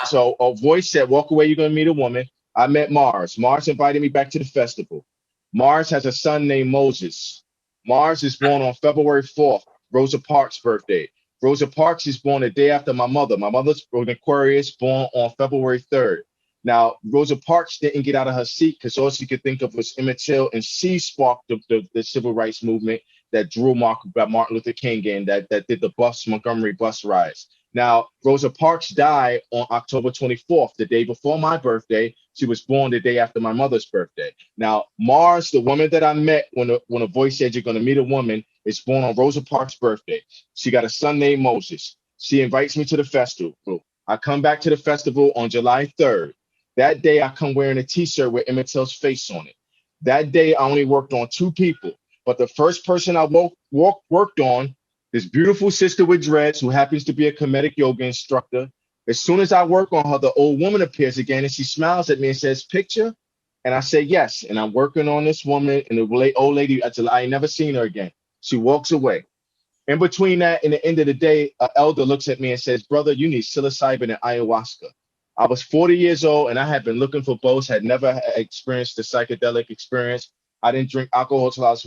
so a voice said, walk away, you're going to meet a woman. I met Mars. Mars invited me back to the festival. Mars has a son named Moses. Mars is born on February 4th, Rosa Parks' birthday. Rosa Parks is born the day after my mother. My mother's an Aquarius, born on February 3rd. Now, Rosa Parks didn't get out of her seat because all she could think of was Emmett Till, and she sparked the civil rights movement that drew Martin Luther King in, that did the Montgomery bus riots. Now, Rosa Parks died on October 24th, the day before my birthday. She was born the day after my mother's birthday. Now, Mars, the woman that I met when a voice said you're going to meet a woman, is born on Rosa Parks' birthday. She got a son named Moses. She invites me to the festival. I come back to the festival on July 3rd. That day, I come wearing a T-shirt with Emmett Till's face on it. That day, I only worked on 2 people. But the first person I worked on, this beautiful sister with dreads who happens to be a comedic yoga instructor. As soon as I work on her, the old woman appears again and she smiles at me and says, "Picture?" And I say, "Yes." And I'm working on this woman and the old lady until I ain't never seen her again. She walks away. In between that and the end of the day, an elder looks at me and says, "Brother, you need psilocybin and ayahuasca." I was 40 years old and I had been looking for both, had never experienced the psychedelic experience. I didn't drink alcohol till I was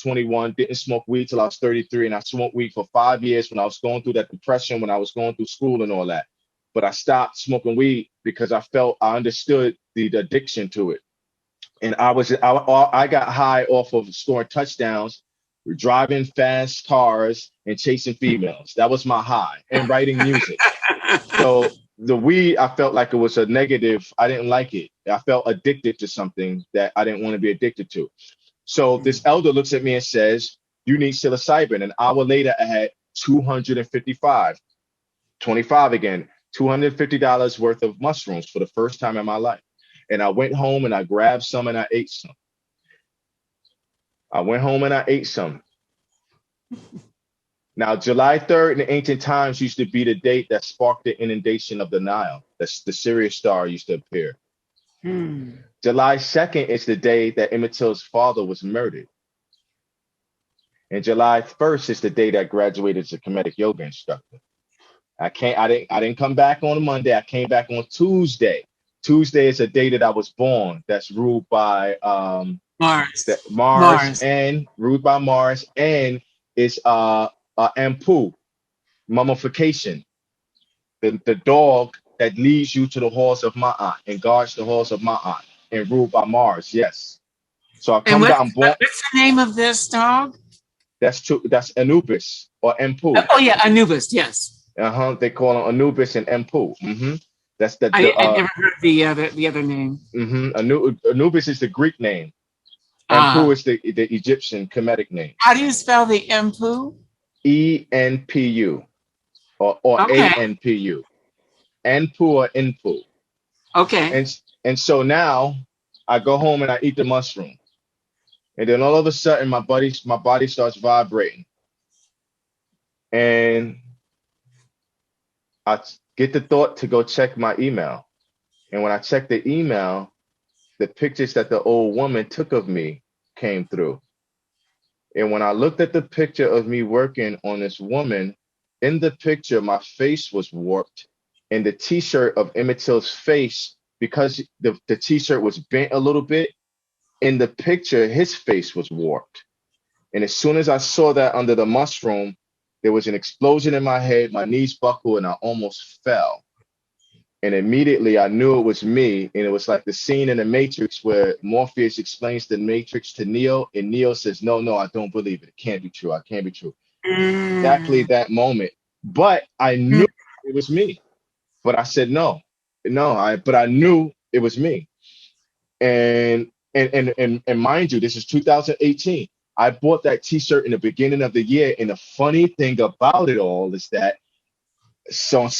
21, didn't smoke weed till I was 33, and I smoked weed for 5 years when I was going through that depression, when I was going through school and all that. But I stopped smoking weed because I understood the addiction to it. And I got high off of scoring touchdowns, driving fast cars, and chasing females. That was my high, and writing music. So the weed, I felt like it was a negative. I didn't like it. I felt addicted to something that I didn't want to be addicted to. So this elder looks at me and says, "You need psilocybin." An hour later, I had 255, 25 again, $250 worth of mushrooms for the first time in my life. And I went home and I grabbed some and I ate some. I went home and I ate some. Now, July 3rd in the ancient times used to be the date that sparked the inundation of the Nile. That's the Sirius star used to appear. July 2nd is the day that Emmett Till's father was murdered. And July 1st is the day that I graduated as a comedic yoga instructor. I didn't come back on a Monday. I came back on Tuesday. Tuesday is a day that I was born. That's ruled by Mars and ruled by Mars, and it's Ampu, mummification. The dog that leads you to the halls of Ma'at and guards the halls of Ma'at and ruled by Mars. Yes. So I come down. What's the name of this dog? That's Anubis or Ampu. Oh yeah, Anubis. Yes. They call him Anubis and Ampu. That's the. I never heard the other name. Anubis is the Greek name. Ampu is the Egyptian comedic name. How do you spell the Empu? ENPU or ANPU. Anpu or Inpu. Okay. And so now I go home and I eat the mushroom. And then all of a sudden my body starts vibrating. And I get the thought to go check my email. And when I check the email, the pictures that the old woman took of me came through. And when I looked at the picture of me working on this woman, in the picture, my face was warped. And the T-shirt of Emmett Till's face, because the T-shirt was bent a little bit, in the picture, his face was warped. And as soon as I saw that under the mushroom, there was an explosion in my head, my knees buckled, and I almost fell. And immediately I knew it was me. And it was like the scene in the Matrix where Morpheus explains the Matrix to Neo, and Neo says, no, I don't believe it. It can't be true. I can't be true. Exactly that moment. But I knew it was me. But I said, but I knew it was me. And mind you, this is 2018. I bought that T-shirt in the beginning of the year. And the funny thing about it all is that on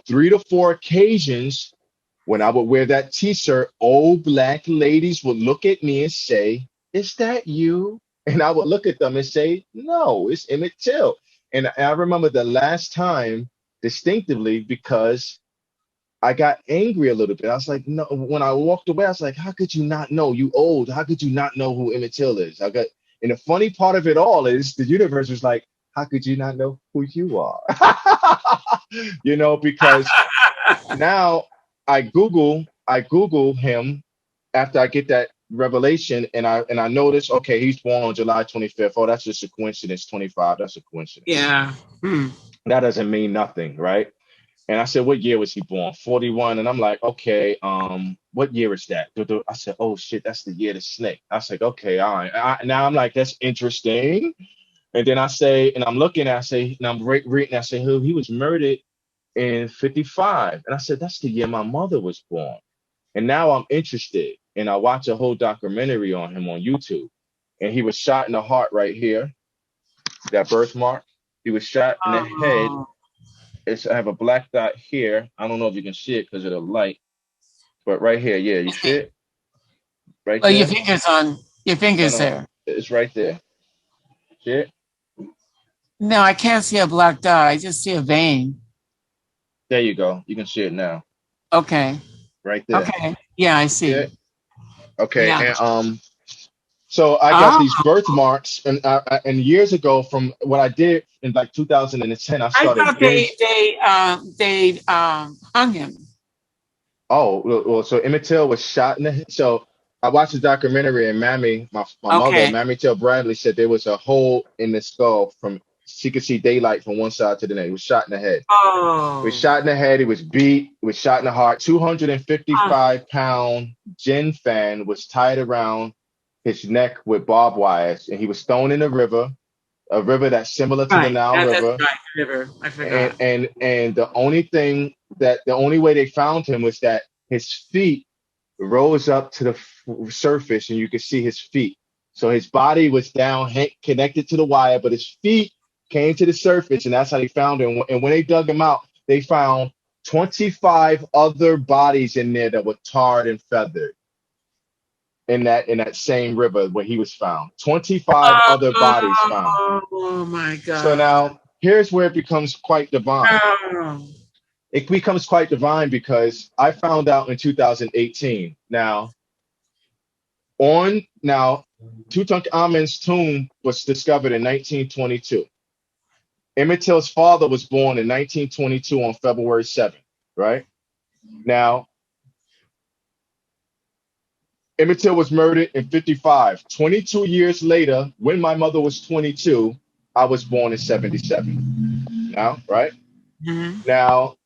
3 to 4 occasions, when I would wear that T-shirt, old Black ladies would look at me and say, "Is that you?" And I would look at them and say, "No, it's Emmett Till." And I remember the last time distinctively because I got angry a little bit. I was like, no, when I walked away, I was like, how could you not know? You old. How could you not know who Emmett Till is? And the funny part of it all is the universe was like, how could you not know who you are? Because now I Google him after I get that revelation, and I notice, okay, he's born on July 25th. Oh, that's just a coincidence. 25, that's a coincidence. Yeah. That doesn't mean nothing, right? And I said, what year was he born? 41. And I'm like, okay, what year is that? I said, oh shit, that's the year of the snake. I was like, okay, all right. Now I'm like, that's interesting. And then I say, and I'm looking, I say, and I'm reading, I say, he was murdered in 55. And I said, that's the year my mother was born. And now I'm interested. And I watch a whole documentary on him on YouTube. And he was shot in the heart right here, that birthmark. He was shot in the head. Oh, I have a black dot here. I don't know if you can see it because of the light, but right here, yeah, you see it right well, your there? fingers on your No, fingers no, there. it's right there. See it? No, I can't see a black dot. I just see a vein. There you go. You can see it now, Okay. right there. Okay. Yeah, I See see. it? Okay, Yeah. and so I got Oh, these birthmarks, and years ago, from what I did in like 2010, I I started thought binge. they hung him. Oh, well, so Emmett Till was shot in the head. So I watched the documentary, and Mammy, my mother, Okay. Mammy Till Bradley, said there was a hole in the skull from she could see daylight from one side to the next. He was shot in the head. He was Oh. shot in the head. He was beat. He was shot in the heart. Ah, 255-pound gin fan was tied around his neck with barbed wires, and he was thrown in a river that's similar to the right. Nile That's River. right. River. I And forgot. the only way they found him was that his feet rose up to the surface, and you could see his feet. So his body was down, connected to the wire, but his feet came to the surface, and that's how they found him. And when they dug him out, they found 25 other bodies in there that were tarred and feathered in that same river where he was found. 25 other bodies found. Oh my So God. now here's where it becomes quite divine. Oh. It becomes quite divine because I found out in 2018. Now Tutankhamun's tomb was discovered in 1922. Emmett Till's father was born in 1922 on February 7th, right? Now, Emmett Till was murdered in 55. 22 years later, when my mother was 22, I was born in 77. Now, right? Mhm. Now,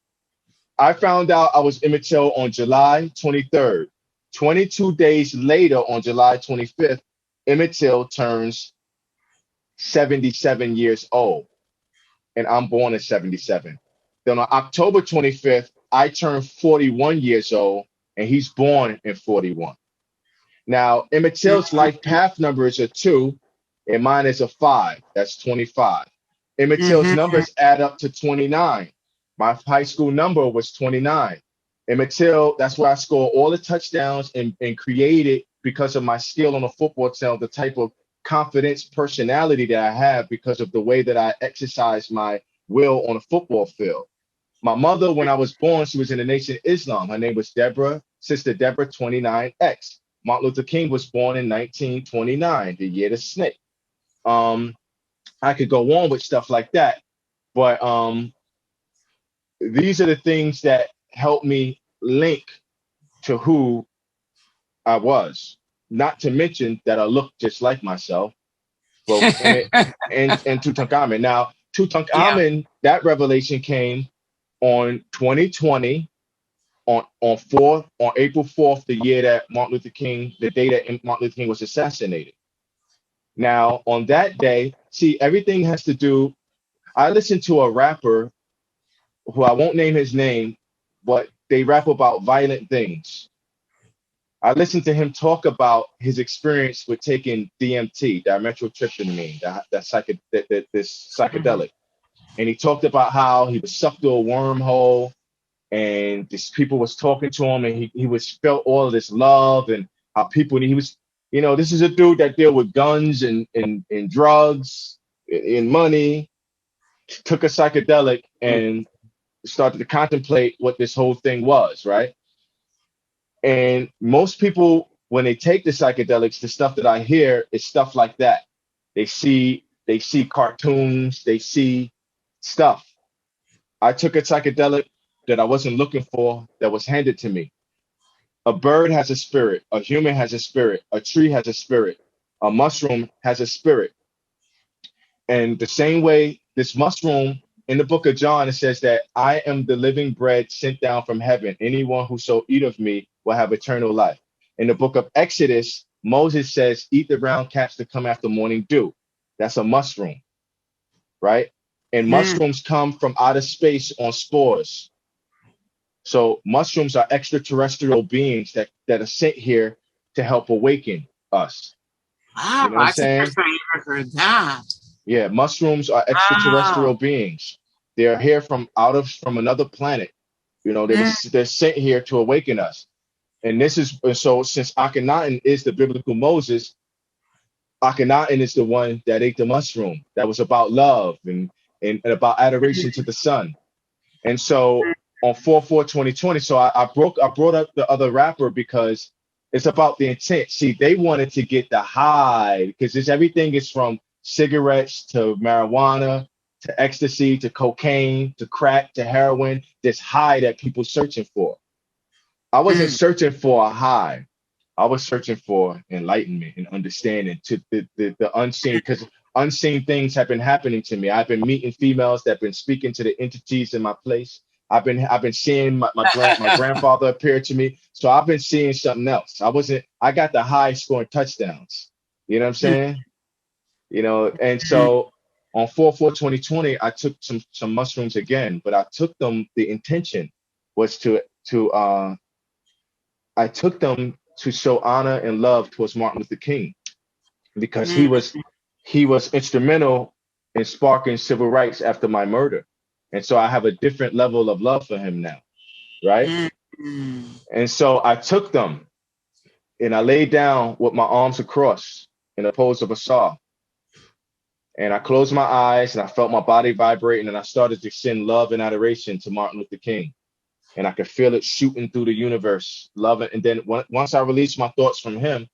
I found out I was Emmett Till on July 23rd. 22 days later, on July 25th, Emmett Till turns 77 years old, and I'm born in 77. Then on October 25th, I turn 41 years old, and he's born in 41. Now, Emmett Till's life path number is a 2, and mine is a 5. That's 25. Emmett Till's Mhm. numbers add up to 29. My high school number was 29. Emmett Till, that's where I scored all the touchdowns and created, because of my skill on the football field, the type of confidence, personality that I have because of the way that I exercise my will on a football field. My mother, when I was born, she was in the Nation of Islam. Her name was Deborah, Sister Deborah 29X. Martin Luther King was born in 1929, the year of the snake. Um, I could go on with stuff like that, but these are the things that help me link to who I was. Not to mention that I look just like myself. Well, and Tutankhamun. Now, Yeah. Tutankhamun, that revelation came on 2020 on April 4th, the year that Martin Luther King, the day that Martin Luther King was assassinated. Now, on that day, see, everything has to do. I listened to a rapper who I won't name his name, but they rap about violent things. I listened to him talk about his experience with taking DMT, dimethyltryptamine, this Mhm. psychedelic, and he talked about how he was sucked through a wormhole, and these people was talking to him, and he was felt all of this love, and how people, he was, this is a dude that deal with guns and drugs and money, took a psychedelic and started to contemplate what this whole thing was, right? And most people, when they take the psychedelics, the stuff that I hear is stuff like that. They see cartoons, they see stuff. I took a psychedelic that I wasn't looking for, that was handed to me. A bird has a spirit, a human has a spirit, a tree has a spirit, a mushroom has a spirit. And the same way, this mushroom, in the book of John, it says that I am the living bread sent down from heaven. Anyone who shall eat of me will have eternal life. In the book of Exodus, Moses says, eat the brown caps that come after morning dew. That's a mushroom. right? And Mm. mushrooms come from outer space on spores. So mushrooms are extraterrestrial beings that are sent here to help awaken us. You Wow, know what I'm that's the saying? first time I ever heard that. Yeah, mushrooms are extraterrestrial Wow. beings. They're here from another planet. You know, Mm. they're sent here to awaken us. And this is so since Akhenaten is the biblical Moses, Akhenaten is the one that ate the mushroom. That was about love and about adoration to the sun. And so on 4/4/2020, so I brought up the other rapper because it's about the intent. See, they wanted to get the high because everything is from cigarettes to marijuana to ecstasy to cocaine to crack to heroin. This high that people searching for. I wasn't Mm. searching for a high. I was searching for enlightenment and understanding to the unseen, because unseen things have been happening to me. I've been meeting females that have been speaking to the entities in my place. I've been seeing my grandfather appear to me. So I've been seeing something else. I got the high scoring touchdowns. You know what I'm Mm. saying? You know, and so on 4/4/2020, I took some mushrooms again, but I took them, the intention was to I took them to show honor and love towards Martin Luther King because Mm. he was instrumental in sparking civil rights after my murder. And so I have a different level of love for him now, right? Mm. Mm. And so I took them and I laid down with my arms across in a pose of a saw. And I closed my eyes and I felt my body vibrating and I started to send love and adoration to Martin Luther King. And I could feel it shooting through the universe, love it. And then once I released my thoughts from him,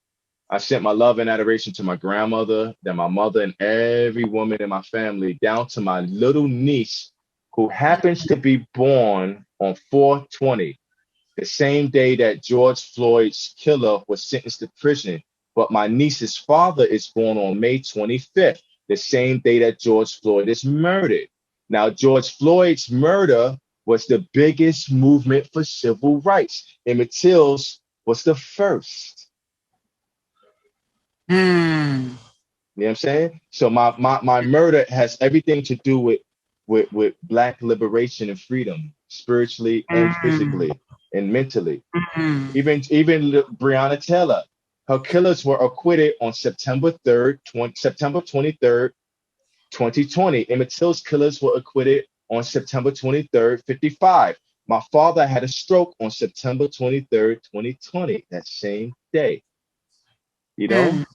I sent my love and adoration to my grandmother, then my mother, and every woman in my family, down to my little niece, who happens to be born on 4/20, the same day that George Floyd's killer was sentenced to prison. But my niece's father is born on May 25th, the same day that George Floyd is murdered. Now, George Floyd's murder was the biggest movement for civil rights. Emmett Till's was the first. Mm. You know what I'm saying? So my murder has everything to do with black liberation and freedom, spiritually and Mm. physically and mentally. Mm. Even Breonna Taylor, her killers were acquitted on September 23rd, 2020. Emmett Till's killers were acquitted on September 23rd, 55. My father had a stroke on September 23rd, 2020, that same day, you know? Mm.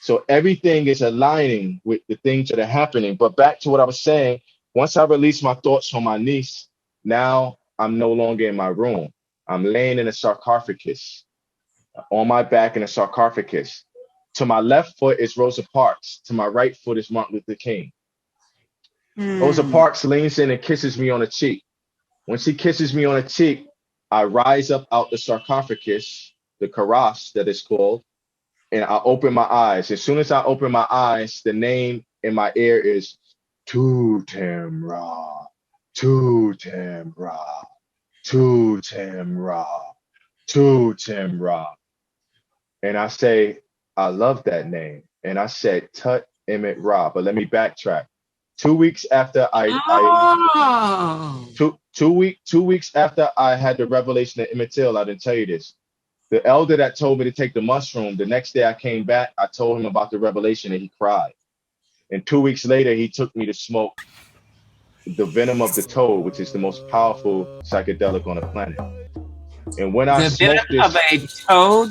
So everything is aligning with the things that are happening. But back to what I was saying, once I release my thoughts from my niece, now I'm no longer in my room. I'm laying in a sarcophagus, on my back in a sarcophagus. To my left foot is Rosa Parks. To my right foot is Martin Luther King. Rosa Mm. Parks leans in and kisses me on the cheek. When she kisses me on the cheek, I rise up out the sarcophagus, the karass that is called, and I open my eyes. As soon as I open my eyes, the name in my ear is TutemRa, TutemRa, TutemRa, TutemRa. And I say, I love that name. And I said, Tut Emmett Ra. But let me backtrack. 2 weeks after Oh. 2 weeks after I had the revelation of Emmett Till, I didn't tell you this. The elder that told me to take the mushroom, the next day I came back, I told him about the revelation and he cried. And 2 weeks later, he took me to smoke the venom of the toad, which is the most powerful psychedelic on the planet. And when I The venom smoked of this, a toad.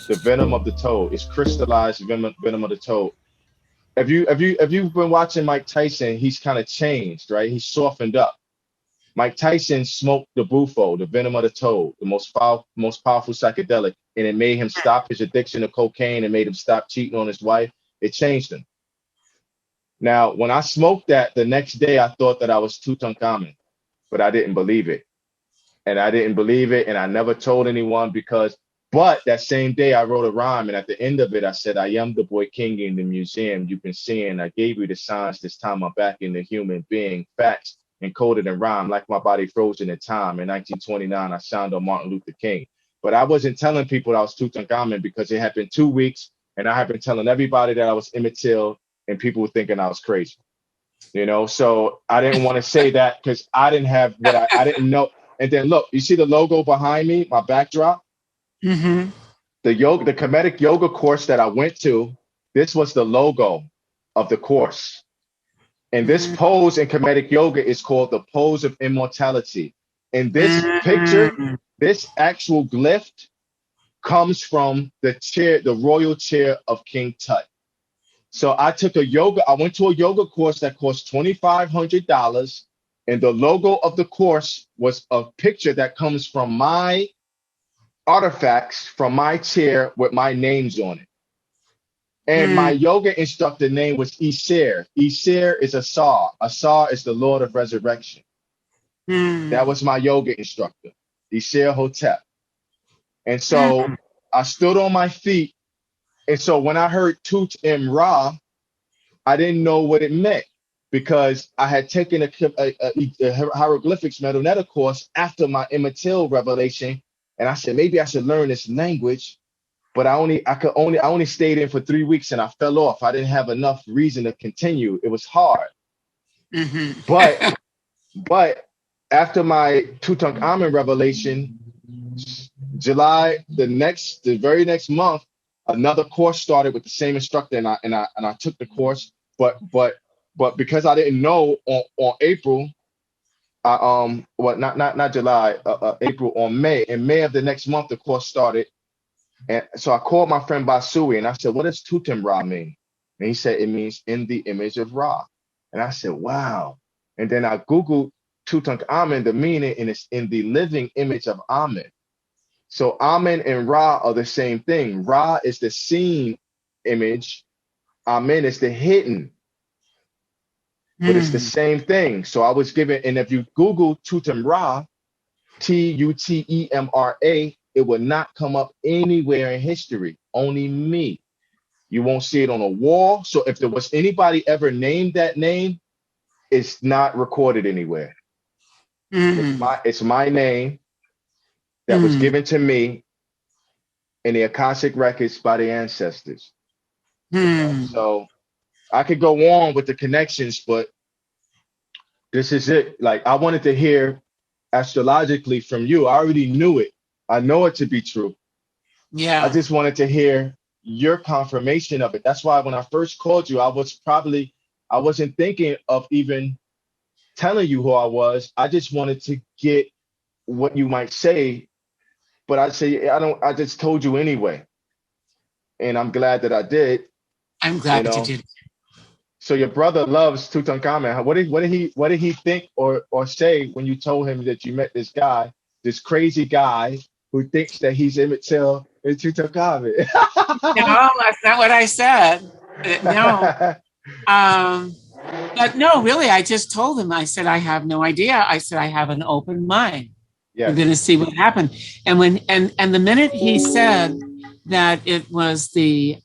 the venom of the toad, it's crystallized venom of the toad. If you've been watching Mike Tyson, he's kind of changed, right? He's softened up. Mike Tyson smoked the bufo, the venom of the toad, the most powerful psychedelic, and it made him stop his addiction to cocaine and made him stop cheating on his wife. It changed him. Now, when I smoked that, the next day I thought that I was Tutankhamun, but I didn't believe it. And I didn't believe it, and I never told anyone but that same day I wrote a rhyme, and at the end of it, I said, I am the boy king in the museum you've been seeing. I gave you the signs, this time I'm back in the human being. Facts encoded in rhyme, like my body frozen in time. In 1929, I signed on Martin Luther King. But I wasn't telling people I was Tutankhamun because it had been 2 weeks, and I had been telling everybody that I was Emmett Till, and people were thinking I was crazy. you know. So I didn't want to say that because I didn't have what I didn't know. And then look, you see the logo behind me, my backdrop, Mm-hmm. the Kemetic yoga course that I went to. This was the logo of the course. And this pose in Kemetic yoga is called the pose of immortality. In this picture, Mm-hmm. this actual glyph comes from the chair, the royal chair of King Tut. So I went to a yoga course that cost $2,500. And the logo of the course was a picture that comes from my artifacts from my chair with my names on it. And my yoga instructor name was Isir. Isir is Asar. Asar is the Lord of Resurrection. That was my yoga instructor, Isir Hotep. And so I stood on my feet. And so when I heard TutemRa, I didn't know what it meant because I had taken a hieroglyphics metal course after my Immatil revelation. And I said, maybe I should learn this language. But I only stayed in for 3 weeks and I fell off. I didn't have enough reason to continue. It was hard. Mm-hmm. But after my Tutankhamun revelation, the very next month, another course started with the same instructor, and I took the course. But because I didn't know on April, not July, April, on May. In May of the next month, the course started. And so I called my friend Basui and I said, what does TutemRa mean? And he said, it means in the image of Ra. And I said, wow. And then I Googled Tutankhamun, the meaning, and it's in the living image of Amen. So Amen and Ra are the same thing. Ra is the seen image. Amen is the hidden, but it's the same thing. So I was given, and if you Google TutemRa, Tutemra, it will not come up anywhere in history, only me. You won't see it on a wall. So if there was anybody ever named that name, it's not recorded anywhere. It's my name that was given to me in the Akashic records by the ancestors. So I could go on with the connections, but this is it. Like I wanted to hear astrologically from you. I already knew it. I know it to be true. I Yeah. just wanted to hear your confirmation of it. That's why when I first called you, I wasn't thinking of even telling you who I was. I just wanted to get what you might say, but I just told you anyway. And I'm glad that I did, I'm you glad you know. did. So your brother loves Tutankhamun. What did he think or say when you told him that you met this guy, this crazy guy who thinks that he's Emmett Till and Tutankhamun? No, that's not what I said. No. But no, really, I just told him, I said, I have no idea. I said, I have an open mind. We're going to Yes. see what happened. And the minute he said that it was the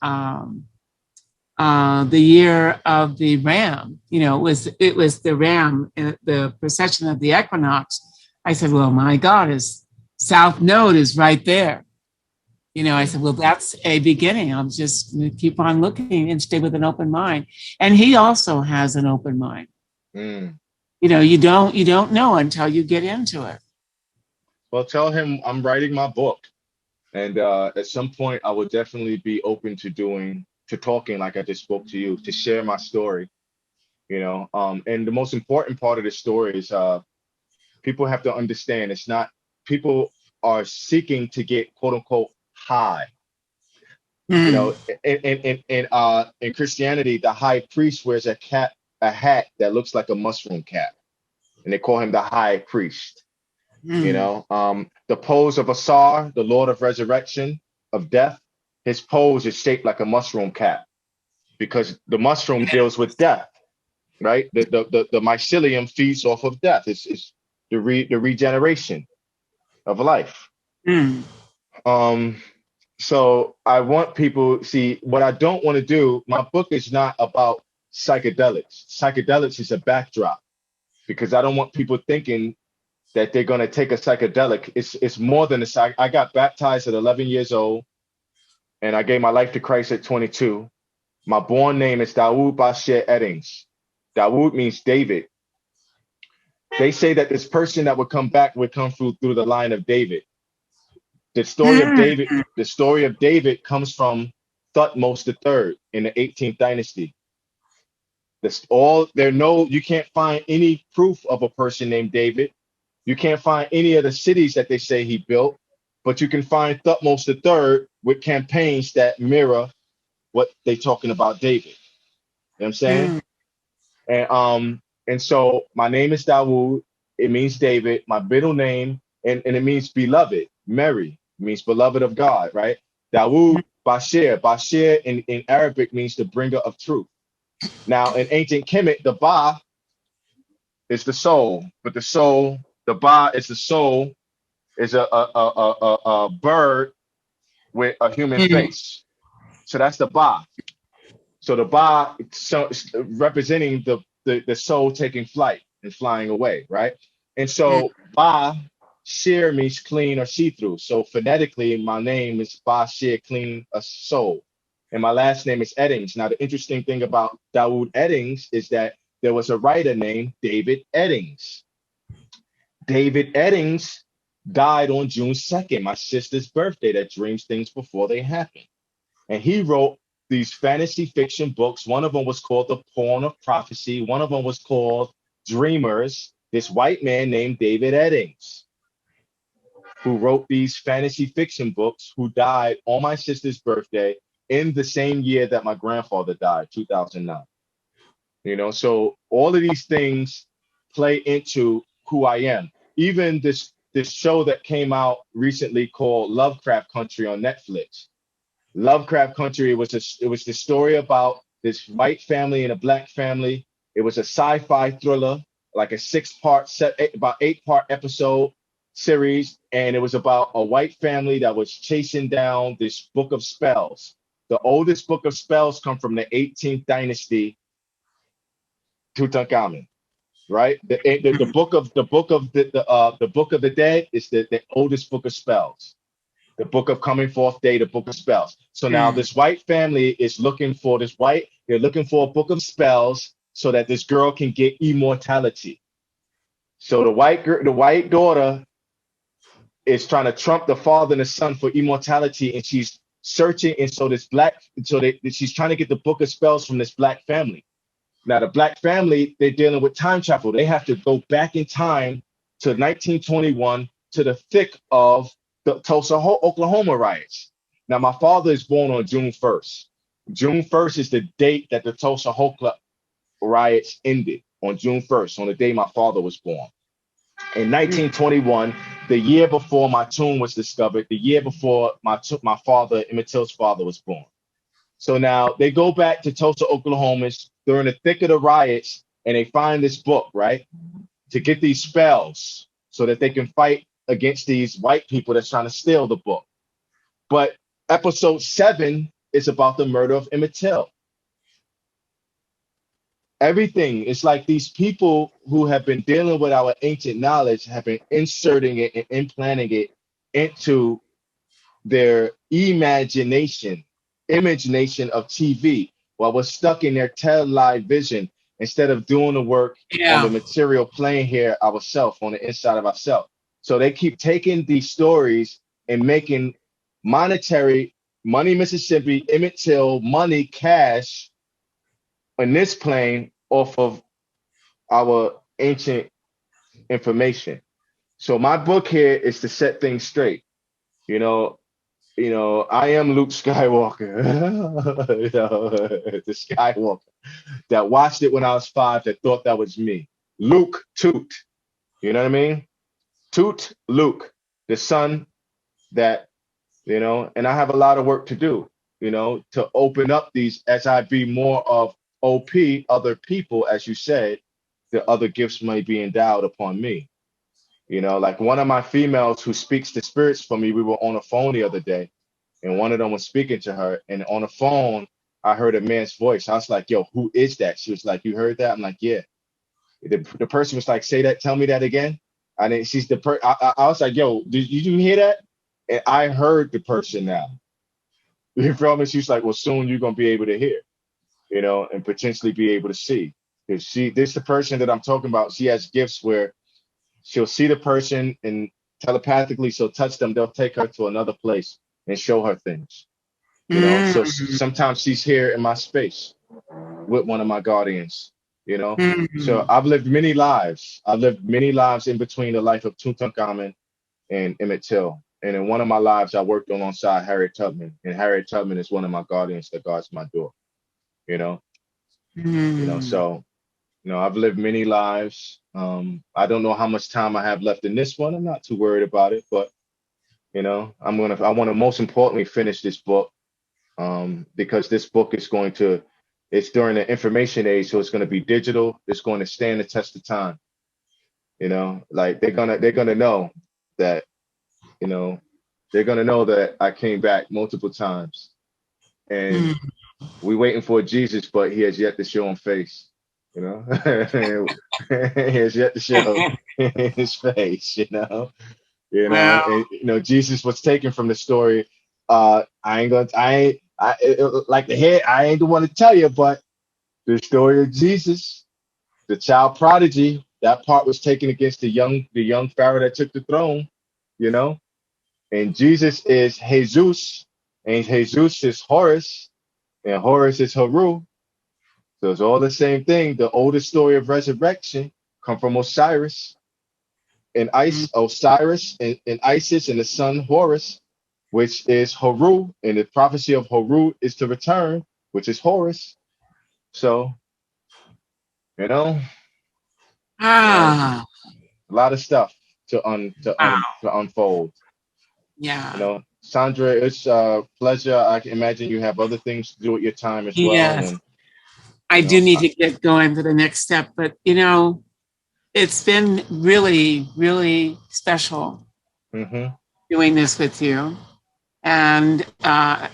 year of the ram, it was the ram, the procession of the equinox. I said, well, my God, his south node is right there. I said, well, that's a beginning. I'm just going to keep on looking and stay with an open mind. And he also has an open mind. You don't know until you get into it. Well, tell him I'm writing my book. And at some point, I would definitely be open to talking like I just spoke to you, to share my story, And the most important part of the story is people have to understand people are seeking to get quote unquote high. In Christianity, the high priest wears a hat that looks like a mushroom cap, and they call him the high priest. The pose of Asar, the Lord of Resurrection, of death, his pose is shaped like a mushroom cap because the mushroom deals with death, right? The mycelium feeds off of death. It's the regeneration of life. So I want people see what I don't want to do. My book is not about psychedelics. Psychedelics is a backdrop because I don't want people thinking that they're going to take a psychedelic. It's more than a psych. I got baptized at 11 years old and I gave my life to Christ at 22. My born name is Dawood Bashir Eddings. Dawood means David. They say that this person that would come back would come through the line of David. The story of David comes from Thutmose III in the 18th dynasty. You can't find any proof of a person named David. You can't find any of the cities that they say he built, but you can find Thutmose III with campaigns that mirror what they talking about David. You know what I'm saying? And so my name is Dawood. It means David. My middle name, and it means beloved, Mary. It means beloved of God, right? Dawood Bashir. Bashir in Arabic means the bringer of truth. Now, in ancient Kemet, the Ba is the soul, but the Ba is the soul, is a bird with a human face. So that's the Ba. So the Ba representing the soul taking flight and flying away, right? And so Ba Shir means clean or see-through. So phonetically, my name is Ba Shir, clean a soul. And my last name is Eddings. Now, the interesting thing about Dawood Eddings is that there was a writer named David Eddings. David Eddings died on June 2nd, my sister's birthday, that dreams things before they happen. And he wrote these fantasy fiction books. One of them was called The Pawn of Prophecy. One of them was called Dreamers. This white man named David Eddings, who wrote these fantasy fiction books, who died on my sister's birthday in the same year that my grandfather died, 2009. You know, so all of these things play into who I am. Even this show that came out recently called Lovecraft Country on Netflix. Lovecraft Country, it was the story about this white family and a black family. It was a sci-fi thriller, like a about 8-part episode series, and it was about a white family that was chasing down this book of spells. The oldest book of spells come from the 18th dynasty, Tutankhamun, right? The book of the dead is the oldest book of spells. The book of coming forth day, the book of spells. So now this white family is looking for they're looking for a book of spells so that this girl can get immortality. So the white daughter is trying to trump the father and the son for immortality, and she's searching. And so she's trying to get the book of spells from this black family. Now, the black family, they're dealing with time travel. They have to go back in time to 1921 to the thick of the Tulsa, Oklahoma riots. Now, my father is born on June 1st. June 1st is the date that the Tulsa, Oklahoma riots ended, on June 1st, on the day my father was born. In 1921, the year before my tomb was discovered, the year before my father, Emmett Till's father, was born. So now they go back to Tulsa, Oklahoma during the thick of the riots, and they find this book, right, to get these spells so that they can fight against these white people that's trying to steal the book. But episode 7 is about the murder of Emmett Till. Everything is like these people who have been dealing with our ancient knowledge have been inserting it and implanting it into their imagination of TV, while we're stuck in their televised vision instead of doing the work on the material plane here ourselves, on the inside of ourselves. So they keep taking these stories and making monetary money, Mississippi, Emmett Till, money, cash on this plane off of our ancient information. So my book here is to set things straight. You know, I am Luke Skywalker, the Skywalker that watched it when I was 5, that thought that was me. Luke Toot, you know what I mean? Toot Luke, the son that, and I have a lot of work to do, to open up these, as I be more of OP, other people, as you said, the other gifts may be endowed upon me. Like one of my females who speaks to spirits for me, we were on a phone the other day, and one of them was speaking to her, and on the phone, I heard a man's voice. I was like, yo, who is that? She was like, you heard that? I'm like, yeah. The person was like, say that, tell me that again. And then I was like, yo, did you hear that? And I heard the person now. You feel me? She's like, well, soon you're going to be able to hear, and potentially be able to see. If this the person that I'm talking about, she has gifts where she'll see the person and telepathically she'll touch them. They'll take her to another place and show her things. You know, so Mm, sometimes she's here in my space with one of my guardians. You know, so mm, I've lived many lives. I've lived many lives in between the life of Tutankhamun and Emmett Till. And in one of my lives, I worked alongside Harriet Tubman, and Harriet Tubman is one of my guardians that guards my door. You know, mm. so I've lived many lives. I don't know how much time I have left in this one. I'm not too worried about it, but I want to most importantly finish this book, because this book is it's during the information age, so it's going to be digital. It's going to stand the test of time. Like they're gonna know that, you know, they're gonna know that I came back multiple times, and Mm. we waiting for Jesus, but he has yet to show him face. He has yet to show his face. Wow. And Jesus was taken from the story. I ain't gonna, like the head. I ain't the one to tell you, but the story of Jesus, the child prodigy, that part was taken against the young Pharaoh that took the throne. You know, and Jesus is Jesus, and Jesus is Horus, and Horus is Haru. So it's all the same thing. The oldest story of resurrection come from Osiris and Mm. Osiris and Isis and the son Horus, which is Haru, and the prophecy of Haru is to return, which is Horus. So, you know, a Ah, lot of stuff wow. to unfold. Yeah. Sandra, it's a pleasure. I can imagine you have other things to do with your time as well. Yes. And, I you do know, need to get going for the next step, but it's been really, really special mm-hmm, doing this with you. And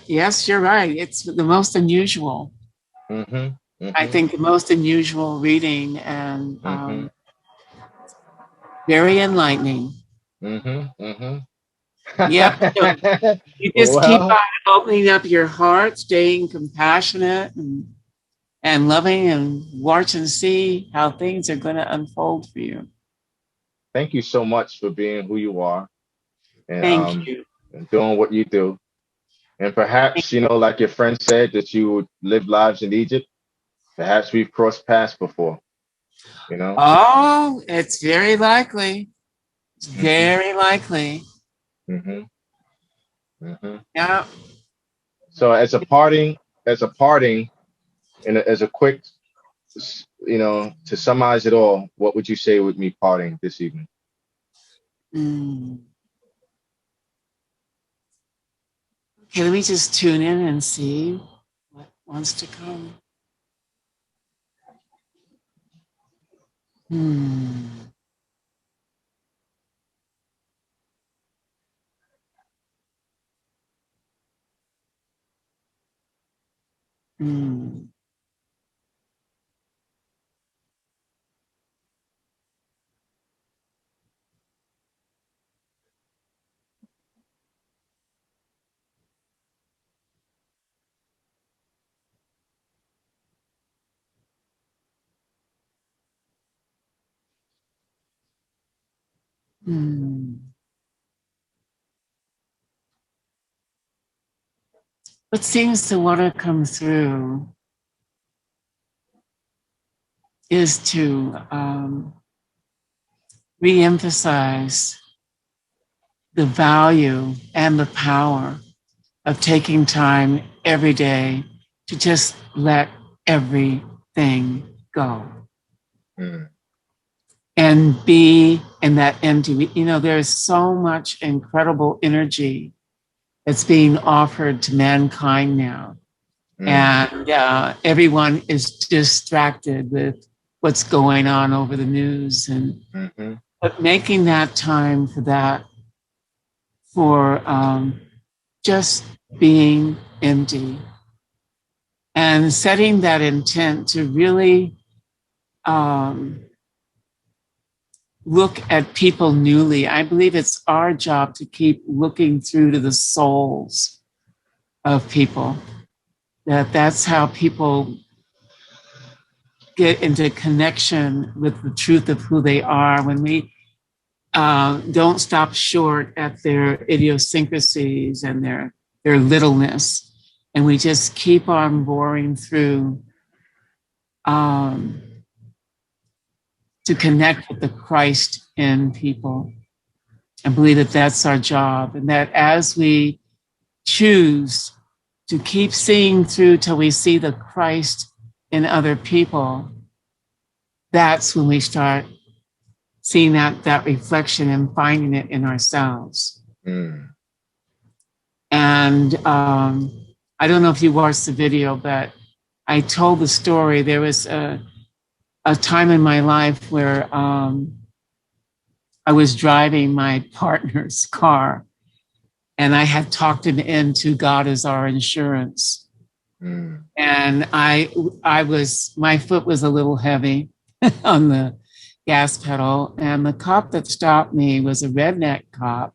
yes, you're right. It's the most unusual. mm-hmm, I mm-hmm, think the most unusual reading and mm-hmm, very enlightening. mm-hmm, mm-hmm. Yep. So you just keep Well, on opening up your heart, staying compassionate and loving, and watch and see how things are going to unfold for you. thank you so much for being who you are, and Thank you. and doing what you do. And perhaps, like your friend said, that you would live lives in Egypt. Perhaps we've crossed paths before, you know? Oh, it's very likely. It's hmm very likely. hmm hmm Yeah. So as a parting, and as a quick, to summarize it all, what would you say with me parting this evening? Mm. Okay, let me just tune in and see what wants to come. Hmm. Hmm. Hmm. What seems to want to come through is to re-emphasize the value and the power of taking time every day to just let everything go Mm, and be in that empty. There's so much incredible energy that's being offered to mankind now. mm, And everyone is distracted with what's going on over the news. hmm But making that time for that, for just being empty and setting that intent to really um, look at people newly. I believe it's our job to keep looking through to the souls of people. That's how people get into connection with the truth of who they are, when we don't stop short at their idiosyncrasies and their littleness, and we just keep on boring through to connect with the Christ in people. I believe that that's our job, and that as we choose to keep seeing through till we see the Christ in other people, that's when we start seeing that reflection and finding it in ourselves. Mm. And I don't know if you watched the video, but I told the story. There was a time in my life where I was driving my partner's car, and I had talked him into God as our insurance. Mm. And my foot was a little heavy on the gas pedal, and the cop that stopped me was a redneck cop,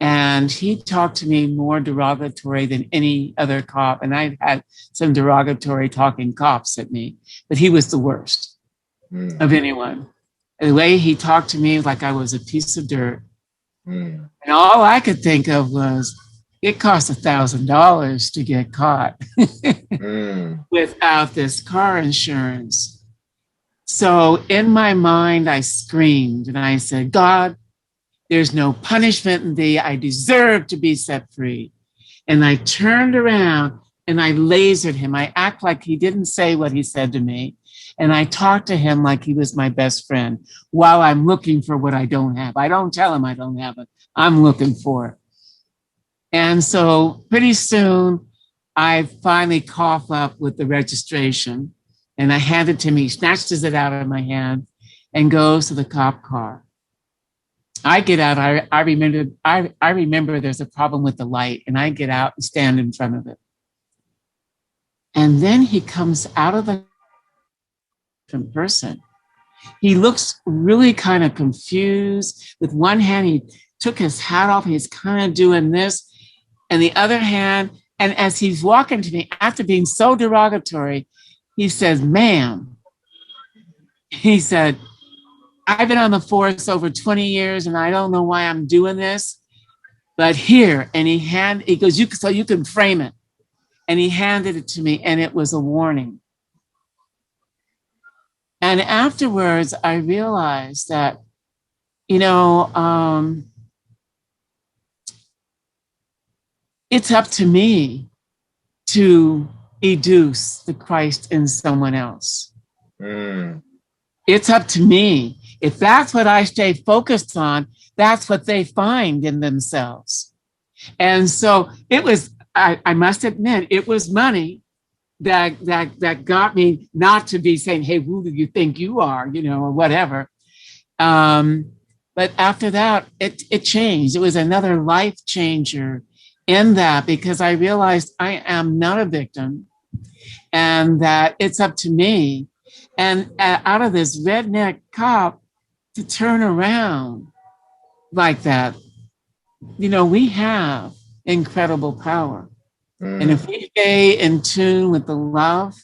and he talked to me more derogatory than any other cop. And I had some derogatory talking cops at me, but he was the worst of anyone. And the way he talked to me, like I was a piece of dirt. Mm. And all I could think of was, it cost $1,000 to get caught without this car insurance. So in my mind, I screamed and I said, God, there's no punishment in thee. I deserve to be set free. And I turned around and I lasered him. I act like he didn't say what he said to me. And I talked to him like he was my best friend while I'm looking for what I don't have. I don't tell him I don't have it. I'm looking for it. And so pretty soon, I finally cough up with the registration, and I hand it to him. He snatches it out of my hand and goes to the cop car. I get out. I remember there's a problem with the light, and I get out and stand in front of it. And then he comes out of the person. He looks really kind of confused. With one hand, he took his hat off. He's kind of doing this. And the other hand, and as he's walking to me, after being so derogatory, he says, ma'am, he said, I've been on the force over 20 years and I don't know why I'm doing this, but here, and he goes, so you can frame it. And he handed it to me, and it was a warning. And afterwards, I realized that, it's up to me to educe the Christ in someone else. Mm. It's up to me. If that's what I stay focused on, that's what they find in themselves. And so it was, I must admit, it was money that got me not to be saying, hey, who do you think you are, or whatever. But after that, it changed. It was another life changer in that, because I realized I am not a victim and that it's up to me. And out of this redneck cop to turn around like that, we have incredible power. And if we stay in tune with the love,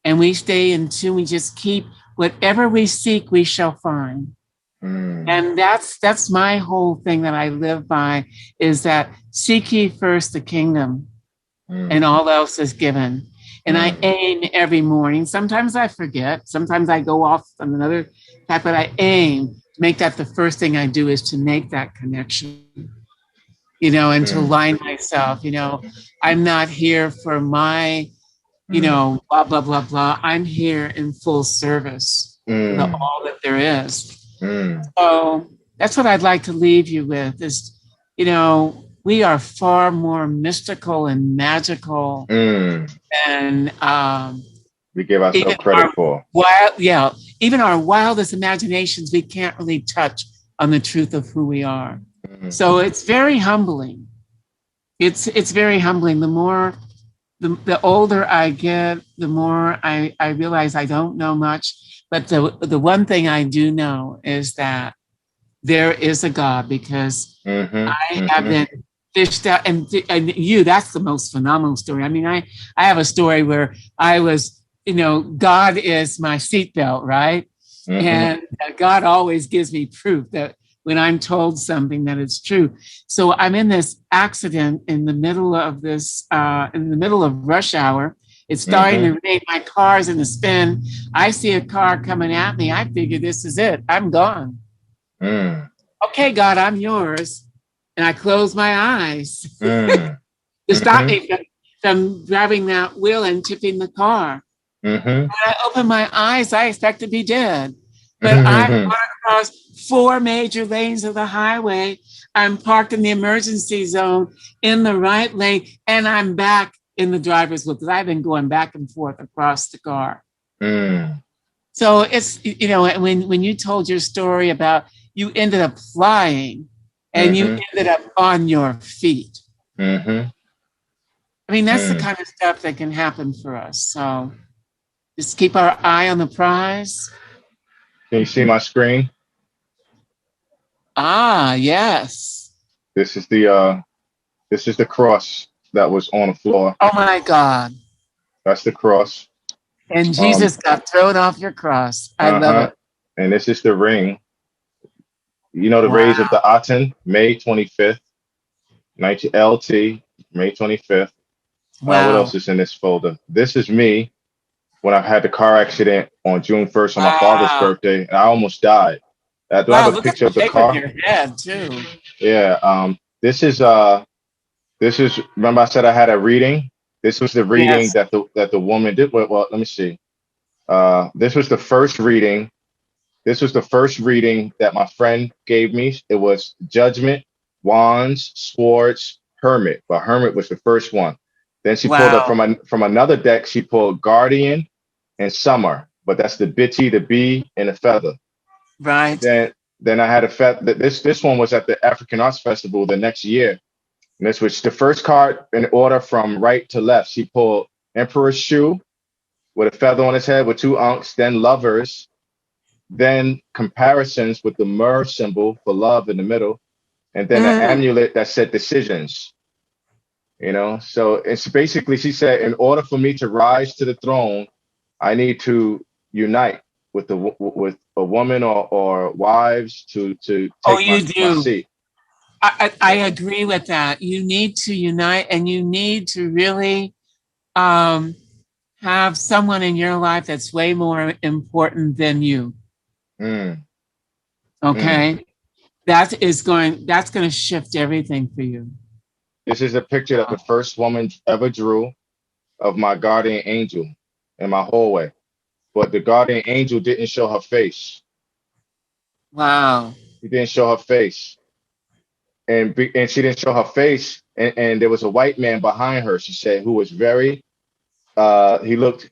and we stay in tune, we just keep whatever we seek, we shall find. And that's my whole thing that I live by, is that seek ye first the kingdom, and all else is given. And I aim every morning. Sometimes I forget. Sometimes I go off on another path, but I aim to make that the first thing I do, is to make that connection, and to align myself. I'm not here for my, blah, blah, blah, blah. I'm here in full service to all that there is. So that's what I'd like to leave you with is, we are far more mystical and magical than we give ourselves credit for. Even our wildest imaginations, we can't really touch on the truth of who we are. So it's very humbling. It's very humbling. The older I get, the more I realize I don't know much. But the one thing I do know is that there is a God, because I have been fished out. And that's the most phenomenal story. I mean, I have a story where I was God is my seatbelt, right? Mm-hmm. And God always gives me proof that when I'm told something that it's true. So I'm in this accident in the middle of rush hour. It's starting Mm-hmm. to rain. My car's in a spin. I see a car coming at me. I figure this is it. I'm gone. Mm. Okay, God, I'm yours. And I close my eyes Mm. to stop Mm-hmm. me from grabbing that wheel and tipping the car. Mm-hmm. When I open my eyes, I expect to be dead. But I've Mm-hmm. gone across 4 major lanes of the highway. I'm parked in the emergency zone in the right lane, and I'm back in the driver's wheel because I've been going back and forth across the car. Mm. So it's, when you told your story about you ended up flying and you Mm-hmm. ended up on your feet. Mm-hmm. I mean, that's the Mm. kind of stuff that can happen for us. So just keep our eye on the prize. Can you see my screen? Ah, yes. This is the cross that was on the floor. Oh my God. That's the cross. And Jesus got thrown off your cross. I love Uh-huh. it. And this is the ring. You know the Wow. rays of the Aten, May 25th, 19 LT, May 25th. What Wow. else is in this folder? This is me when I had the car accident on June 1st on my father's Wow. birthday, and I almost died. Do I have Wow. a Look at picture the of the shape of car? your head, too. Yeah. This is remember I said I had a reading. This was the reading Yes. that the woman did. Well, let me see. This was the first reading. This was the first reading that my friend gave me. It was Judgment, Wands, Swords, Hermit. But Hermit was the first one. Then she pulled up Wow. from another deck. She pulled Guardian and Summer. But that's the bitty, the bee, and the feather. Right. Then I had a this one was at the African Arts Festival the next year. And this was the first card in order from right to left. She pulled Emperor's Shoe with a feather on his head with 2 unks, then Lovers, then Comparisons with the myrrh symbol for love in the middle, and then an Mm. amulet that said Decisions. So it's basically, she said, in order for me to rise to the throne, I need to unite with a woman or wives to Oh, take my you my do. seat. I agree with that. You need to unite and you need to really um, have someone in your life that's way more important than you. Mm, mm. Okay. That's going to shift everything for you. This is a picture that the first woman ever drew of my guardian angel in my hallway, but the guardian angel didn't show her face. Wow. He didn't show her face, and she didn't show her face, and there was a white man behind her. She said, who was very he looked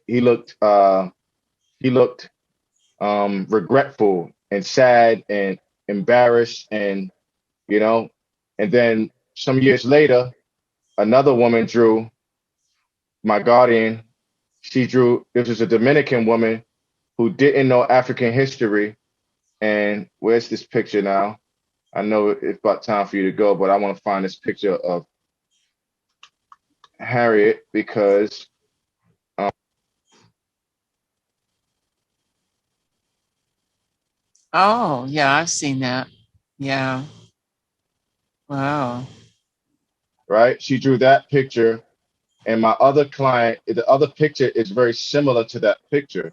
regretful and sad and embarrassed, and then some years later, another woman drew my guardian. She drew, this was a Dominican woman who didn't know African history. And where's this picture now? I know it's about time for you to go, but I want to find this picture of Harriet because Oh, yeah, I've seen that. Yeah. Wow. right, she drew that picture, and my other client, the other picture is very similar to that picture,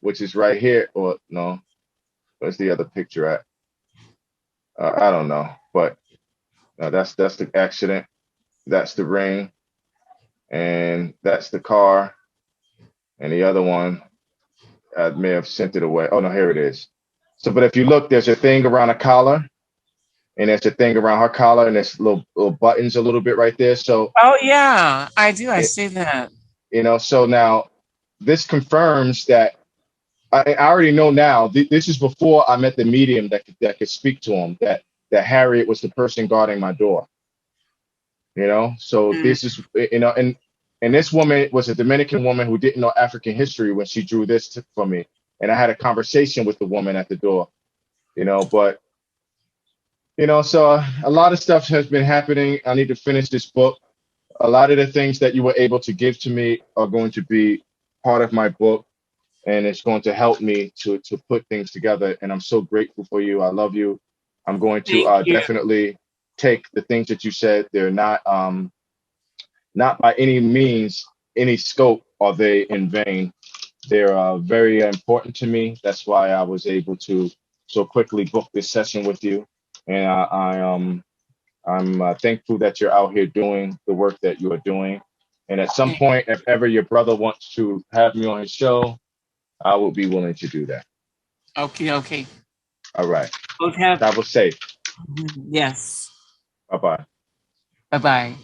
which is right here. Or no, where's the other picture at? I don't know, but that's the accident. That's the ring, and that's the car, and the other one I may have sent it away. Oh no, here it is. So, but if you look, there's a thing around a collar, and there's a thing around her collar, and there's little buttons a little bit right there. So, Oh, yeah, I do. I it, see that. so now this confirms that I already know now. This is before I met the medium that could speak to him. That Harriet was the person guarding my door. So Mm. this is and this woman was a Dominican woman who didn't know African history when she drew this for me, and I had a conversation with the woman at the door. But so a lot of stuff has been happening. I need to finish this book. A lot of the things that you were able to give to me are going to be part of my book, and it's going to help me to put things together. And I'm so grateful for you. I love you. I'm going to Thank you. definitely take the things that you said. They're not by any means, any scope are they in vain. They're very important to me. That's why I was able to so quickly book this session with you. And I'm thankful that you're out here doing the work that you are doing. And at some point, if ever your brother wants to have me on his show, I will be willing to do that. Okay, okay. All right. Both have, Travel safe. yes. Bye bye. Bye-bye.